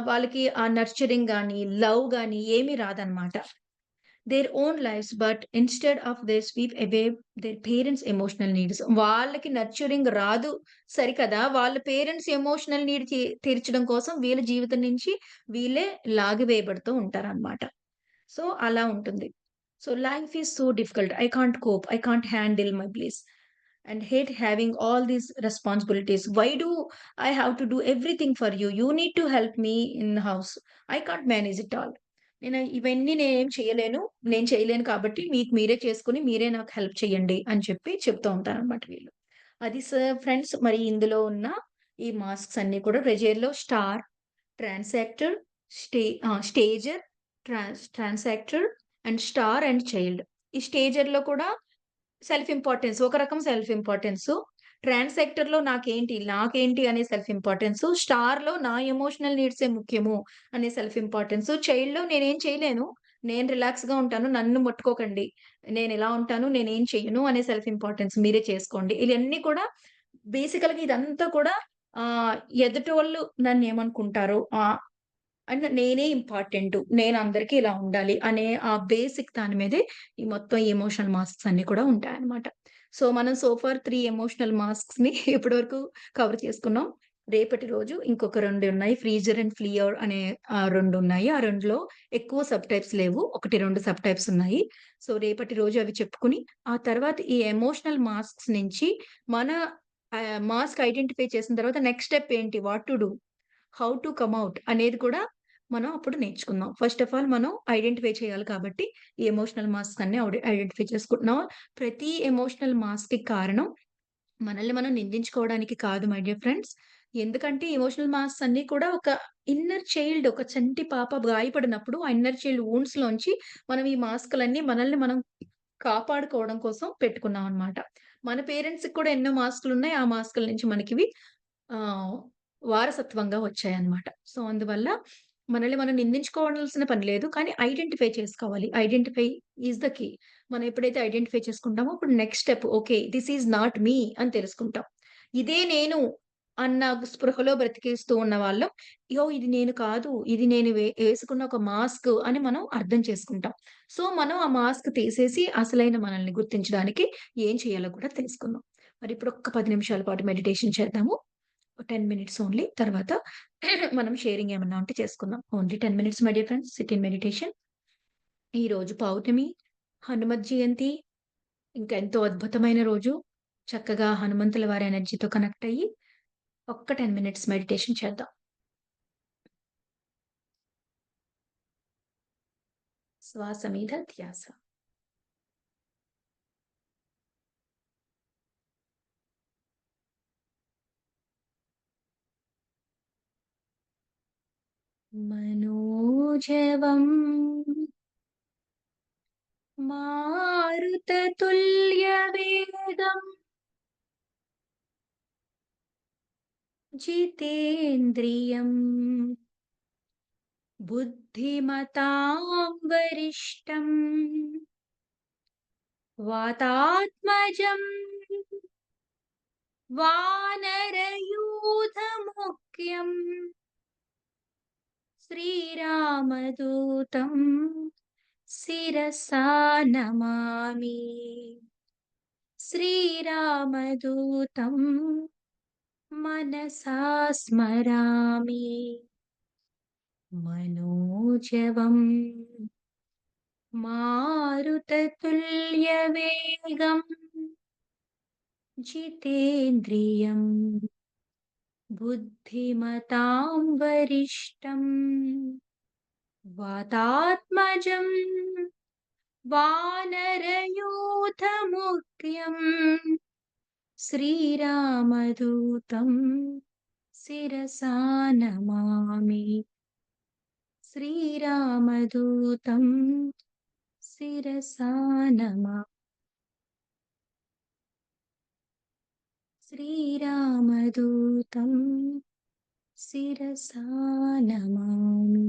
వాళ్ళకి ఆ నర్చరింగ్ గాని, లవ్ గాని ఏమీ రాదనమాట. Their own lives but instead of they sweep away their parents emotional needs. వాళ్ళకి నర్చరింగ్ రాదు సరికదా! వాళ్ళ పేరెంట్స్ ఎమోషనల్ నీడ్ తీర్చడం కోసం వీళ్ళ జీవితం నుంచి వీళ్ళే లాగివేయబడుతూ ఉంటారనమాట. సో, అలా ఉంటుంది. So, life is so difficult. I can't cope. I can't handle my please and hate having all these responsibilities. Why do I have to do everything for you? You need to help me in the house. I can't manage it all. ఇవన్నీ నేనేం చేయలేను. నేను చేయలేను కాబట్టి మీకు మీరే చేసుకొని మీరే నాకు హెల్ప్ చేయండి అని చెప్పి చెప్తూ ఉంటారనమాట వీళ్ళు. అది ఫ్రెండ్స్ మరి ఇందులో ఉన్న ఈ మాస్క్స్ అన్నీ కూడా రెజైర్‌లో star, transactor, stager, transactor and star and child. ఈ స్టేజర్‌లో కూడా సెల్ఫ్ ఇంపార్టెన్స్. ఒక రకం సెల్ఫ్ ఇంపార్టెన్సు. ట్రాన్స్ సెక్టర్‌లో నాకేంటి అనే సెల్ఫ్ ఇంపార్టెన్సు. స్టార్‌లో నా ఎమోషనల్ నీడ్సే ముఖ్యము అనే సెల్ఫ్ ఇంపార్టెన్సు. చైల్డ్‌లో నేనేం చేయలేను. నేను రిలాక్స్‌గా ఉంటాను. నన్ను ముట్టుకోకండి. నేనెలా ఉంటాను, నేనేం చెయ్యను అనే సెల్ఫ్ ఇంపార్టెన్స్ మీరే చేసుకోండి. ఇయన్నీ కూడా బేసికల్‌గా ఇదంతా కూడా ఆహ్, ఎదుటోళ్ళు నన్నేమనుకుంటారో అండ్ నేనే ఇంపార్టెంటు. నేనందరికీ ఇలా ఉండాలి అనే ఆ బేసిక్ దాని మీదే ఈ మొత్తం ఎమోషనల్ మాస్క్స్ అన్నీ కూడా ఉంటాయన్నమాట. సో, మనం సో ఫార్ 3 ఎమోషనల్ మాస్క్స్‌ని ఇప్పటి వరకు కవర్ చేసుకున్నాం. రేపటి రోజు ఇంకొక 2 ఉన్నాయి. ఫ్రీజర్ అండ్ ఫ్లియర్ అనే 2 ఉన్నాయి. ఆ 2లో ఎక్కువ సబ్ టైప్స్ లేవు. 1, 2 సబ్ టైప్స్ ఉన్నాయి. సో, రేపటి రోజు అవి చెప్పుకొని, ఆ తర్వాత ఈ ఎమోషనల్ మాస్క్స్ నుంచి మన మాస్క్ ఐడెంటిఫై చేసిన తర్వాత నెక్స్ట్ స్టెప్ ఏంటి? What to do? How to come out అనేది కూడా మనం అప్పుడు నేర్చుకుందాం. ఫస్ట్ ఆఫ్ ఆల్ మనం ఐడెంటిఫై చేయాలి కాబట్టి, ఈ ఎమోషనల్ మాస్క్స్ అన్నీ ఐడెంటిఫై చేసుకుంటున్నాం. ప్రతి ఎమోషనల్ మాస్క్‌కి కారణం మనల్ని మనం నిందించుకోవడానికి కాదు మై డియర్ ఫ్రెండ్స్. ఎందుకంటే ఎమోషనల్ మాస్క్స్ అన్నీ కూడా ఒక ఇన్నర్ చైల్డ్ ఒక చంటి పాప గాయపడినప్పుడు ఆ ఇన్నర్ చైల్డ్ వూండ్స్‌లోంచి మనం ఈ మాస్కులన్నీ మనల్ని మనం కాపాడుకోవడం కోసం పెట్టుకున్నామనమాట. మన పేరెంట్స్‌కి కూడా ఎన్నో మాస్కులున్నాయి. ఆ మాస్కుల నుంచి మనకివి ఆహ్, వారసత్వంగా వచ్చాయన్నమాట. సో, అందువల్ల మనల్ని మనం నిందించుకోవాల్సిన పని లేదు. కానీ ఐడెంటిఫై చేసుకోవాలి. Identify is the key. మనం ఎప్పుడైతే ఐడెంటిఫై చేసుకుంటామో అప్పుడు next step okay. This is not me అని తెలుసుకుంటాం. ఇదే నేను అన్న స్పృహలో బ్రతికేస్తూ ఉన్నవాళ్ళం. ఇది నేను కాదు. ఇది నేను ఏసుకున్న ఒక మాస్క్ అని మనం అర్థం చేసుకుంటాం. సో, మనం ఆ మాస్క్ తీసేసి అసలైన మనల్ని గుర్తించడానికి ఏం చేయాలో కూడా తెలుసుకుందాం. మరి ఇప్పుడు ఒక్క 10 నిమిషాల పాటు మెడిటేషన్ చేద్దాము. 10 మినిట్స్ ఓన్లీ. తర్వాత మనం షేరింగ్ ఏమన్నా ఉంటే చేసుకుందాం. Only 10 minutes my dear friends. SIT in meditation. ఈరోజు పౌర్ణమి. హనుమత్ జయంతి ఇంకా ఎంతో అద్భుతమైన రోజు. చక్కగా హనుమంతుల వారి ఎనర్జీతో కనెక్ట్ అయ్యి ఒక్క 10 మినిట్స్ మెడిటేషన్ చేద్దాం. శ్వాస మీద ధ్యాస. మనోజవం మారుతతుల్యవేగం జితేంద్రియం బుద్ధిమతాం వరిష్టం వాతాత్మజం వానరయూథముఖ్యం శ్రీరామదూతం శిరసా నమామి. శ్రీరామదూతం మనసా స్మరామి. మనోజవం మారుతతుల్యవేగం జితేంద్రియం బుద్ధిమతాం వరిష్టం వాతాత్మజం వానరయూథముఖ్యం శ్రీరామదూతం శిరసా నమామి. శ్రీరామదూతం శిరసా నమామి. శ్రీరామదూతం శిరసా నమామి.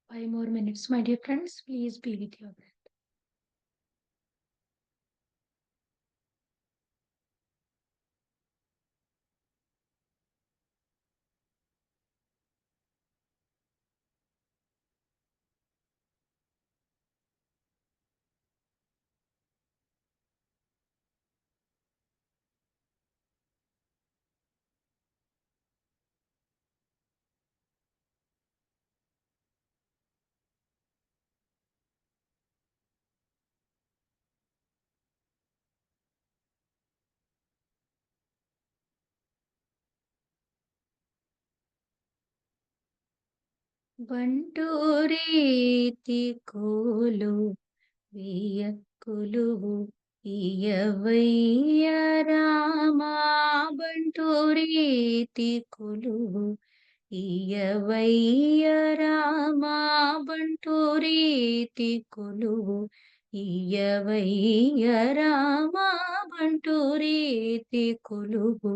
Five more minutes, my dear friends. Please be with your breath. బంటూరీతి కోలు వియక్కులు ఇయవయ్య రామా. బంటూరీతి కొలువు ఇయవయ్య రామా. బంటూరీతి కొలువు ఇయవయ్య రామా. బంటూరీతి కొలువు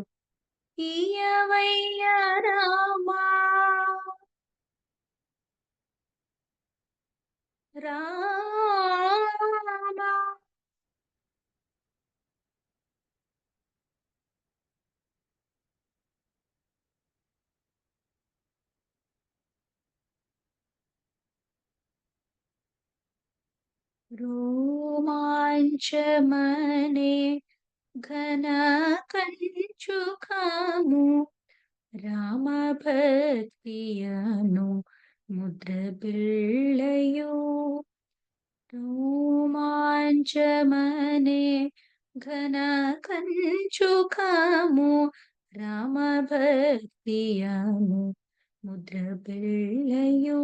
ఇయవయ్య రామా. రామా రోమాంచమనే ఘన కంచుకము రామభక్తియను ముద్ర బిళ్ళయు. రోమాంచమనే ఘన కంచుకము రామ భక్తియము ముద్ర బిళ్ళయు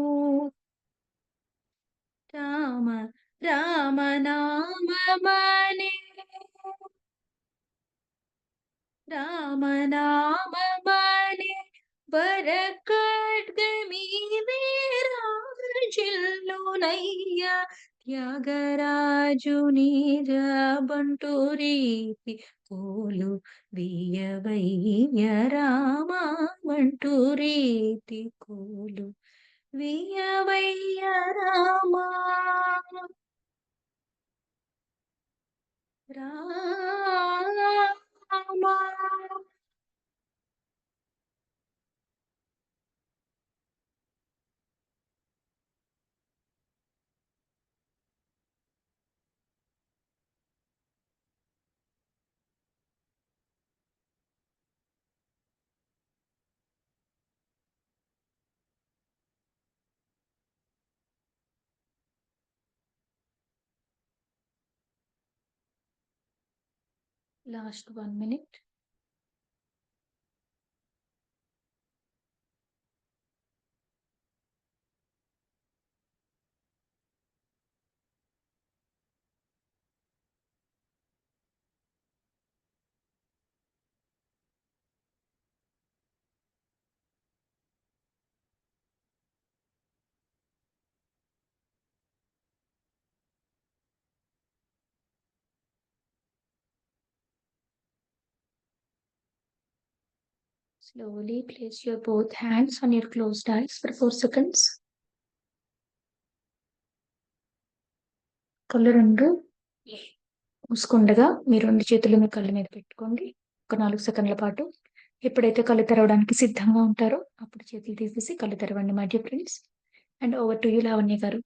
రామ రామనామమనే రామనామమనే వరకడ్గమీదే రాజిల్లునయ్య త్యాగరాజు నీజ బంటు రీతి కోలు వియవయ్య రామ బంటు రీతి కోలు వియవయ్య Rama Rama. Last 1 minute. Slowly place your both hands on your closed eyes for 4 seconds. కళ్ళు రెండు మూసుకుండగా మీ రెండు చేతులు మీ కళ్ళ మీద పెట్టుకోండి. ఒక 4 సెకండ్ల పాటు. ఎప్పుడైతే కళ్ళు తెరవడానికి సిద్ధంగా ఉంటారో అప్పుడు చేతులు తీసేసి కళ్ళు తెరవండి my dear friends. And over to you Lavanya garu.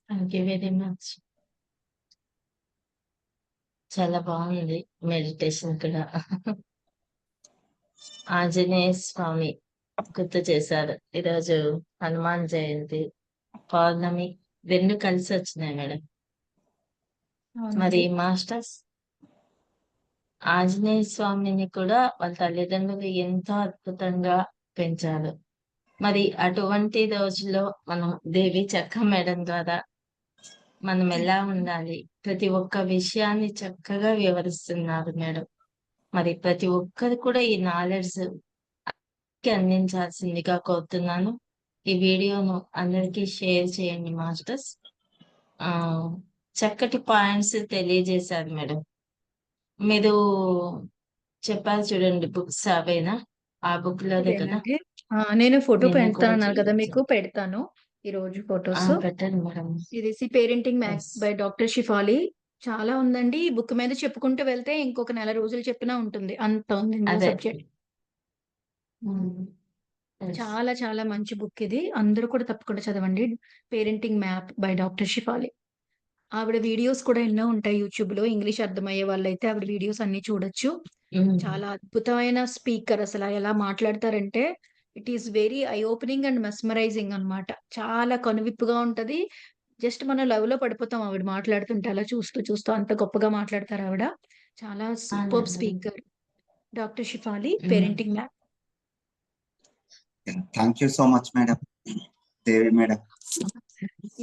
Thank you very much. చాలా బాగుంది మెడిటేషన్ కూడా. ఆంజనేయ స్వామి గుర్తు చేశారు. ఈరోజు హనుమాన్ జయంతి, పౌర్ణమి 2 కలిసి వచ్చినాయి మేడం. మరి అవునండి. మాస్టర్స్ ఆంజనేయ స్వామిని కూడా వాళ్ళ తల్లిదండ్రులు ఎంతో అద్భుతంగా పెంచారు. మరి అటువంటి రోజుల్లో మనం దేవి చక్క మేడం ద్వారా మనం ఎలా ఉండాలి, ప్రతి ఒక్క విషయాన్ని చక్కగా వివరిస్తున్నారు మేడం. మరి ప్రతి ఒక్కరు కూడా ఈ నాలెడ్జ్ అందించాల్సిందిగా కోరుతున్నాను. ఈ వీడియోను అందరికీ షేర్ చేయండి మాస్టర్స్. ఆ చక్కటి పాయింట్స్ తెలియజేశారు మేడం. మీరు చెప్పారు చూడండి, బుక్స్ అవేనా? ఆ బుక్ లోదే కదా? ఇదేనండి. నేను ఫోటో నేను కూడా పెడతానన్నారు కదా మీకు, చూపించాను. పెడతాను ఈ రోజు ఫొటోస్. పెట్టండి మేడం. ఇది parenting maths yes. By doctor Shifali. చాలా ఉందండి. ఈ బుక్ మీద చెప్పుకుంటూ వెళ్తే ఇంకొక నెల రోజులు చెప్పినా ఉంటుంది. అంత ఉంది ఇందులో అదే. సబ్జెక్ట్. ఎస్. చాలా చాలా మంచి బుక్ ఇది. అందరూ కూడా తప్పకుండా చదవండి. Parenting map by doctor Shafali. ఆవిడ వీడియోస్ కూడా ఎన్నో ఉంటాయి యూట్యూబ్‌లో. ఇంగ్లీష్ అర్థమయ్యే వాళ్ళైతే ఆవిడ వీడియోస్ అన్నీ చూడొచ్చు. చాలా అద్భుతమైన స్పీకర్. అసల ఎలా మాట్లాడతారంటే it is very eye opening and mesmerising అన్నమాట. చాలా కనువిప్పుగా ఉంటది. జస్ట్ మనం లవ్‌లో పడిపోతాం ఆవిడ మాట్లాడుతుంటే, అలా చూస్తూ చూస్తూ అంత గొప్పగా మాట్లాడతారు ఆవిడ. చాలా superb speaker. Doctor Shifali parenting map. Thank you so much madam, Devi madam.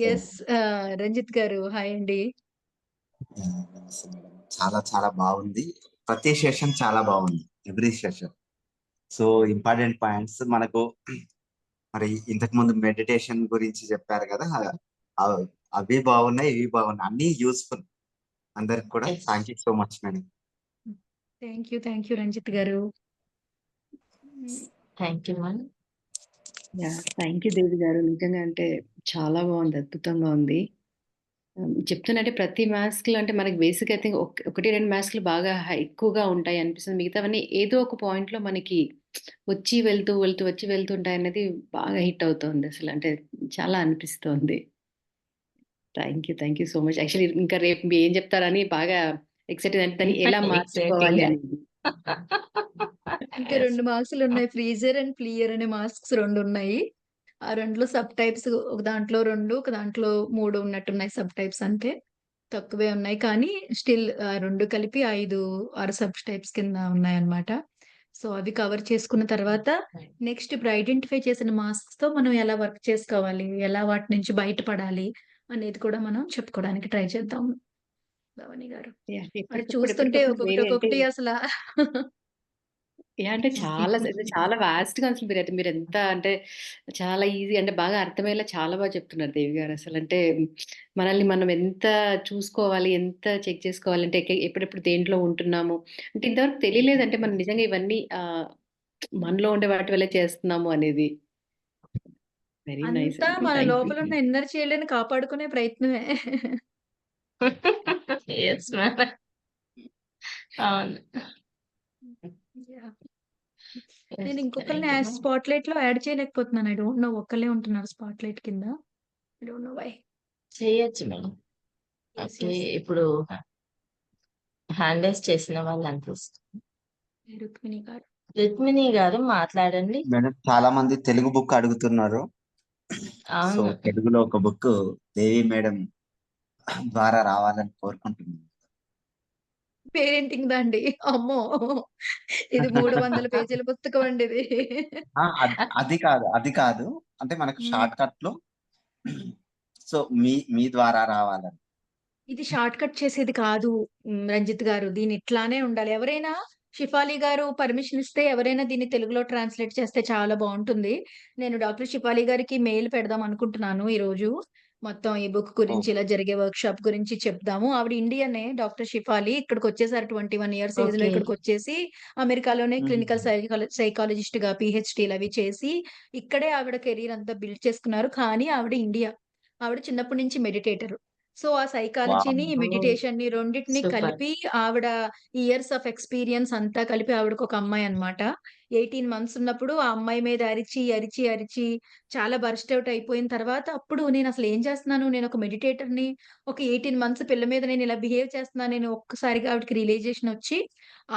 Yes. Ranjit గారు హాయ్ అండి. నమస్తే మేడం. చాలా చాలా బాగుంది. ప్రతి సెషన్ చాలా బాగుంది, every session. So important points మనకు మరి ఇంతకు ముందు మెడిటేషన్ గురించి చెప్పారు కదా, అవి బాగున్నాయి, ఇవి బాగున్నాయి, అన్ని యూస్ఫుల్ అందరికి కూడా. Yes. Thank you so much madam. Thank you Ranjith garu. Thank you madam. Thank you Devi garu. నిజంగా అంటే చాలా బాగుంది, అద్భుతంగా ఉంది. చెప్తున్నట్టే ప్రతి మాస్క్లు అంటే మనకి బేసిక్ అయితే 1-2 మాస్క్లు బాగా ఎక్కువగా ఉంటాయి అనిపిస్తుంది. మిగతావన్నీ ఏదో ఒక పాయింట్లో మనకి వచ్చి వెళ్తూ వెళ్తూ వచ్చి వెళ్తుంటాయి అనేది బాగా హిట్ అవుతుంది అసలు. అంటే చాలా అనిపిస్తోంది. Thank you so much. Actually ఇంకా రేపు మీరు ఏం చెప్తారని బాగా ఎక్సైటెడ్, అంటే దాన్ని ఎలా మార్చుకోవాలి అనేది. ఇంకా 2 మార్క్స్‌లు ఉన్నాయి. ఫ్రీజర్ అండ్ ఫ్లీయర్ అనే మాస్క్స్ 2 ఉన్నాయి. ఆ 2లో సబ్ టైప్స్ ఒక దాంట్లో 2, ఒక దాంట్లో 3 ఉన్నట్టున్నాయి సబ్ టైప్స్ అంతే. తక్కువే ఉన్నాయి. కానీ స్టిల్ 2 కలిపి 5, 6 సబ్ టైప్స్ కింద ఉన్నాయన్నమాట. సో, అవి కవర్ చేసుకున్న తర్వాత నెక్స్ట్ ఇప్పుడు ఐడెంటిఫై చేసిన మాస్క్స్‌తో మనం ఎలా వర్క్ చేసుకోవాలి? ఎలా వాటి నుంచి బయటపడాలి? అనేది కూడా మనం చెప్పుకోవడానికి ట్రై చేద్దాం. భవాని గారు. యాహ్! మరి చూస్తుంటే ఎప్పటికప్పుడు వేరే అంటే ఒక్కొక్కటి అసలా యాహ్! అంటే చాలా వాస్ట్‌గా అసలు మీరెంత అంటే చాలా ఈజీ అంటే బాగా అర్థమయ్యేలా చాలా బాగా చెప్తున్నారు దేవి గారు. అసలంటే మనల్ని మనం ఎంత చూసుకోవాలి, ఎంత చెక్ చేసుకోవాలి అంటే ఎప్పుడెప్పుడు దేంట్లో ఉంటున్నాము. అంటే ఇంతవరకు తెలియలేదంటే మనం నిజంగా ఇవన్నీ మనలో ఉండే వాటి వల్లే చేస్తున్నాము అనేది. వెరీ నైస్ అంతా అండి. మన థాంక్ యూ. లోపల ఉన్న ఇన్నర్ చైల్డ్‌ని కాపాడుకునే ప్రయత్నమే. Yes ma'am. అవును. యాహ్! యెస్. నేను ఇంకొకళ్ళని కరెక్ట్ మ్యామ్. స్పాట్‌లైట్‌లో యాడ్ చేయలేకపోతున్నాను. ఐ డోంట్ నో ఒక్కళ్ళే ఉంటున్నారు స్పాట్‌లైట్ కింద. I don't know why. చేయొచ్చు మేడం. యెస్. ఓకే. యెస్. ఇప్పుడు హ్యాండ్ రైజ్ చేసిన వాళ్ళని చూస్తాం. రుక్మిణి గారు. రుక్మిణి గారు మాట్లాడండి. మేడం చాలా మంది తెలుగు బుక్ అడుగుతున్నారు. సో అవును. తెలుగులో ఒక బుక్ దేవి మేడం ద్వారా రావాలని కోరుకుంటున్నాను. పేరెంటింగ్‌దా అండి? అమ్మో! ఇది 300 పేజీల పుస్తకం అండి ఇది. అది కాదు. అంటే మనకు హ్మ్. షార్ట్ కట్ లో సో మీ ద్వారా రావాలని. ఇది షార్ట్ కట్ చేసేది కాదు. రంజిత్ గారు. దీని ఇట్లానే ఉండాలి. ఎవరైనా షిఫాలి గారు పర్మిషన్ ఇస్తే ఎవరైనా దీన్ని తెలుగులో ట్రాన్స్‌లేట్ చేస్తే చాలా బావుంటుంది. నేను డాక్టర్ షిఫాలి గారికి మెయిల్ పెడదాం అనుకుంటున్నాను ఈరోజు. మొత్తం ఈ బుక్ గురించి, ఓకే. ఇలా జరిగే వర్క్‌షాప్ గురించి చెప్దాము. ఆవిడ ఇండియనే డాక్టర్ షిఫాలి. ఇక్కడికొచ్చేసారు 21 ఇయర్స్ ఏజ్‌లో ఓకే. ఇక్కడికొచ్చేసి అమెరికాలోనే క్లినికల్ మ్మ్. సైకాలజిస్ట్‌గా పీహెచ్‌డీలవి చేసి ఇక్కడే ఆవిడ కెరియర్ అంతా బిల్డ్ చేసుకున్నారు. కానీ ఆవిడ ఇండియా. ఆవిడ చిన్నప్పటి నుంచి మెడిటేటర్. సో, ఆ వావ్. సైకాలజీని, ఓహ్! మెడిటేషన్‌ని రెండిటిని సూపర్. కలిపి ఆవిడ ఇయర్స్ ఆఫ్ ఎక్స్‌పీరియన్స్ అంతా కలిపి ఆవిడకొక అమ్మాయన్నమాట. 18 మంత్స్ ఉన్నప్పుడు ఆ అమ్మాయి మీద అరిచి, అరిచి, అరిచి చాలా బర్స్ట్ ఔట్ అయిపోయిన తర్వాత అప్పుడు నేనసలు ఏం చేస్తున్నాను? నేనొక మెడిటేటర్‌ని. ఒక 18 మంత్స్ పిల్ల మీద నేనిలా బిహేవ్ చేస్తున్నానని ఒక్కసారిగా ఆవిడకి రియలైజేషన్ ఒచ్చి,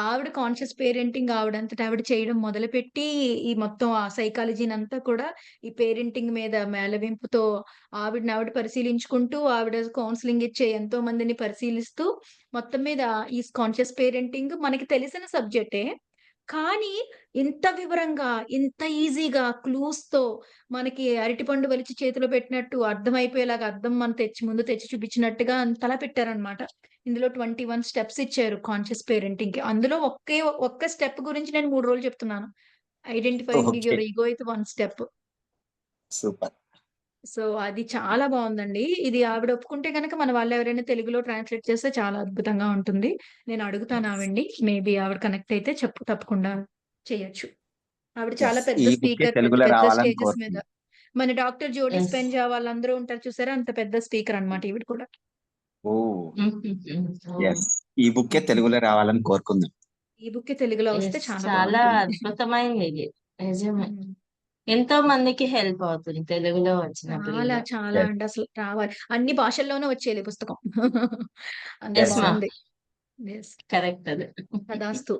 ఆవిడ కాన్షియస్ పేరెంటింగ్ ఆవిడంతట ఆవిడ చేయడం మొదలుపెట్టి, ఈ మొత్తం ఆ సైకాలజీనంతా కూడా ఈ పేరెంటింగ్ మీద మేళవింపుతో ఆవిడని పరిశీలించుకుంటూ, ఆవిడ కౌన్సెలింగ్ ఇచ్చే ఎంతో మందిని పరిశీలిస్తూ, మొత్తం మీద ఈ కాన్షియస్ పేరెంటింగ్ మనకి తెలిసిన సబ్జెక్టే. కానీ ఇంత వివరంగా, ఇంత ఈజీగా క్లూస్‌తో మనకి అరటిపండు ఒలిచి చేతిలో పెట్టినట్టు అర్థమైపోయేలాగా అద్దం ముందు తెచ్చి చూపించినట్టుగా అంతలా పెట్టారనమాట. ఇందులో 21 స్టెప్స్ ఇచ్చారు కాన్షియస్ పేరెంటింగ్‌కి. అందులో ఒక్క స్టెప్ గురించి నేను 3 రోజులు చెప్తున్నాను. Identifying okay. Your ego with one step. Super. So, అది చాలా బావుందండి. ఇది ఆవిడ ఒప్పుకుంటే గనక మన వాళ్ళెవరైనా తెలుగులో ట్రాన్స్‌లేట్ చేస్తే చాలా అద్భుతంగా ఉంటుంది. నేను అడుగుతాను ఆవిడని. మేబీ ఆవిడ కనెక్ట్ అయితే తప్పకుండా చేయొచ్చు. ఆవిడ చాలా పెద్ద ఈ బుక్కే స్పీకర్. పెద్ద తెలుగులో పెద్ద రావాలని స్టేజెస్ మీద. కోరుకుంటున్నాను. మన డాక్టర్ జో యెస్. డిస్పెంజా వాళ్ళందరూ ఉంటారు చూసారా? అంత పెద్ద స్పీకర్ అన్నమాట ఈవిడ కూడా. ఓ హుహుహు. ఓహ్! ఎస్, ఈ బుక్కే తెలుగులో రావాలని కోరుకుందాం. ఈ బుక్కే తెలుగులో వస్తే యెస్. చాలా చాలా బావుంటుంది. అద్భుతమైనది. నిజమే. హ్మ్. ఎంతో మందికి హెల్ప్ అవుతుంది తెలుగులో వచ్చినప్పుడు చాలా ఇలా. చాలా ఎస్. అండి అసలు రావాలి. అన్ని భాషల్లోనూ వచ్చేయాలి ఈ పుస్తకం. అంత యెస్ మ్యామ్. బావుంది. యెస్. కరెక్ట్ అది. తదాస్తు.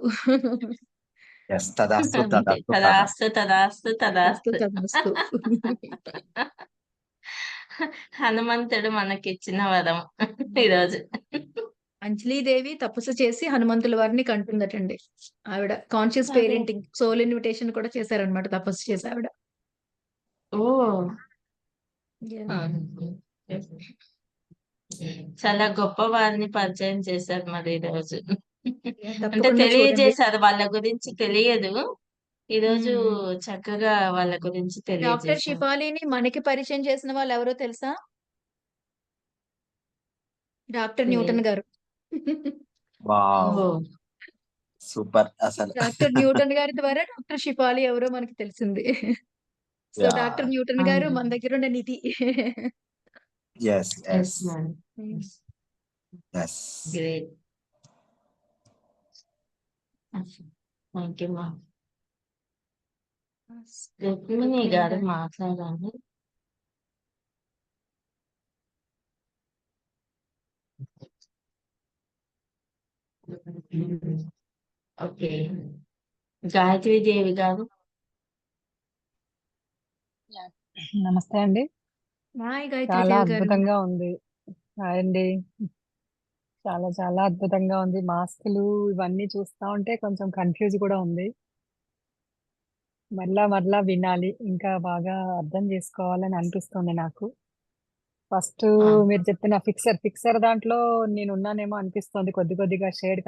ఎస్, తదాస్తు అంతే. తదాస్తు తదాస్తు. తదాస్తు, తదాస్తు, తదాస్తు, తదాస్తు. తదాస్తు. హనుమంతుడు మనకిచ్చిన వరం ఈరోజు. అంజలీదేవి తపస్సు చేసి హనుమంతుల వారిని కంటుందటండి. ఆవిడ కాన్షియస్ అదే. పేరెంటింగ్ సోల్ ఇన్విటేషన్ కూడా చేశారన్నమాట తపస్సు చేసి ఆవిడ. ఓహ్! యాహ్! హుహు. చాలా గొప్ప వారిని పరిచయం చేశారు మరి ఈరోజు. యాహ్! అంటే తప్పకుండా చూడండి. తెలియజేశారు. వాళ్ళ గురించి తెలియదు. ఈరోజు హ్మ్. హ్మ్. చక్కగా వాళ్ళ గురించి డాక్టర్ తెలియజేశారు. షిఫాలీని మనకి పరిచయం చేసిన వాళ్ళెవరో తెలుసా? డాక్టర్ న్యూటన్ తెలీదు. గారు. వావ్. ఓహ్! సూపర్ అసలు. డాక్టర్ న్యూటన్ గారి ద్వారా డాక్టర్ షిఫాలి ఎవరో మనకి తెలిసింది. So, yeah. Doctor Newton garu మన దగ్గరున్న నిధి. Yes yes yes ma'am. Hmm. Yes. Great. Thank you ma'am. Rukmini Rukmini garu garu. మాట్లాడండి. ఓకే. గాయత్రి దేవి గారు. యాహ్! నమస్తే అండి. హాయ్ గాయత్రి చాలా దేవి గారు. అద్భుతంగా ఉంది. హాయ్ అండి. చాలా చాలా అద్భుతంగా ఉంది. మాస్కులు ఇవన్నీ చూస్తా ఉంటే కొంచెం కన్‌ఫ్యూజ్ కూడా ఉంది. మరలా వినాలి. ఇంకా బాగా అర్థం చేసుకోవాలని అనిపిస్తుంది నాకు. ఫస్ట్ ఆ! మీరు చెప్పిన ఫిక్సర్ దాంట్లో నేనున్నానేమో అనిపిస్తోంది. కొద్దిగా షేడ్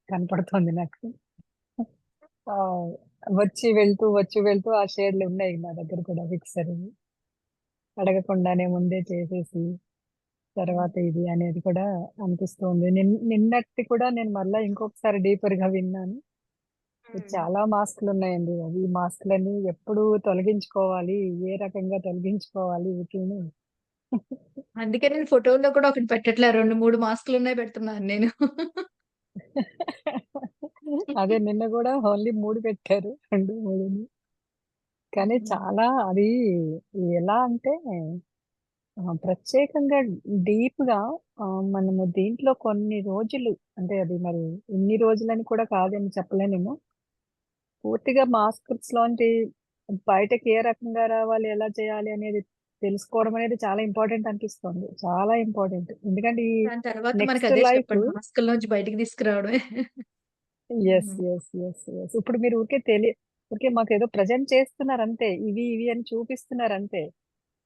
కనపడుతోంది నాకు. ఆహ్, వచ్చి వెళ్తూ ఆ షేడ్‌లు ఉన్నాయి నా దగ్గర కూడా ఫిక్సర్‌వి. అడగకుండానే ముందే చేసేసి తర్వాత ఇది అనేది కూడా అనిపిస్తుంది. నిన్నటిది కూడా నేను మళ్ళా ఇంకొకసారి డీపర్‌గా విన్నాను. చాలా మాస్కులున్నాయండి. అవి ఈ మాస్కులని ఎప్పుడు తొలగించుకోవాలి? ఏ రకంగా తొలగించుకోవాలి వీటిల్ని? అందుకే నేను ఫోటోలో కూడా ఒకటి పెట్టట్లే. 2, 3 మాస్కులున్నాయి పెడుతున్నాను నేను. అదే నిన్న గూడా ఓన్లీ 3 పెట్టారు. 2, 3 కానీ చాలా అది ఎలా అంటే ప్రత్యేకంగా డీప్‌గా మనము దీంట్లో కొన్ని రోజులు అంటే అది మరి ఇన్ని రోజులని కూడా కాదని చెప్పలేనేమో. పూర్తిగా మాస్టర్స్‌లోంటి బయటకి ఏ రకంగా రావాలి, ఎలా చేయాలి అనేది తెలుసుకోవడం అనేది చాలా ఇంపార్టెంట్ అనిపిస్తుంది. చాలా ఇంపార్టెంట్. ఎందుకంటే ఈ దాని తర్వాత మనకు నెక్స్ట్ అదే లైఫ్ చెప్పండి. మాస్కుల్లోంచి బయటికి తీసుకురావడమే. యెస్. హ్మ్. యెస్. యెస్. యెస్. ఇప్పుడు మీరు ఊరికే మాకేదో ప్రెజెంట్ చేస్తున్నారంతే. ఇవి అని చూపిస్తున్నారంతే.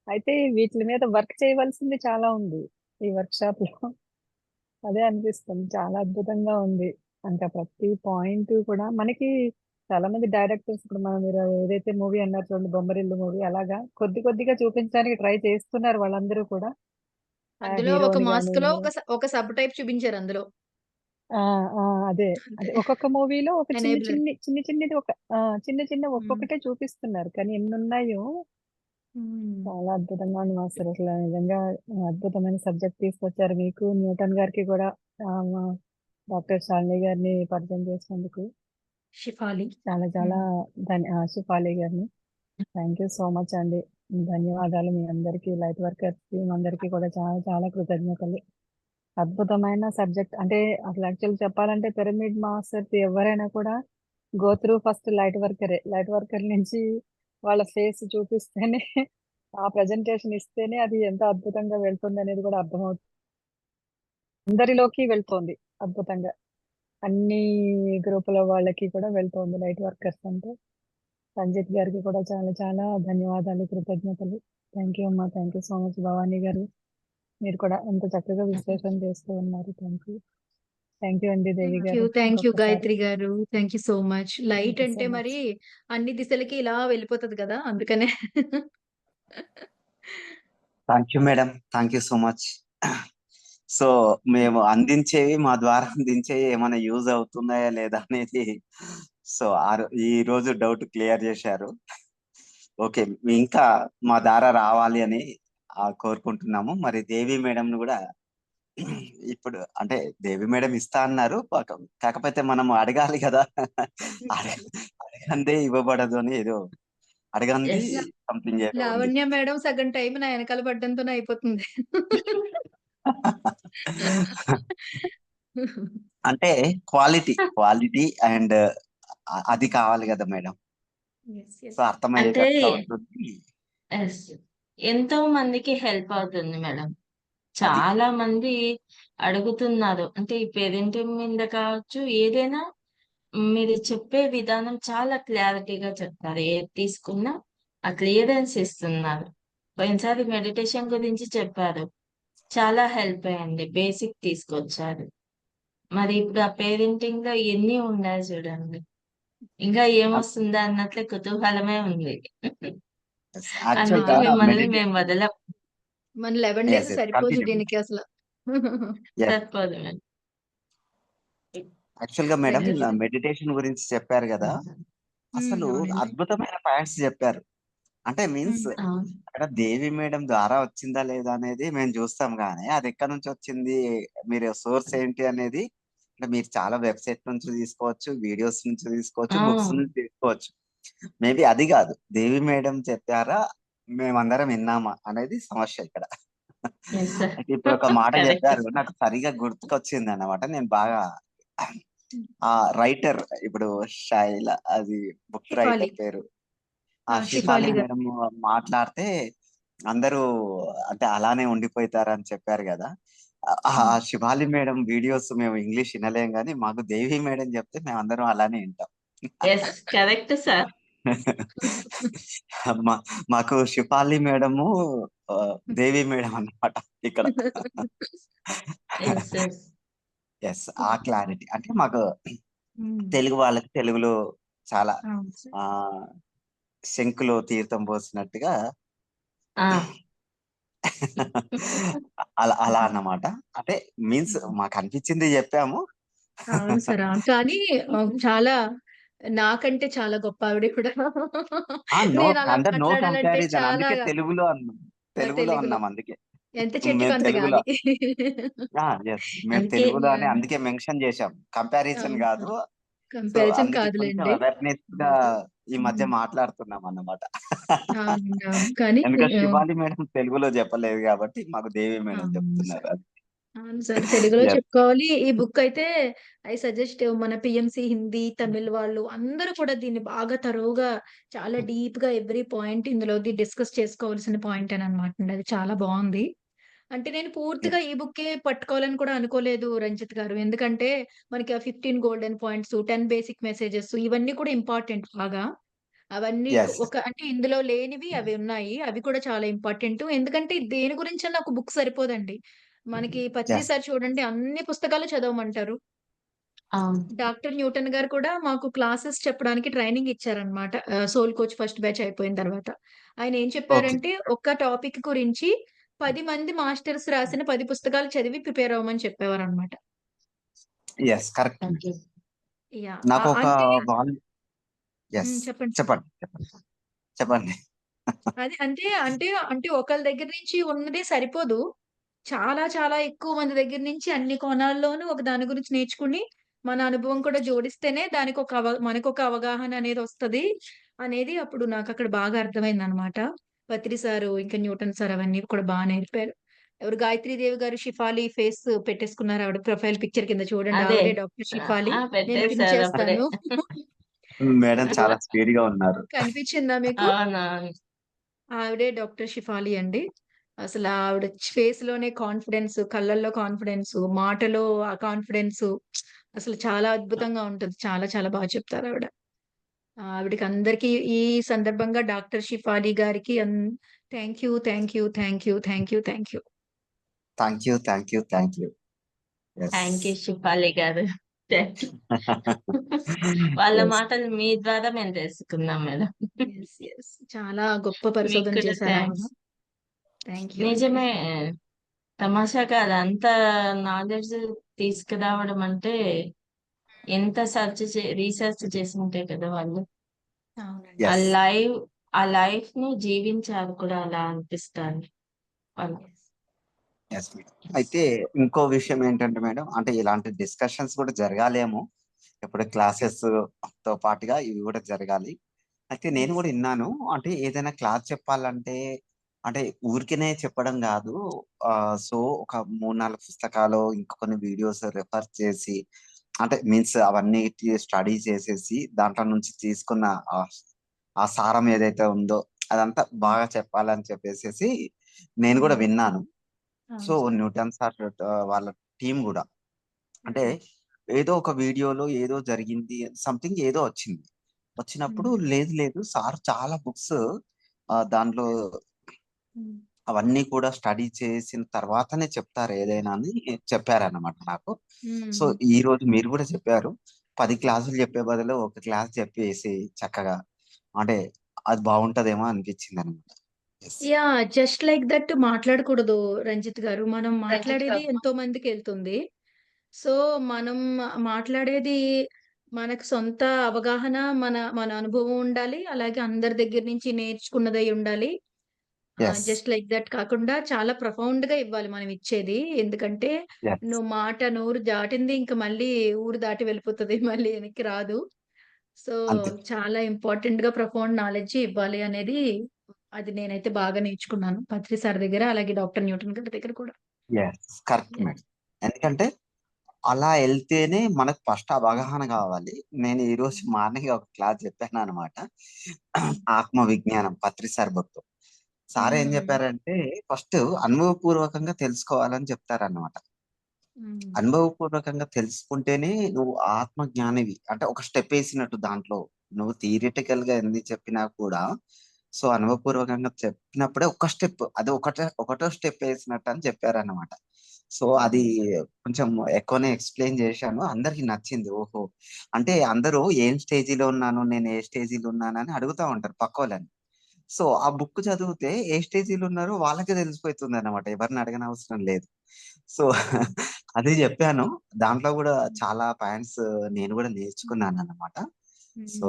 అయితే వీటిల మీద వర్క్ చేయవలసింది చాలా ఉంది. ఈ వర్క్‌షాప్‌లో. అదే అనిపిస్తుంది. చాలా అద్భుతంగా ఉంది. అంటే ప్రతి పాయింట్ కూడా మనకి చాలా మంది డైరెక్టర్స్ ఇప్పుడు మీరు ఏదైతే మూవీ అన్నారు చూడండి 'బొమ్మరిల్లు' మూవీ అలాగా కొద్దిగా చూపించడానికి ట్రై చేస్తున్నారు వాళ్ళందరూ కూడా. అందులో ఒక హీరోని మాస్క్‌లో గానియండి. ఒక సబ్ టైప్ చూపించారు అందులో. ఆ! ఆ! అదే. అంతే. అదే. ఒక్కొక్క మూవీలో ఒక ఎనేబులర్. చిన్నిది ఒక చిన్న హ్మ్. ఒక్కొక్కటే చూపిస్తున్నారు. కానీ ఎన్నున్నాయో హ్మ్. చాలా అద్భుతంగా ఉంది మాస్టర్. అసలు నిజంగా అద్భుతమైన సబ్జెక్ట్ తీసుకొచ్చారు. మీకు న్యూటన్ గారికి కూడా మా డాక్టర్ శాలిని గారిని పరిచయం చేసినందుకు షిఫాలి. చాలా హ్మ్. షిఫాలి గారిని. థ్యాంక్ యూ సో మచ్ అండి. ధన్యవాదాలు మీ అందరికీ లైట్ వర్కర్స్ టీమ్ అందరికీ కూడా చాలా కృతజ్ఞతలు. అద్భుతమైన సబ్జెక్ట్ అంటే అసలు యాక్చువల్‌గా చెప్పాలంటే పిరమిడ్ మాస్టర్స్ ఎవరైనా కూడా గో త్రూ ఫస్ట్ లైట్ వర్కరే. లైట్ వర్కర్ నుంచి వాళ్ళ ఫేస్ చూపిస్తేనే ఆ ప్రెజెంటేషన్ ఇస్తేనే అది ఎంత అద్భుతంగా వెళ్తుందనేది కూడా అర్థమవుతుంది. అందరిలోకి వెళ్తోంది అద్భుతంగా. అన్ని గ్రూపుల వాళ్ళకి కూడా వెళ్తోంది లైట్ వర్కర్స్ అంటే. సంజిత్ గారికి కూడా చాలా ధన్యవాదాలు, కృతజ్ఞతలు. థ్యాంక్ యూ అమ్మా. Thank you so much Bhavani గారు. మీరు కూడా ఎంత చక్కగా విశ్లేషణ చేస్తూ ఉన్నారు. థ్యాంక్ యూ అండి దేవి గారు. థాంక్ యూ ఇంకొకసారి. గాయత్రి గారు. Thank you so much. Thank light you so అంటే మచ్. మరి అన్ని దిశలకి ఇలా వెళ్ళిపోతది కదా! అందుకనే. Thank you madam. Thank you so much. So మేము అందించేవి మా ద్వారా అందించేవి ఏమైనా యూజ్ అవుతున్నాయా లేదా అనేది సో ఈ రోజు డౌట్ క్లియర్ చేశారు. ఓకే, ఇంకా మా ద్వారా రావాలి అని కోరుకుంటున్నాము. మరి దేవి మేడం కూడా ఇప్పుడు అంటే దేవి మేడం ఇస్తా అన్నారు. కాకపోతే మనం అడగాలి కదా. అడగందే ఇవ్వబడదు అని ఏదో అడగంది యెస్. సంథింగ్ ఏదో ఉంది. లావణ్య మేడం సగం టైం నా ఎనకాల పడ్డంతోనే అయిపోతుంది. అంటే క్వాలిటీ అండ్ అది కావాలి కదా మేడం. యెస్. So yes. అంటే అర్థమయ్యేటట్లా ఉంటుంది. యెస్. ఎంతో మందికి హెల్ప్ అవుతుంది మేడం. అది చాలా మంది అడుగుతున్నారు. అంటే ఈ పేరెంటింగ్ మీద కావచ్చు, ఏదైనా మీరు చెప్పే విధానం చాలా క్లారిటీగా చెప్తారు. ఏది తీసుకున్నా ఆ క్లియరెన్స్ ఇస్తున్నారు. పోయినసారి మెడిటేషన్ గురించి చెప్పారు. చాలా హెల్ప్ అయింది. బేసిక్ తీసుకొచ్చారు. మరి ఇప్పుడు ఆ పేరెంటింగ్‌లో ఎన్ని ఉన్నాయి చూడండి. ఇంకా ఏమొస్తుందా అన్నట్లే కుతూహలమే ఉంది. యాక్చువల్ అందుకే గా మిమ్మల్ని మేము వదలం. మన 11 డేస్ సరిపోదు కంటిన్యూ. దీనికి అసల. సరిపోదు మేడం. యాక్చువల్ గా మేడం మెడిటేషన్. మెడిటేషన్ గురించి చెప్పారు కదా. అసలు అవునండి. అద్భుతమైన పాయింట్స్ చెప్పారు. అంటే మీన్స్ అవును. అక్కడ దేవి మేడం ద్వారా వచ్చిందా లేదా అనేది మేము చూస్తాం గానీ అది ఎక్కడి నుంచి వచ్చింది, మీరు సోర్స్ ఏంటి అనేది అంటే మీరు చాలా వెబ్సైట్ నుంచి తీసుకోవచ్చు, వీడియోస్ నుంచి తీసుకోవచ్చు, ఆ! బుక్స్ నుంచి తీసుకోవచ్చు. మేబీ అది కాదు దేవి మేడం చెప్పారా మేమందరం విన్నామా అనేది సమస్య ఇక్కడ. Yes sir. అయితే ఇప్పుడు ఒక మాట కరెక్ట్. చెప్పారు నాకు సరిగా గుర్తుకొచ్చింది అన్నమాట. నేను బాగా ఆ రైటర్ ఇప్పుడు శైల, అది బుక్ షిఫాలి రైటర్ పేరు షిఫాలి షిఫాలి గారు మేడం మాట్లాడితే అందరూ అంటే అలానే ఉండిపోతారని చెప్పారు కదా. శివాలి మేడం వీడియోస్ మేము ఇంగ్లీష్ వినలేం కానీ మాకు దేవి మేడం చెప్తే మేము అందరం అలానే వింటాం. Yes correct sir. మాకు శిఫాలి మేడము దేవి మేడం అన్నమాట ఇక్కడ. ఎస్ ఎస్ ఎస్, ఆ క్లారిటీ అంటే మాకు ఉమ్, తెలుగు వాళ్ళకి తెలుగులో చాలా అవును సార్. ఆ శంకులో తీర్థం పోసినట్టుగా ఆ అలా అలా అన్నమాట. అంటే మీన్స్ మాకు అనిపించింది చెప్పాము. అవును సార్ అవును. కానీ చాలా నాకంటే చాలా గొప్ప ఆవిడ కూడా. నో నేను అలా నో మాట్లాడాలంటే కంపారిజన్, చాలా అందుకే తెలుగులో అన్నాం. తెలుగులో తెలుగులో అన్నాం అందుకే. ఎంత చెట్టుకు మేము అంత తెలుగులో గాలి. ఎస్, మేము అందుకే తెలుగులో అని యాహ్! అందుకే మెన్షన్ చేశాం, కంపారిజన్ అవును కాదు. సార్. సో కంపారిజన్ అందుకే కొంచెం కాదులెండి. అవేర్నెస్ గా ఈ మధ్య హ్మ్. మాట్లాడుతున్నాం అన్నమాట. అవునండి. అవును. కానీ ఎందుకంటే శివాని మేడం తెలుగులో చెప్పలేదు కాబట్టి మాకు దేవి మేడం అవును చెప్తున్నారు. సార్. అవును సార్. తెలుగులో ఎస్ చెప్పుకోవాలి. ఈ బుక్ అయితే ఐ సజెస్ట్ మన పీఎంసీ హిందీ, తమిళ్ వాళ్ళు అందరూ కూడా దీన్ని బాగా తరోగా చాలా డీప్‌గా ఎవ్రి పాయింట్ ఇందులోది డిస్కస్ చేసుకోవాల్సిన పాయింటేననమాట అండి. అది చాలా బావుంది. అంటే నేను పూర్తిగా ఈ బుక్కే పట్టుకోవాలని కూడా అనుకోలేదు రంజిత్ గారు. ఎందుకంటే మనకి ఆ 15 గోల్డెన్ పాయింట్స్, 10 బేసిక్ మెసేజెస్ ఇవన్నీ కూడా ఇంపార్టెంట్ బాగా. అవన్నీ ఎస్ ఒక అంటే ఇందులో లేనివి అవి ఉన్నాయి. అవి కూడా చాలా ఇంపార్టెంటు. ఎందుకంటే దేని గురించన్నా ఒక బుక్ సరిపోదండి. మనకి పత్రి ఎస్ సార్ చూడండి అన్ని పుస్తకాలు చదవమంటారు. అవును. డాక్టర్ న్యూటన్ గారు కూడా మాకు క్లాసెస్ చెప్పడానికి ట్రైనింగ్ ఇచ్చారనమాట. సోల్ కోచ్ ఫస్ట్ బ్యాచ్ అయిపోయిన తర్వాత. ఆయన ఏం ఓకే. చెప్పారంటే, ఒక్క టాపిక్ గురించి 10 మంది మాస్టర్స్ రాసిన 10 పుస్తకాలు చదివి ప్రిపేర్ అవ్వమని చెప్పేవారనమాట. Yes correct. ఓకే. యాహ్! నాకు ఒక అంటే వాల్ ఎస్ చెప్పండి సార్. చెప్పండి చెప్పండి చెప్పండి. అది అంటే ఒకళ్ళ దగ్గర నుంచి ఉన్నదే సరిపోదు. చాలా చాలా ఎక్కువ మంది దగ్గర నుంచి అన్ని కోణాల్లోనూ ఒక దాని గురించి నేర్చుకుని, మన అనుభవం కూడా జోడిస్తేనే దానికొక మనకొక అవగాహన అనేదొస్తది అనేది అప్పుడు నాకక్కడ బాగా అర్థమైందనమాట. పత్రి సారు, ఇంకా న్యూటన్ సార్ అవన్నీ కూడా బా నేర్పారు. ఎవరు గాయత్రీదేవి గారు షిఫాలి ఫేస్ పెట్టేసుకున్నారు ఆవిడ ప్రొఫైల్ పిక్చర్ కింద చూడండి. అదే. ఆవిడే డాక్టర్ షిఫాలి. నేను పిన్ పెట్టేసారు అప్పుడే. చేస్తాను. మేడం చాలా స్పీడ్ గా ఉన్నారు. కనిపించిందా మీకు? అవునవును. ఆవిడే డాక్టర్ షిఫాలి అండి. అసల ఆవిడ ఫేస్‌లోనే కాన్ఫిడెన్స్, కళ్ళల్లో కాన్ఫిడెన్స్, మాటలో ఆ కాన్ఫిడెన్స్ అసలు చాలా అద్భుతంగా ఉంటది. చాలా చాలా బా చెప్తారావిడ. ఆవిడకి అందరికీ ఈ సందర్భంగా డాక్టర్ షిఫాలి గారికి thank you, thank you, thank you, thank you, thank you. Thank you thank you thank you. Yes. Thank you Shifali garu. Thank you. వాళ్ళ ఎస్. మాటలు మీ ద్వారా మేము తెలుసుకున్నాం మేడం. యెస్. యెస్. చాలా గొప్ప మీకు పరిశోధన కూడా చేశారావిడ. థాంక్స్. థాంక్ యూ అండి. నిజమే. తమాషాగా అదంత నాలెడ్జ్ తీసుకురావడం అంటే ఎంత రీసెర్చ్ చేసుంటే కదా వాళ్ళు. ఆ అవునండి. ఎస్. లైవ్ ఆ లైఫ్‌ని జీవించారు కూడా అలా అనిపిస్తాంది వాళ్ళు. Yes madam. అయితే ఇంకో విషయం ఏంటంటే మేడం, అంటే ఇలాంటి డిస్కషన్స్ కూడా జరగాలేమో ఇప్పుడు క్లాసెస్ తో పాటుగా ఇవి కూడా జరగాలి. అయితే నేను యెస్. కూడా విన్నాను, అంటే ఏదైనా క్లాస్ చెప్పాలంటే అంటే ఊరికనే చెప్పడం కాదు. సో ఒక 3-4 పుస్తకాలు ఇంకా కొన్ని వీడియోస్ రెఫర్ చేసి అంటే మీన్స్ అవన్నీ స్టడీ చేసేసి దాంట్లో నుంచి తీసుకున్న ఆ ఆ సారం ఏదైతే ఉందో అదంతా బాగా చెప్పాలని చెప్పేసేసి నేను కూడా హ్మ్. విన్నాను. సో అవును సార్. న్యూటన్ సార్ వాళ్ళ టీం కూడా అంటే హ్మ్. ఏదో ఒక వీడియోలో ఏదో జరిగింది సంథింగ్ ఏదో వచ్చింది. వచ్చినప్పుడు హ్మ్. లేదు లేదు సార్ చాలా బుక్స్ దాంట్లో హ్మ్. అవన్నీ కూడా స్టడీ చేసిన తర్వాతనే చెప్తారు ఏదైనా అని చెప్పారన్నమాట నాకు. సో హ్మ్. ఈ రోజు మీరు కూడా చెప్పారు. 10 క్లాసులు చెప్పే బదులు ఒక క్లాస్ చెప్పేసి చక్కగా అంటే అది బాగుంటదేమో అనిపించింది అనమాట. Yes. Yeah! Just like that మాట్లాడకూడదు రంజిత్ గారు. మనం మాట్లాడేది ఎంతో మందికెళ్తుంది. సో, మనం మాట్లాడేది మనకు సొంత అవగాహన, మన మన అనుభవం ఉండాలి. అలాగే అందరి దగ్గర నుంచి నేర్చుకున్నదై ఉండాలి. ఎస్. జస్ట్ లైక్ దట్ కాకుండా చాలా ప్రొఫౌండ్‌గా ఇవ్వాలి మనం ఇచ్చేది. ఎందుకంటే ఎస్. నోరు దాటింది ఇంక మళ్ళీ ఊరు దాటి వెళ్ళిపోతది. మళ్ళీ వెనక్కి రాదు. సో, అంతే. చాలా ఇంపార్టెంట్‌గా ప్రొఫౌండ్ నాలెడ్జ్ ఇవ్వాలి అనేది అది నేనైతే బాగా నేర్చుకున్నాను. పత్రి సార్ దగ్గర, అలాగే డాక్టర్ న్యూటన్ గారి దగ్గర కూడా. Yes correct yeah! మేడం. ఎందుకంటే అలా వెళ్తేనే మనకు ఫస్ట్ అవగాహన కావాలి. నేను ఈ రోజు మార్నింగ్ ఒక క్లాస్ చెప్పాను అనమాట. ఆత్మ విజ్ఞానం పత్రి సార్ బుక్. సార్ ఏం చెప్పారంటే ఫస్ట్ అనుభవపూర్వకంగా తెలుసుకోవాలని చెప్తారన్నమాట. అనుభవపూర్వకంగా తెలుసుకుంటేనే నువ్వు ఆత్మ జ్ఞానివి. అంటే ఒక స్టెప్ వేసినట్టు దాంట్లో. నువ్వు థియరిటికల్ గా ఎన్ని చెప్పినా కూడా సో అనుభవపూర్వకంగా చెప్పినప్పుడే ఒక స్టెప్ అది ఒకటో స్టెప్ వేసినట్టు అని చెప్పారన్నమాట. సో అది కొంచెం ఎక్కువనే ఎక్స్ప్లెయిన్ చేశాను. అందరికి నచ్చింది. ఓహో! అంటే అందరూ ఏం స్టేజీలో ఉన్నాను, నేను ఏ స్టేజీలో ఉన్నానని అడుగుతా ఉంటారు పక్కోళ్ళని. సో ఆ బుక్ చదివితే ఏ స్టేజీలో ఉన్నారో వాళ్ళకే తెలిసిపోతుంది అన్నమాట. ఎవరిని అడగనవసరం లేదు. సో అదే చెప్పాను. దాంట్లో కూడా చాలా పాయింట్స్ నేను కూడా నేర్చుకున్నాను అన్నమాట. సో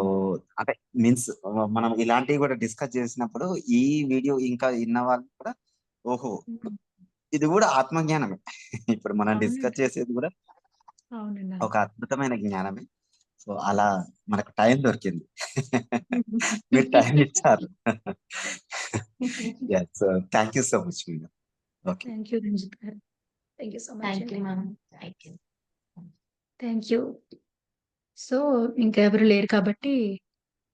అంటే మీన్స్ మనం ఇలాంటివి కూడా డిస్కస్ చేసినప్పుడు ఈ వీడియో ఇంకా విన్న వాళ్ళు కూడా ఓహో! ఇది కూడా ఆత్మజ్ఞానమే. ఇప్పుడు మనం డిస్కస్ అవునండి. చేసేది కూడా అవునండి. ఒక అద్భుతమైన జ్ఞానమే. సో అలా మనకు టైం దొరికింది. మీరు టైం ఇచ్చారు. So thank you so much madam. Okay. Thank you Ranjith garu. Thank you so much thank you అండి. Ma'am. Thank you. Thank you. So ఇంకెవరు లేరు కాబట్టి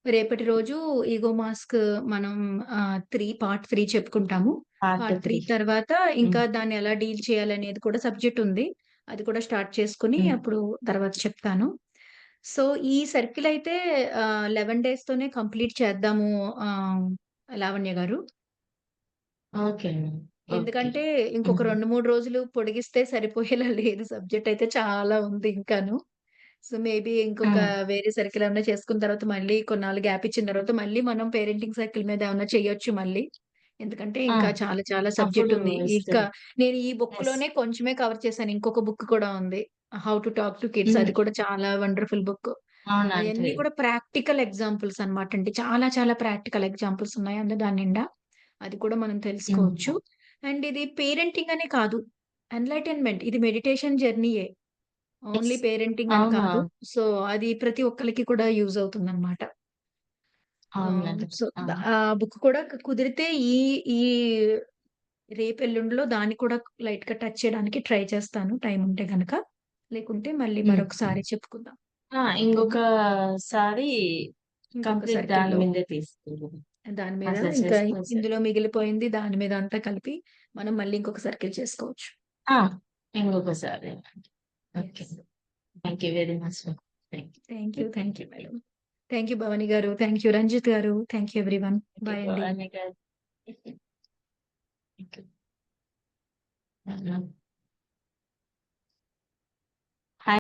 రేపటి రోజు ఈగో మాస్క్ మనం 3 పార్ట్ 3 చెప్పుకుంటాము. Part part 3 3. తర్వాత ఇంకా దాన్ని ఎలా డీల్ చేయాలనేది కూడా సబ్జెక్ట్ ఉంది. అది కూడా స్టార్ట్ చేసుకొని అప్పుడు తర్వాత చెప్తాను. సో ఈ సర్కిల్ అయితే 11 డేస్ తోనే కంప్లీట్ చేద్దాము లావణ్య గారు. Okay ma'am. ఓకే. ఎందుకంటే ఇంకొక 2, 3 రోజులు పొడిగిస్తే సరిపోయేలా లేదు. సబ్జెక్ట్ అయితే చాలా ఉంది ఇంకాను. సో మేబీ ఇంకొక వేరే సర్కిల్ ఏమన్నా చేసుకున్న తర్వాత మళ్ళీ కొన్నాళ్ళు గ్యాప్ ఇచ్చిన తర్వాత మళ్ళీ మనం పేరెంటింగ్ సర్కిల్ మీద ఏమన్నా చేయొచ్చు మళ్ళీ. ఎందుకంటే ఇంకా చాలా చాలా సబ్జెక్ట్ అప్పుడు ఉంది. ఇంకా ఇస్తారు. నేను ఈ ఎస్. బుక్‌లోనే కొంచెమే కవర్ చేశాను. ఇంకొక బుక్ కూడా ఉంది. 'How to talk to kids' అది కూడా చాలా వండర్‌ఫుల్ బుక్. అవునండి. అయన్నీ కూడా ప్రాక్టికల్ ఎగ్జాంపుల్స్ అన్నమాట అండి. చాలా చాలా ప్రాక్టికల్ ఎగ్జాంపుల్స్ ఉన్నాయి దాని నిండా. అది కూడా మనం తెలుసుకోవచ్చు. అండ్ ఇది పేరెంటింగ్ అనే కాదు. ఎన్‌లైటన్‌మెంట్ ఇది మెడిటేషన్ జర్నీయే. Only yes. పేరెంటింగ్ అని అవునా? కాదు. సో అది ప్రతి ఒక్కళ్ళకి కూడా యూజ్ అవుతుందన్నమాట. అవునండి. సో అవును. ఆ బుక్ కూడా కుదిరితే ఈ ఈ రేపు ఎల్లుండిలో దాన్ని కూడా లైట్‌గా టచ్ చేయడానికి ట్రై చేస్తాను టైం ఉంటే గనక. లేకుంటే మళ్ళీ మరొకసారి చెప్పుకుందాం. ఓకేనా? ఇంకొకసారి ఇంకొక కంప్లీట్ దాని సర్కిల్‌లో మీదే తీసుకుందాం. దాని మీద అట్లా ఇంకా చేస్తే సరి ఇందులో మిగిలిపోయింది దాని మీద అంతా కలిపి మనం మళ్ళీ ఇంకొక సర్కిల్ చేసుకోవచ్చు. ఆ! ఇంకొకసారి. Okay. Yes. Thank you very much ma'am. Thank you. Thank you madam. Thank you Bhavani garu. Thank you Ranjith garu. Thank you everyone. Bye అండి. భవాని గారు. Thank you.